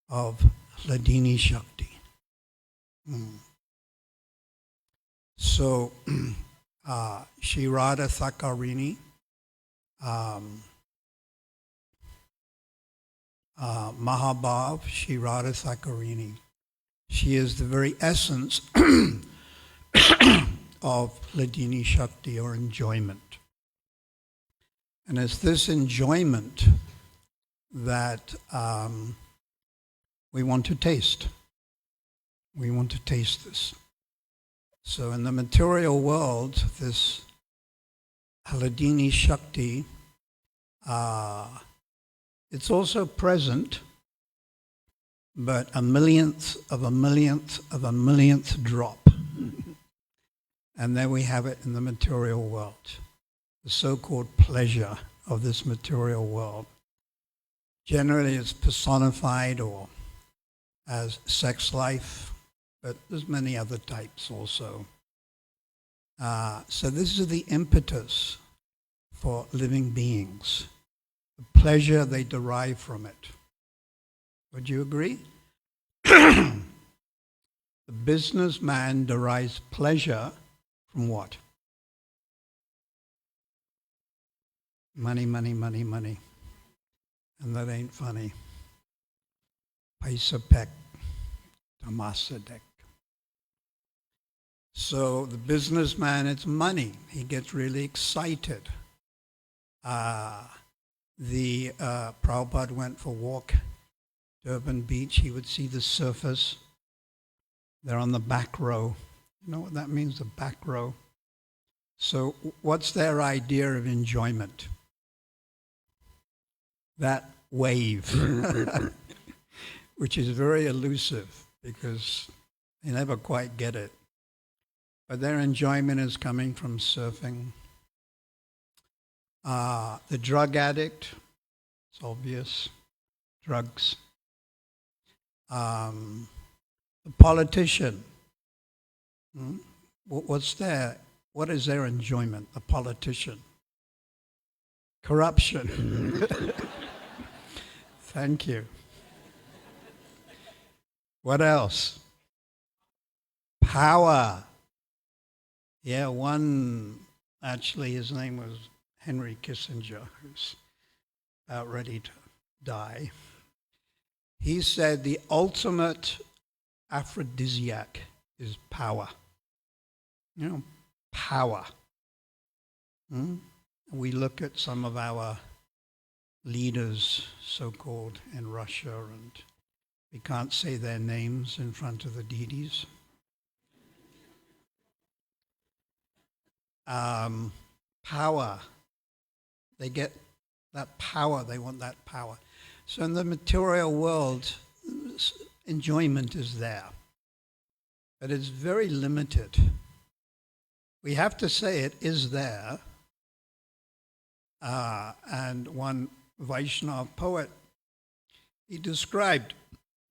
of Hladini Shakti. So, Shri Radha Thakarini, Mahabhav, Shri Radha Thakarini, she is the very essence of Hladini Shakti, or enjoyment. And it's this enjoyment that we want to taste. We want to taste this. So in the material world, this Hladini Shakti, it's also present, but a millionth of a millionth of a millionth drop. And then we have it in the material world, the so-called pleasure of this material world. Generally it's personified or as sex life, but there's many other types also. So this is the impetus for living beings, the pleasure they derive from it. Would you agree? The businessman derives pleasure from what? Money, money, money, money. And that ain't funny. Paisa pek, tamasa dek. So the businessman, it's money. He gets really excited. Prabhupada went for a walk, Durban Beach. He would see the surfers. They're on the back row. You know what that means, the back row? So what's their idea of enjoyment? That wave, which is very elusive because they never quite get it. But their enjoyment is coming from surfing. The drug addict, it's obvious, drugs. The politician, what is their enjoyment, the politician? Corruption. Thank you. What else? Power. Yeah, actually his name was Henry Kissinger, who's about ready to die. He said the ultimate aphrodisiac is power. Power. We look at some of our leaders, so-called, in Russia, and we can't say their names in front of the deities. Power. They get that power, they want that power. So in the material world, enjoyment is there, but it's very limited. We have to say it is there. And one Vaishnava poet, he described,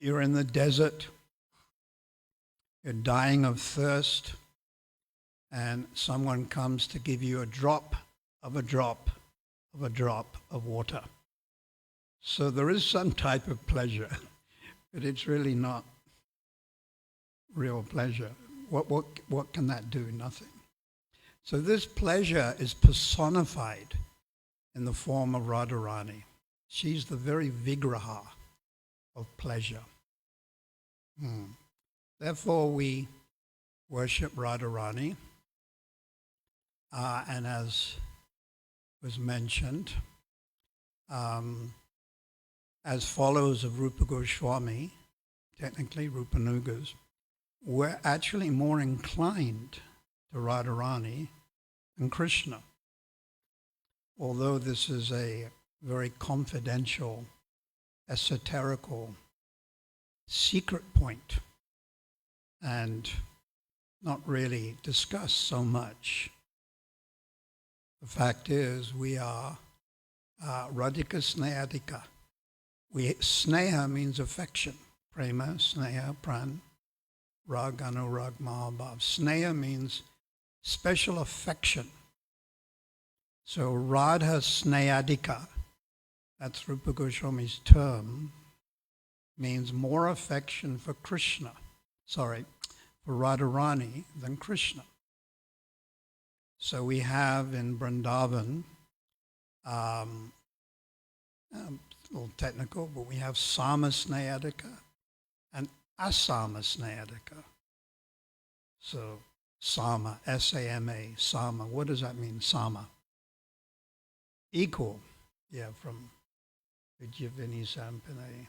you're in the desert, you're dying of thirst, and someone comes to give you a drop of a drop of a drop of water. So there is some type of pleasure, but it's really not real pleasure. What can that do? Nothing. So this pleasure is personified in the form of Radharani. She's the very vigraha of pleasure. Therefore, we worship Radharani, and as was mentioned, as followers of Rupa Goswami, technically Rupanugas, we're actually more inclined to Radharani than Krishna. Although this is a very confidential, esoterical, secret point, and not really discussed so much. The fact is, we are Radhika Snehadika. Sneha means affection. Prema, Sneha, Pran, Rag, Anurag, Mahabhav. Sneha means special affection. So Radha Snehadika, that's Rupa Goswami's term, means more affection for for Radharani than Krishna. So we have in Vrindavan, a little technical, but we have Sama Snehadika and Asama Snehadika. So Sama, S-A-M-A, Sama. What does that mean, Sama? Equal. Yeah, from Vijayavini Sampane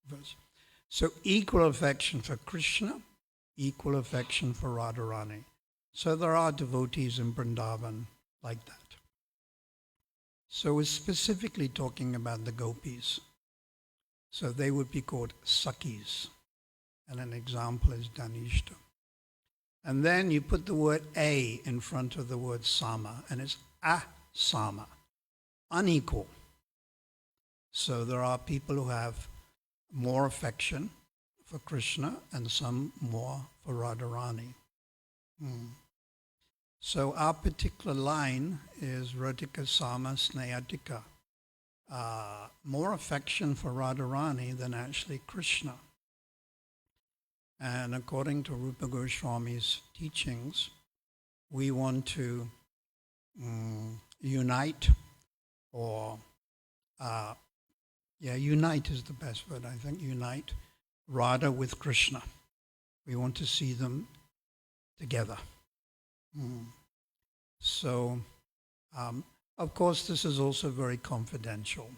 verse. So equal affection for Krishna, equal affection for Radharani. So there are devotees in Vrindavan like that. So we're specifically talking about the gopis. So they would be called Sakhis. And an example is Dhanishta. And then you put the word A in front of the word Sama, and it's Asama, unequal. So there are people who have more affection for Krishna and some more for Radharani. So our particular line is Radhika Sama Snehadika. More affection for Radharani than actually Krishna. And according to Rupa Goswami's teachings, we want to unite, or unite is the best word, I think, unite Radha with Krishna. We want to see them together. So, of course, this is also very confidential.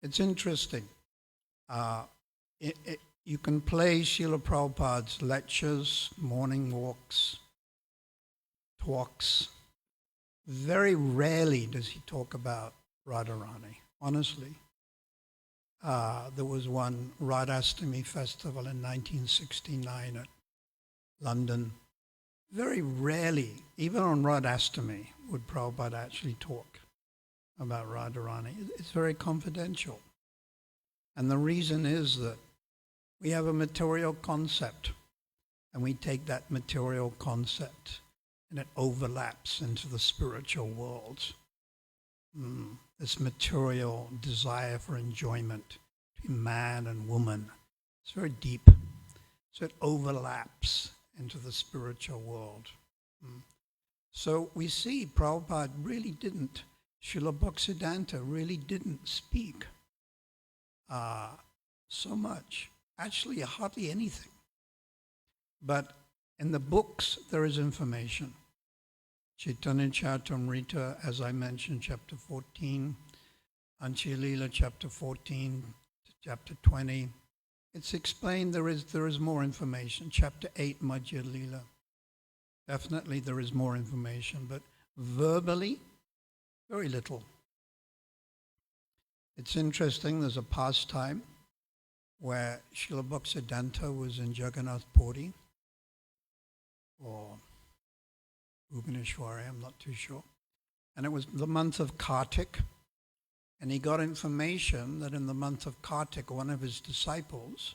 It's interesting. You can play Srila Prabhupada's lectures, morning walks, talks. Very rarely does he talk about Radharani, honestly. There was one Radhashtami festival in 1969 at London. Very rarely even on Radhashtami would Prabhupada actually talk about Radharani. It's very confidential. And the reason is that we have a material concept, and we take that material concept and it overlaps into the spiritual world. This material desire for enjoyment between man and woman, it's very deep. So it overlaps into the spiritual world. So we see Prabhupada really didn't, Srila Bhaktisiddhanta really didn't speak so much. Actually, hardly anything. But in the books, there is information. Caitanya Charitamrita, as I mentioned, chapter 14, Anchilila, chapter 14, chapter 20. It's explained there is more information. Chapter 8, Madhya Lila. Definitely there is more information, but verbally, very little. It's interesting, there's a pastime where Srila Bhaktisiddhanta was in Jagannath Puri, or Bhubaneswari, I'm not too sure. And it was the month of Kartik, and he got information that in the month of Kartik, one of his disciples,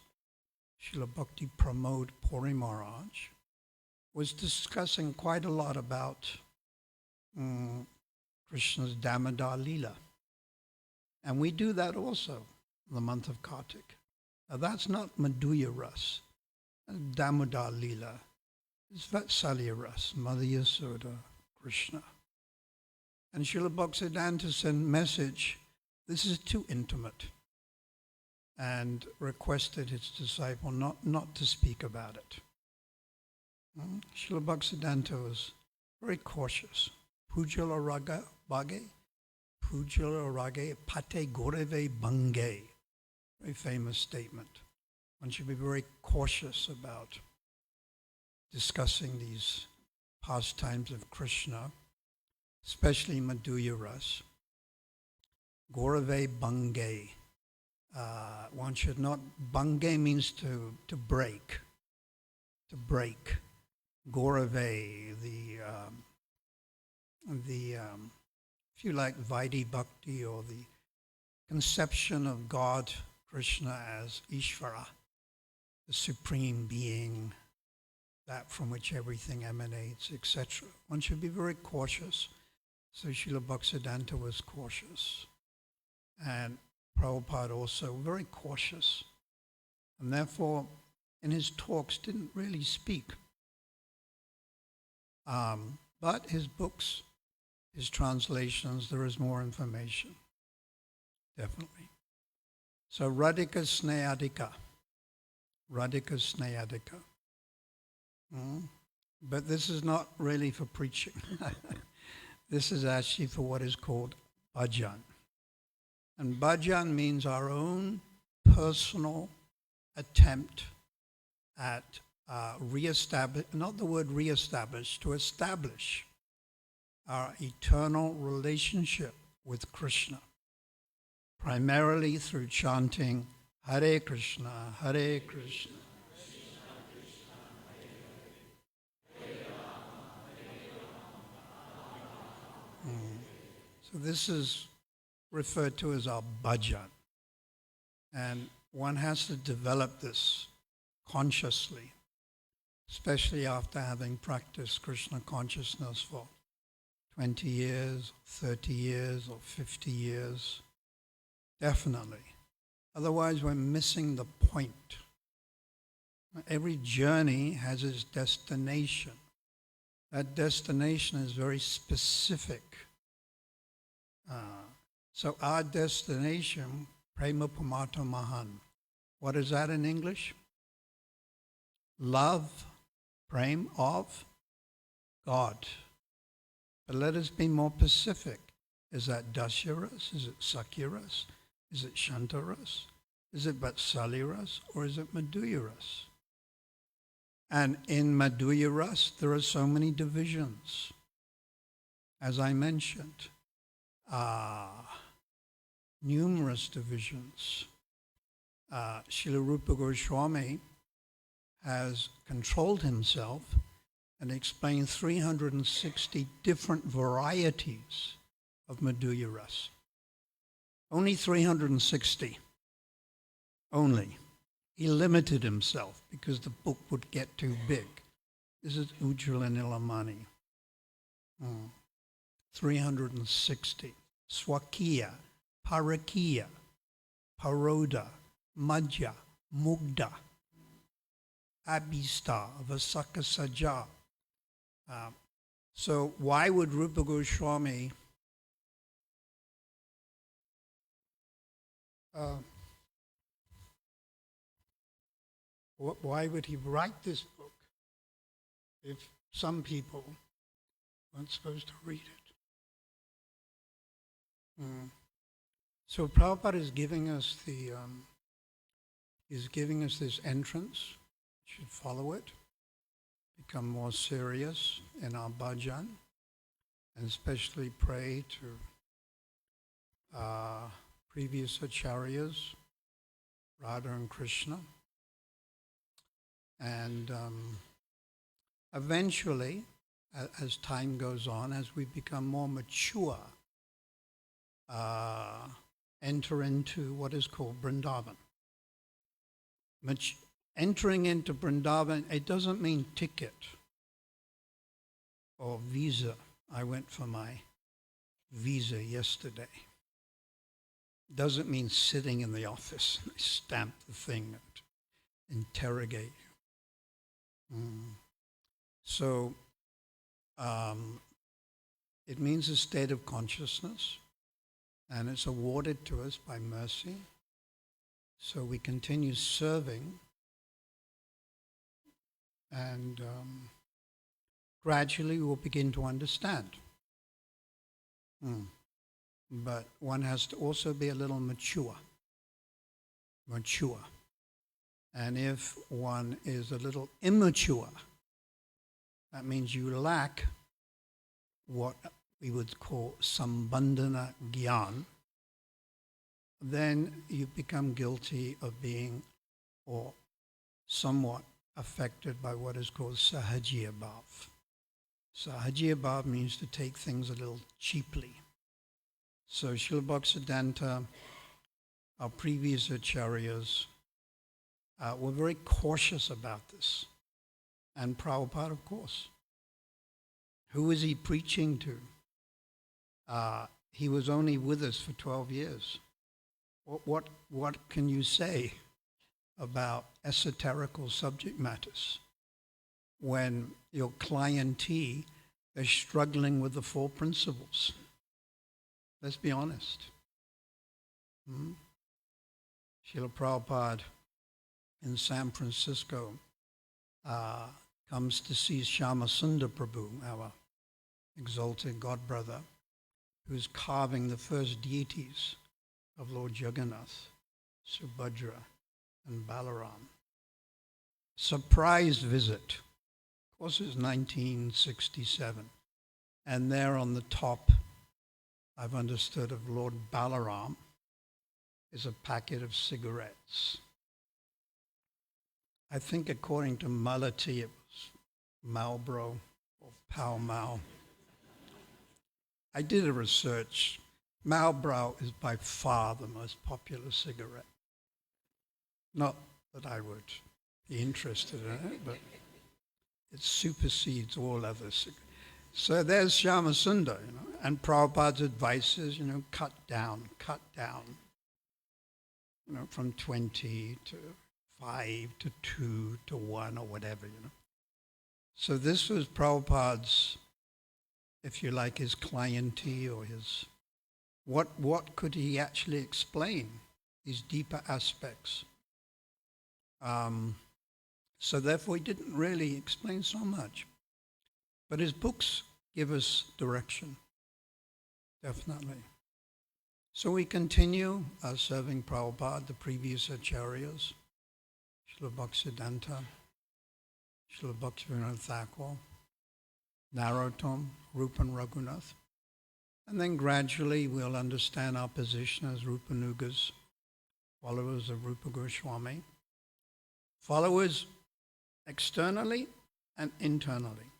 Srila Bhakti Pramod Puri Maharaj, was discussing quite a lot about Krishna's Damodar Leela. And we do that also in the month of Kartik. Now that's not Madhurya Ras, Damodar Leela. It's Vatsalya Ras, Mother Yasoda, Krishna. And Srila Bhaktisiddhanta sent message, this is too intimate, and requested his disciple not to speak about it. Srila Bhaktisiddhanta was very cautious. Pujala raga bhage, pujala rage pate goreve bange. Very famous statement. One should be very cautious about discussing these pastimes of Krishna, especially Madhurya Ras. Gorave bange. One should not, bange means to break. To break. Gorave, if you like, Vaidhi Bhakti, or the conception of God, Krishna, as Ishvara, the supreme being, that from which everything emanates, etc. One should be very cautious. So Srila Bhaktisiddhanta was cautious. And Prabhupada also very cautious. And therefore, in his talks, didn't really speak. But his books, his translations, there is more information. Definitely. So Radhika Snehadika. Radhika Snehadika. But this is not really for preaching. This is actually for what is called bhajan. And bhajan means our own personal attempt at reestablish, not the word reestablish, to establish our eternal relationship with Krishna, primarily through chanting Hare Krishna, Hare Krishna. So this is referred to as our bhajan. And one has to develop this consciously, especially after having practiced Krishna consciousness for 20 years, 30 years, or 50 years. Definitely. Otherwise, we're missing the point. Every journey has its destination. That destination is very specific. So our destination, Prema Pamata Mahan. What is that in English? Love, prem of God. But let us be more specific. Is that Dasyaras? Is it Sakyaras? Is it Shantaras? Is it Vatsalyaras? Or is it Madhuryaras? And in Madhuryaras, there are so many divisions. As I mentioned, numerous divisions. Srila Rupa Goswami has controlled himself and explain 360 different varieties of Madhurya Rasa. Only 360. Only. He limited himself because the book would get too big. This is Ujjwala Nilamani. 360. Swakiya, Parakiya, Paroda, Madhya, Mugdha, Abhista, Vasaka Saja. So why would Rupa Goswami why would he write this book if some people weren't supposed to read it? So Prabhupada is giving us this entrance. We should follow it, become more serious in our bhajan, and especially pray to previous acharyas, Radha and Krishna. And eventually, as time goes on, as we become more mature, enter into what is called Vrindavan. Entering into Vrindavan, it doesn't mean ticket or visa. I went for my visa yesterday. Doesn't mean sitting in the office and they stamp the thing and interrogate you. So it means a state of consciousness, and it's awarded to us by mercy. So we continue serving, and gradually we'll begin to understand. But one has to also be a little mature. And if one is a little immature, that means you lack what we would call sambandhana gyan, then you become guilty of being or somewhat affected by what is called sahajiya bhav. Sahajiya bhav means to take things a little cheaply. So Srila Bhaktisiddhanta, our previous acharyas, were very cautious about this. And Prabhupada, of course. Who was he preaching to? He was only with us for 12 years. What can you say about esoterical subject matters when your clientele is struggling with the four principles? Let's be honest. Srila Prabhupada in San Francisco comes to see Shyamasundar Prabhu, our exalted godbrother, who is carving the first deities of Lord Jagannath, Subhadra, and Balaram. Surprise visit. Of course, it's 1967. And there on the top, I've understood, of Lord Balaram is a packet of cigarettes. I think according to Malati, it was Marlboro or Pall Mall. I did a research. Marlboro is by far the most popular cigarette. Not that I would be interested in it, but it supersedes all other cigarettes. So there's Shyamasundar, and Prabhupada's advice is, cut down, from 20 to 5 to 2 to 1 or whatever, So this was Prabhupada's, if you like, his clientele or his, what could he actually explain, these deeper aspects? So therefore he didn't really explain so much. But his books give us direction, definitely. So we continue serving Prabhupada, the previous acharyas, Srila Bhaktisiddhanta, Srila Bhaktivinoda Thakur, Narottam, Rupa and Raghunath. And then gradually we'll understand our position as Rupanugas, followers of Rupa Goswami, followers externally and internally.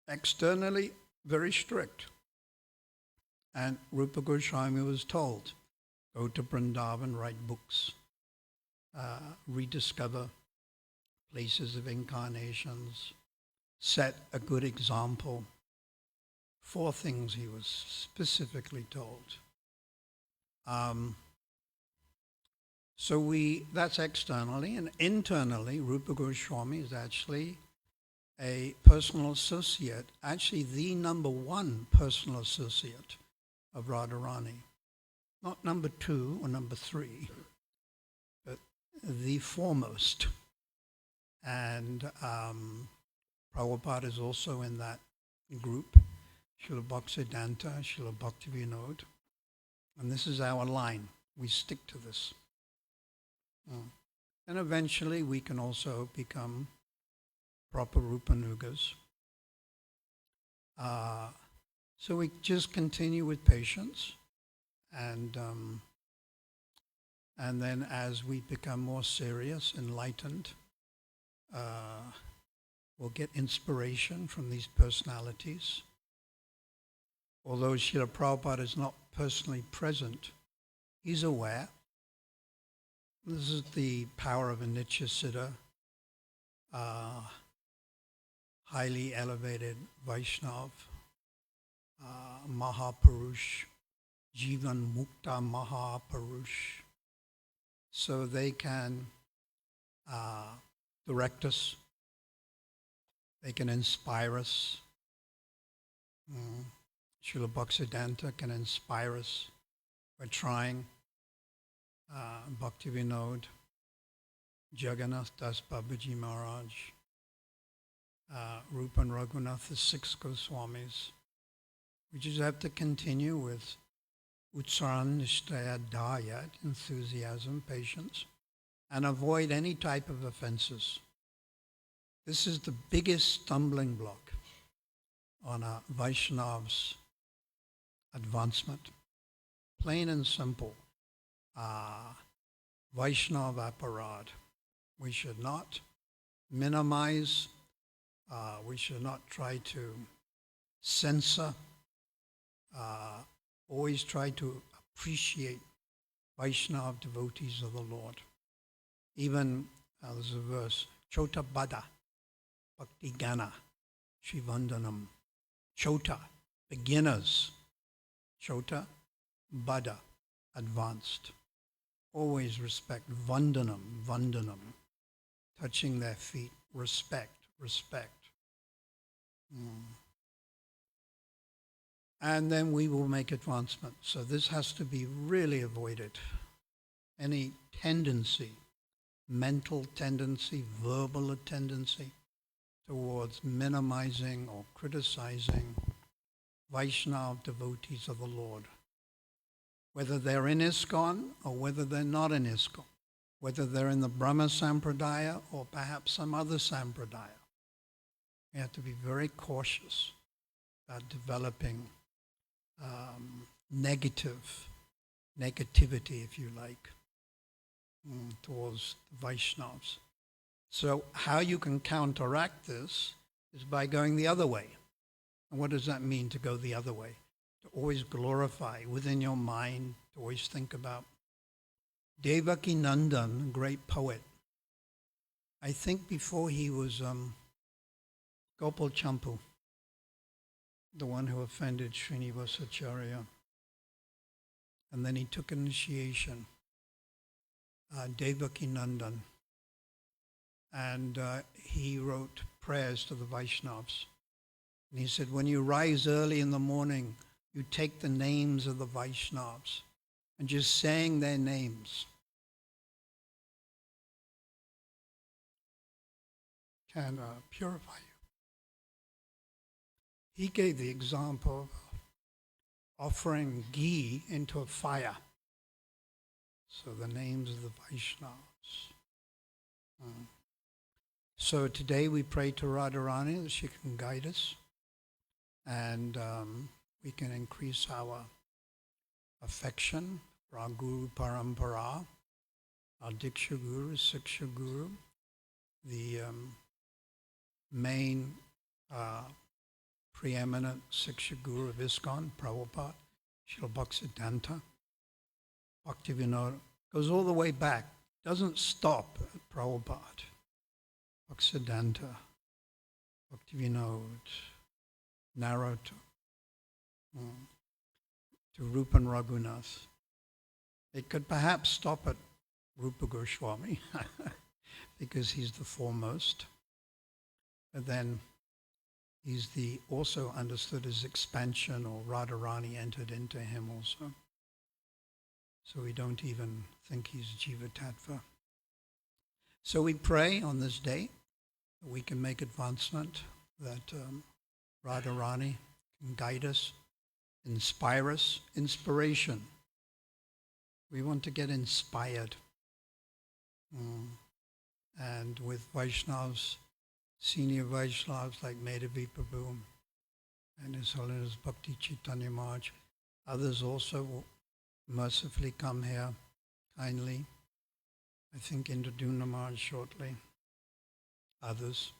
externally very strict. And Rupa Goswami was told, go to Vrindavan, write books, rediscover places of incarnations, set a good example. 4 things he was specifically told. That's externally, and internally, Rupa Goswami is actually a personal associate, actually the number 1 personal associate of Radharani. Not number 2 or number 3, but the foremost. And Prabhupada is also in that group, Srila Bhaktisiddhanta, Srila Bhaktivinoda. And this is our line. We stick to this. And eventually we can also become proper Rupanugas. So we just continue with patience, and then as we become more serious, enlightened, we'll get inspiration from these personalities. Although Srila Prabhupada is not personally present, he's aware. This is the power of a Nityasiddha, highly elevated Vaishnav, Mahapurush, Jivan Mukta Mahapurush. So they can direct us, they can inspire us. Srila Bhaktisiddhanta can inspire us. We're trying. Bhaktivinoda, Jagannath Das Babaji Maharaj, Rupa and Raghunath, the 6 Goswamis. We just have to continue with Utsaran Nishtaya Dayat, enthusiasm, patience, and avoid any type of offenses. This is the biggest stumbling block on a Vaishnav's advancement. Plain and simple. Vaishnav aparad. We should not minimize, we should not try to censor, always try to appreciate Vaishnav devotees of the Lord. Even, there's a verse, Chota Bada, Bhakti Gana, Shivandanam. Chota, beginners. Chota, Bada, advanced. Always respect. Vandanam, vandanam. Touching their feet. Respect, respect. And then we will make advancement. So this has to be really avoided. Any tendency, mental tendency, verbal tendency towards minimizing or criticizing Vaishnava devotees of the Lord. Whether they're in ISKCON or whether they're not in ISKCON, whether they're in the Brahma Sampradaya or perhaps some other Sampradaya. We have to be very cautious about developing negativity, if you like, towards the Vaishnavas. So how you can counteract this is by going the other way. And what does that mean, to go the other way? To always glorify within your mind, to always think about Devaki Nandan, great poet. I think before he was Gopal Champu, the one who offended Srinivasacharya. And then he took initiation, Devaki Nandan. And he wrote prayers to the Vaishnavas. And he said, when you rise early in the morning, you take the names of the Vaishnavas and just saying their names can purify you. He gave the example of offering ghee into a fire. So the names of the Vaishnavas. So today we pray to Radharani that she can guide us, and we can increase our affection for our Guru Parampara, our Diksha Guru, Siksha Guru, the main preeminent Siksha Guru of ISKCON, Prabhupada, Srila Bhaktisiddhanta, Bhaktivinoda, goes all the way back, doesn't stop at Prabhupada, Bhaktisiddhanta, Bhaktivinoda, Narottam, to Rupa and Raghunath. It could perhaps stop at Rupa Goswami because he's the foremost, but then he's also understood as expansion, or Radharani entered into him also. So we don't even think he's Jiva Tattva. So we pray on this day that we can make advancement, that Radharani can guide us, inspire us, inspiration. We want to get inspired. And with Vaishnavas, senior Vaishnavas like Medhavi Prabhu and His Holiness Bhakti Caitanya Maharaj, others also will mercifully come here kindly. I think Indraduna Maharaj shortly. Others,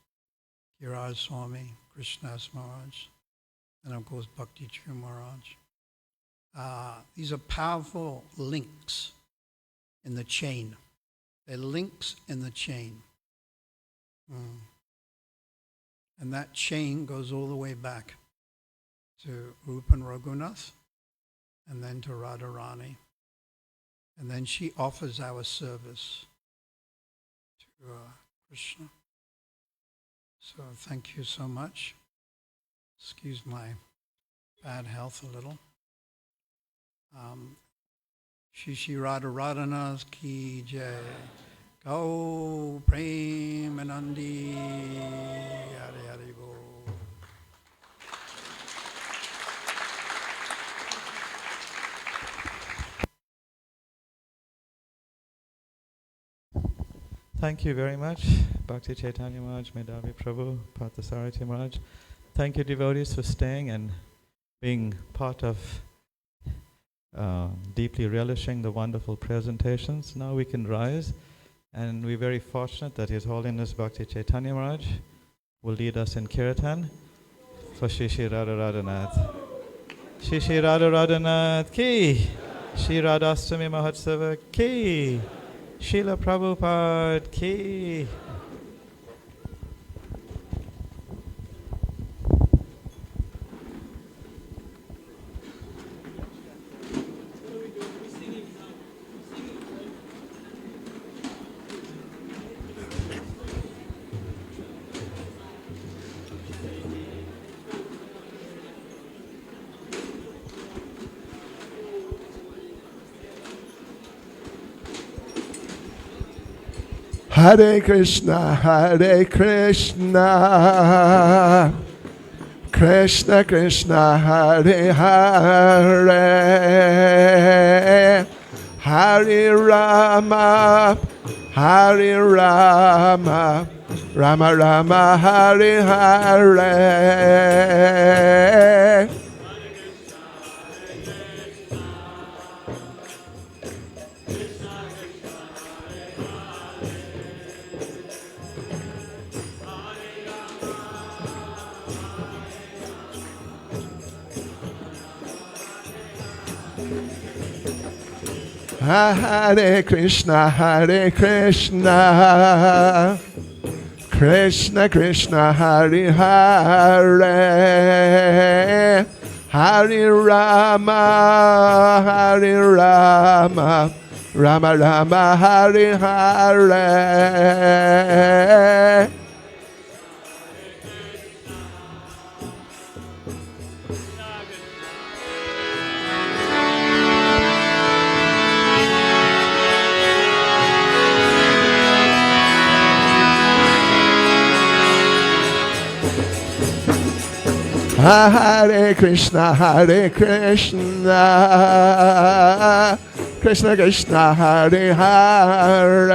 Kiraj Swami, Krishnas Maharaj, and of course Bhakti Churu Maharaj. These are powerful links in the chain. They're links in the chain. And that chain goes all the way back to Rupa and Raghunath, and then to Radharani. And then she offers our service to Krishna. So thank you so much. Excuse my bad health a little. Shri Shri Radha Radhanath ki jai. Go Premanandi. Hari Hari Bol. Thank you very much, Bhakti Caitanya Maharaj, Medhavi Prabhu, Partha Sarathi Maharaj. Thank you, devotees, for staying and being part of deeply relishing the wonderful presentations. Now we can rise, and we're very fortunate that His Holiness Bhakti Caitanya Maharaj will lead us in Kirtan for Shri Shri Radha Radhanath. Shri Shri Radha Radhanath ki, Shri Radhashtami Mahotsava ki, Srila Prabhupada ki. Hare Krishna, Krishna Krishna, Hare Hare, Hare Rama, Rama Rama, Hare Hare. Hare Krishna, Krishna Krishna, Hare Hare, Hare Rama, Rama Rama, Hare Hare. Hare Krishna, Krishna Krishna, Hare Hare,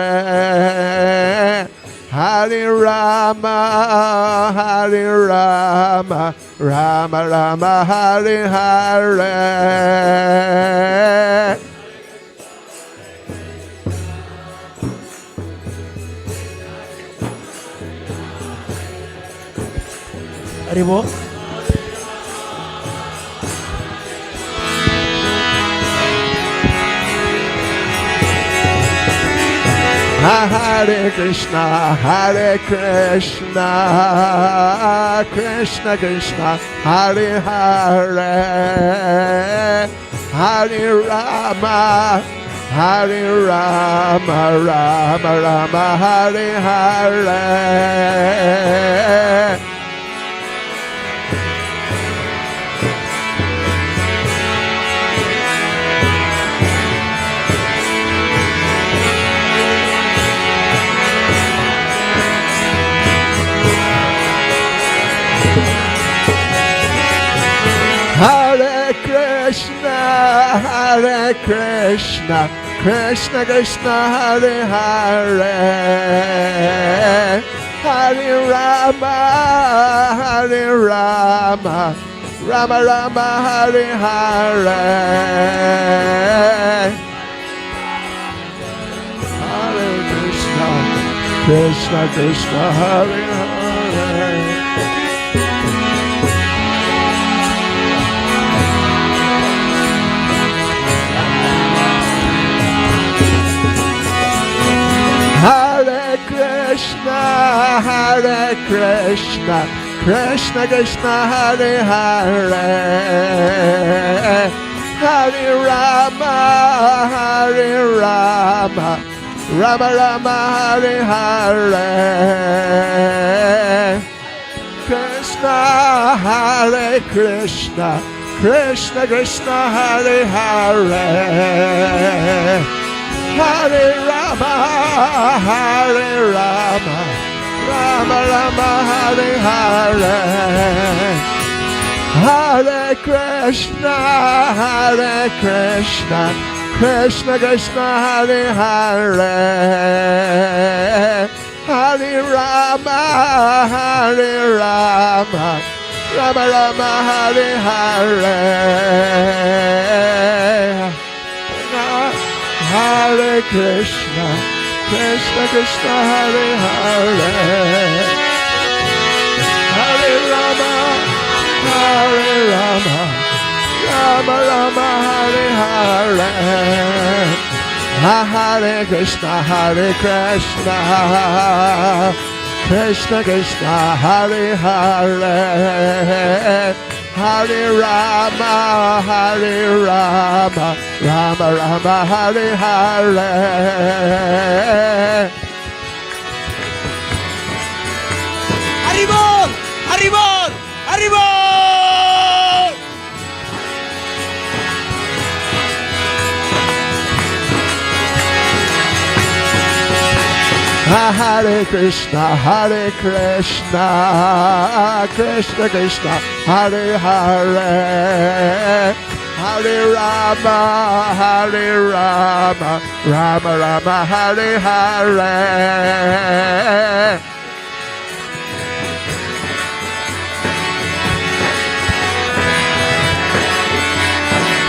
Hare Rama, Rama Rama, Hare Hare. Haribol. Hare Krishna, Hare Krishna, Krishna Krishna, Hare Hare, Hare Rama, Hare Rama, Rama Rama, Hare Hare. Hare Krishna, Hare Krishna, Krishna Krishna, Hare Hare, Hare Rama, Hare Rama, Rama Rama, Hare Hare, Hare Krishna, Krishna Krishna, Hare Hare. Hare Krishna, Hare Krishna, Krishna Krishna, Hare Hare, Hare Rama, Hare Rama, Rama Rama, Hare Hare, Krishna, Hare Krishna, Krishna Krishna, Hare Hare, Hare Rama, Hare Rama, Rama Rama, Hare Hare, Hare Krishna, Hare Krishna, Krishna Krishna, Hare Hare, Hare Rama, Hare Rama, Rama Rama, Hare Hare, Hare Krishna, Krishna Krishna, Hare Hare, Hare Rama, Hare Rama, Rama Rama, Hare Hare, Hare Krishna, Hare Krishna, Krishna Krishna, Hare Hare, Hare Rama, Hare Rama, Rama Rama, Hare Hare. Haribol! Haribol! Haribol! Hare Krishna, Hare Krishna, Krishna Krishna, Hare Hare, Hare Rama, Hare Rama, Rama Rama, Hare Hare.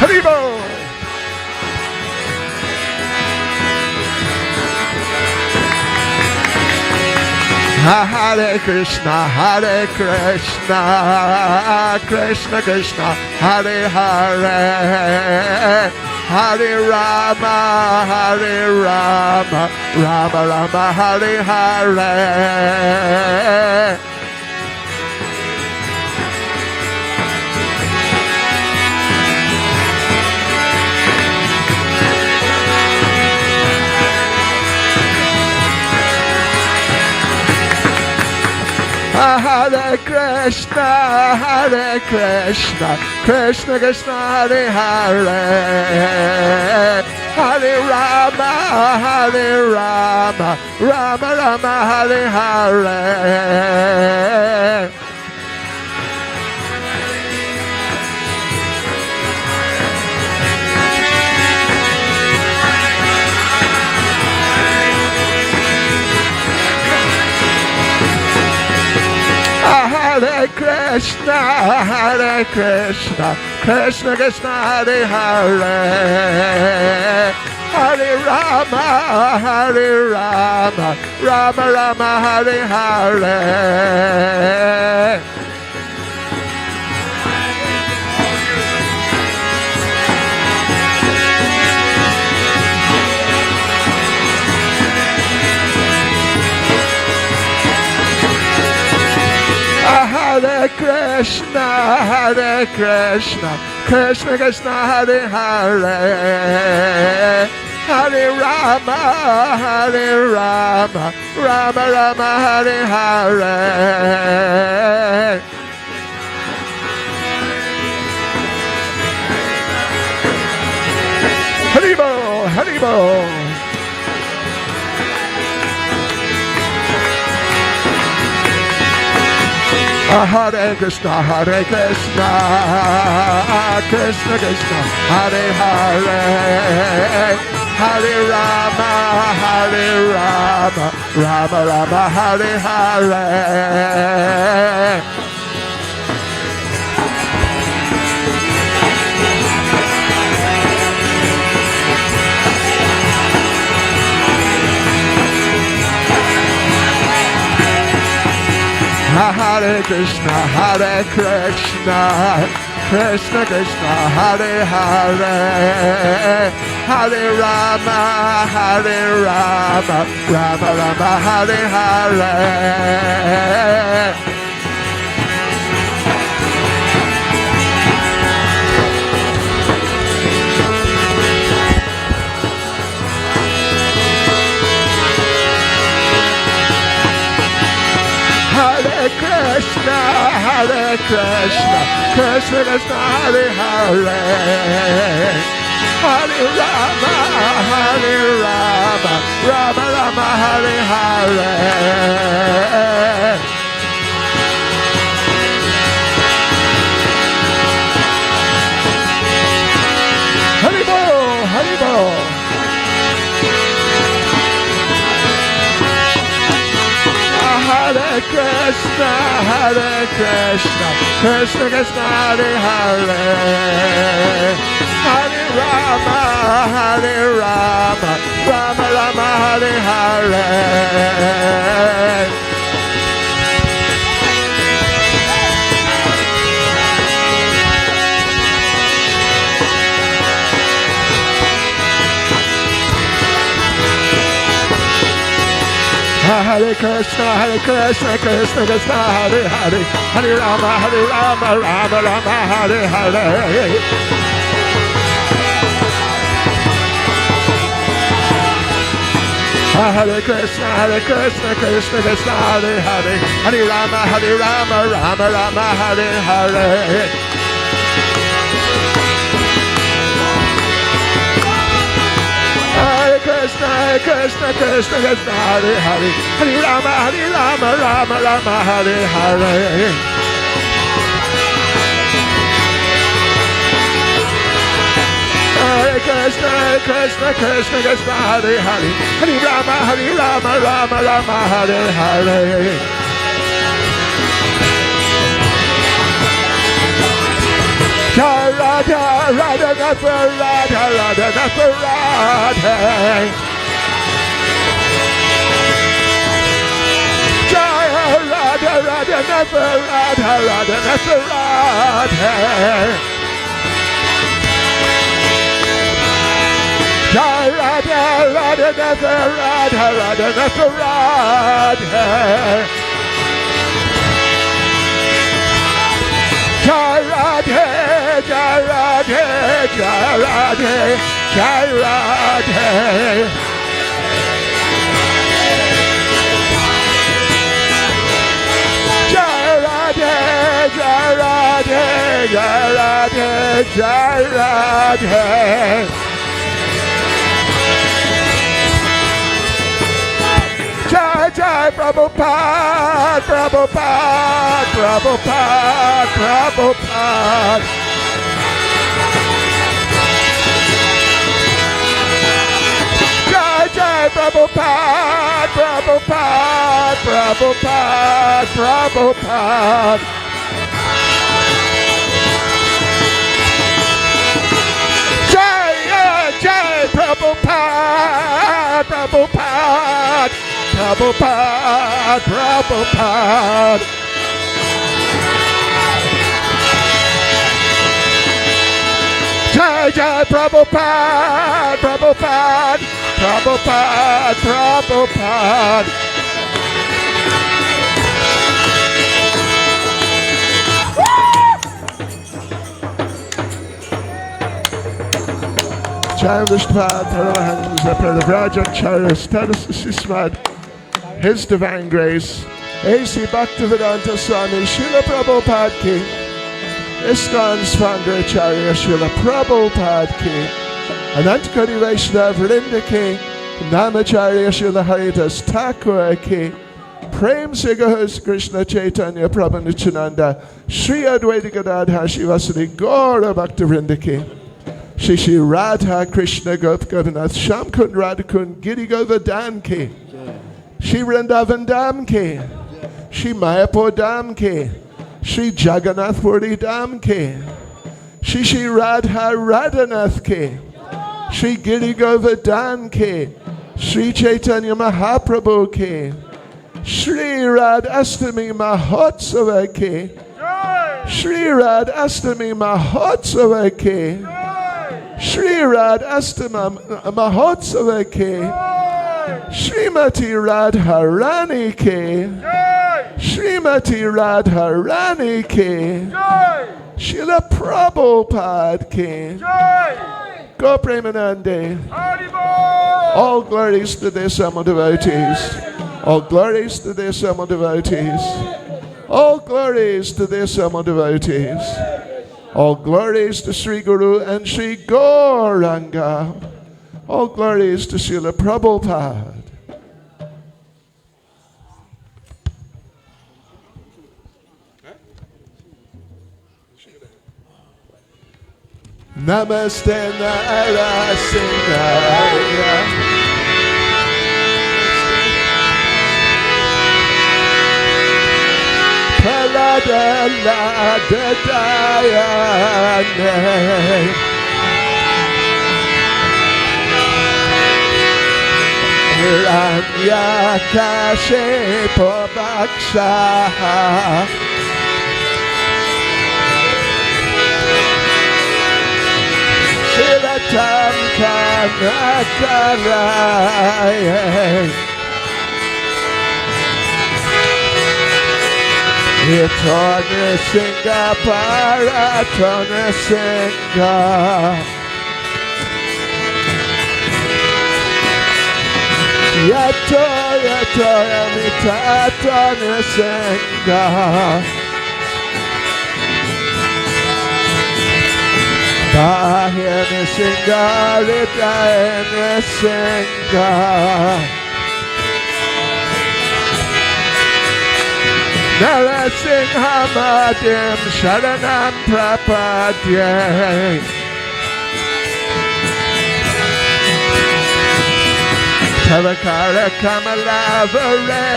Haribo! Hare Krishna, Hare Krishna, Krishna Krishna, Hare Hare, Hare Rama, Hare Rama, Rama Rama, Hare Hare. Hare Krishna, Hare Krishna, Krishna Krishna, Hare Hare, Hare Rama, Hare Rama, Rama Rama, Hare Hare. Hare Krishna, Hare Krishna, Krishna Krishna, Hare Hare, Hare Rama, Hare Rama, Rama Rama, Hare Hare. Hare Krishna, Krishna Krishna, Hare Hare, Hare Rama, Rama Rama, Hare Hare. Haribo, Haribo. Hare Krishna, Krishna Krishna, Hare Hare, Hare Rama, Rama Rama, Hare Hare. Hare Krishna, Krishna Krishna, Hare Hare, Hare Rama, Rama Rama, Hare Hare. Hare Krishna, Krishna Krishna, Hare Hare, Hare Rama, Rama Rama, Hare Hare. Haribo, Haribo. Hare Krishna, Krishna Krishna, Hare Hare, Hare Rama, Rama Rama, Hare Hare. Hare Krishna, Krishna Krishna, Hare Hare, Hare Rama, Rama Rama, Hare Hare. Hare Krishna, Krishna Krishna, Hare Hare, Hare Rama, Rama Rama, Hare Hare. Krishna, Krishna Krishna, Hare Hare, Hare Rama, Rama Rama, Hare Hare. Hare Krishna, Krishna Krishna, Hare Hare, Hare Rama, Rama Rama, Hare Hare. Radha, Radha, Radha, Radha, Radha, Radha. Jaya Radha, Radha, Radha, Radha, Radha, Radha. Jaya Radha, Radha, Radha, Radha, Radha, Radha. Jai Radhe, Jai Radhe, Jai Radhe, Jai Radhe. Jai Radhe, Jai Radhe, Jai Radhe, Jai Radhe. Jai Jai Prabhupada, Prabhupada, Prabhupada, Prabhupada. Jai Jai Prabhupada, Prabhupada, Prabhupada, Prabhupada. Jai Jai Prabhupada, Prabhupada. Prabhupada, Prabhupada. Jai Jai Prabhupada, Prabhupada, Prabhupada, Prabhupada. Chandrishpad, Paramahansa, Paravajan, Charis, Tadas Sismad, His Divine Grace, A.C. Bhaktivedanta Swami, Srila Prabhupada Ki, ISKCON Svandracharya, Srila Prabhupada Ki, Anantakoti Vaishnava Vrinda Ki, Namacharya Srila Haridas Thakur Ki, Prem Sigahus Krishna Chaitanya Prabhu Nityananda, Sri Advaita Gadadhar Shivasadi Gaura Bhaktivinoda Ki, Shri Radha Krishna Gop Govinath Shamkund Radhakund Giri Govardhan Ki, Shri Vrindavan Dham Ki, Shri Mayapur Dham Ki, Shri Jagannath Puri Dham Ki, Shri Radha Radhanath Ki, Shri Giri Govardhan Ki, Shri Chaitanya Mahaprabhu Ki, Shri Radhashtami Mahotsava Ki, Shri Radhashtami Mahotsava Ki, Shri Radhashtami Mahotsava Ki, Srimati Radharani Ki, Srimati Radharani Ki, Srila Prabhupada Ki, Go Premanande. All glories to the Sama devotees. All glories to the Sama devotees. All glories to the Sama devotees. All glories to Sri Guru and Sri Gauranga. All glories to Srila Prabhupada. Namaste Narasingaya. Palada la Dayane. Hiranya Kashipo Baksha. Shiratam Kanakaraye. Yatona Singa Paratona Singa. Yato Mitatona Singa. Bahini Singa Ritayana Singa. Narasingha Madhyam Sharanam Prapadye. Tavakara Kamalavare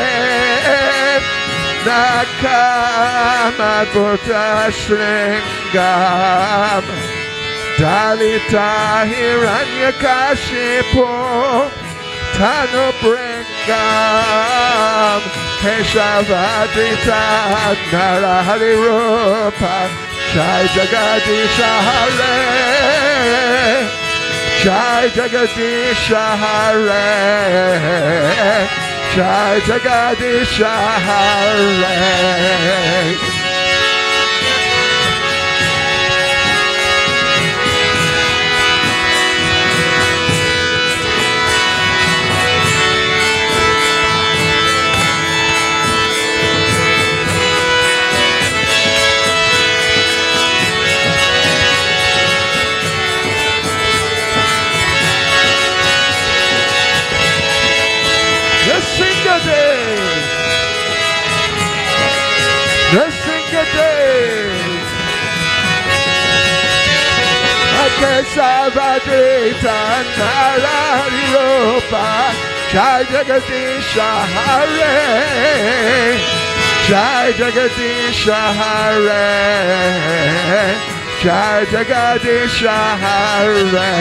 Nakama Bhuta Shringam Dalita Hiranyakashipo Tanu Bringam Keshavadrita Narahari Rupa Jai Jagadisha Hare Jai Jagadisha Hare Jai Jagadisha Hare. Kesavadrita Narahari Rupa Jai Jagadisha Hare Jai Jagadisha Hare Jai Jagadisha Hare.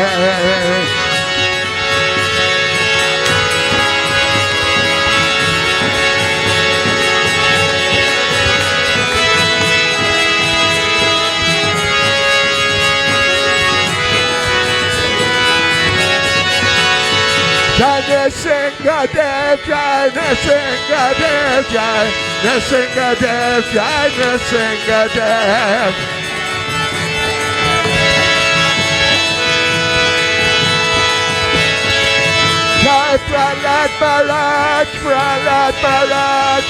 Jai Nrsingadev, Jai Nrsingadev, Jai Nrsingadev, Jai Nrsingadev. Jai Prahlad Maharaj, Prahlad Maharaj,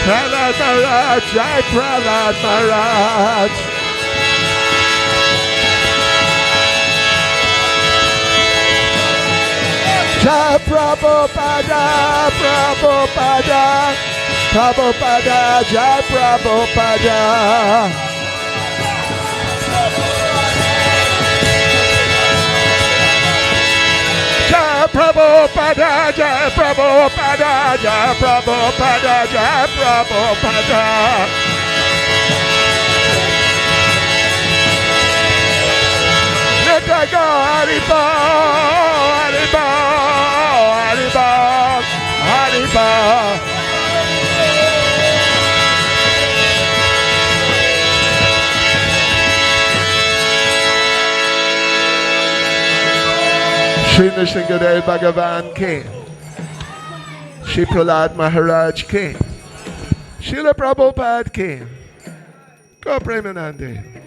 Prahlad Maharaj, Jai Prahlad Maharaj. Jai Prabhupada, Prabhupada, Prabhupada, Jai Prabhupada. Jai Prabhupada, Jai Prabhupada, Jai Prabhupada, Jai Prabhupada. Let I go, Haribo, Haribo, Haribo, Haribo. Shri Nrsimhadev Bhagavan Ki, Shri Prahlad Maharaj Ki, Srila Prabhupada Ki, Go Premanande.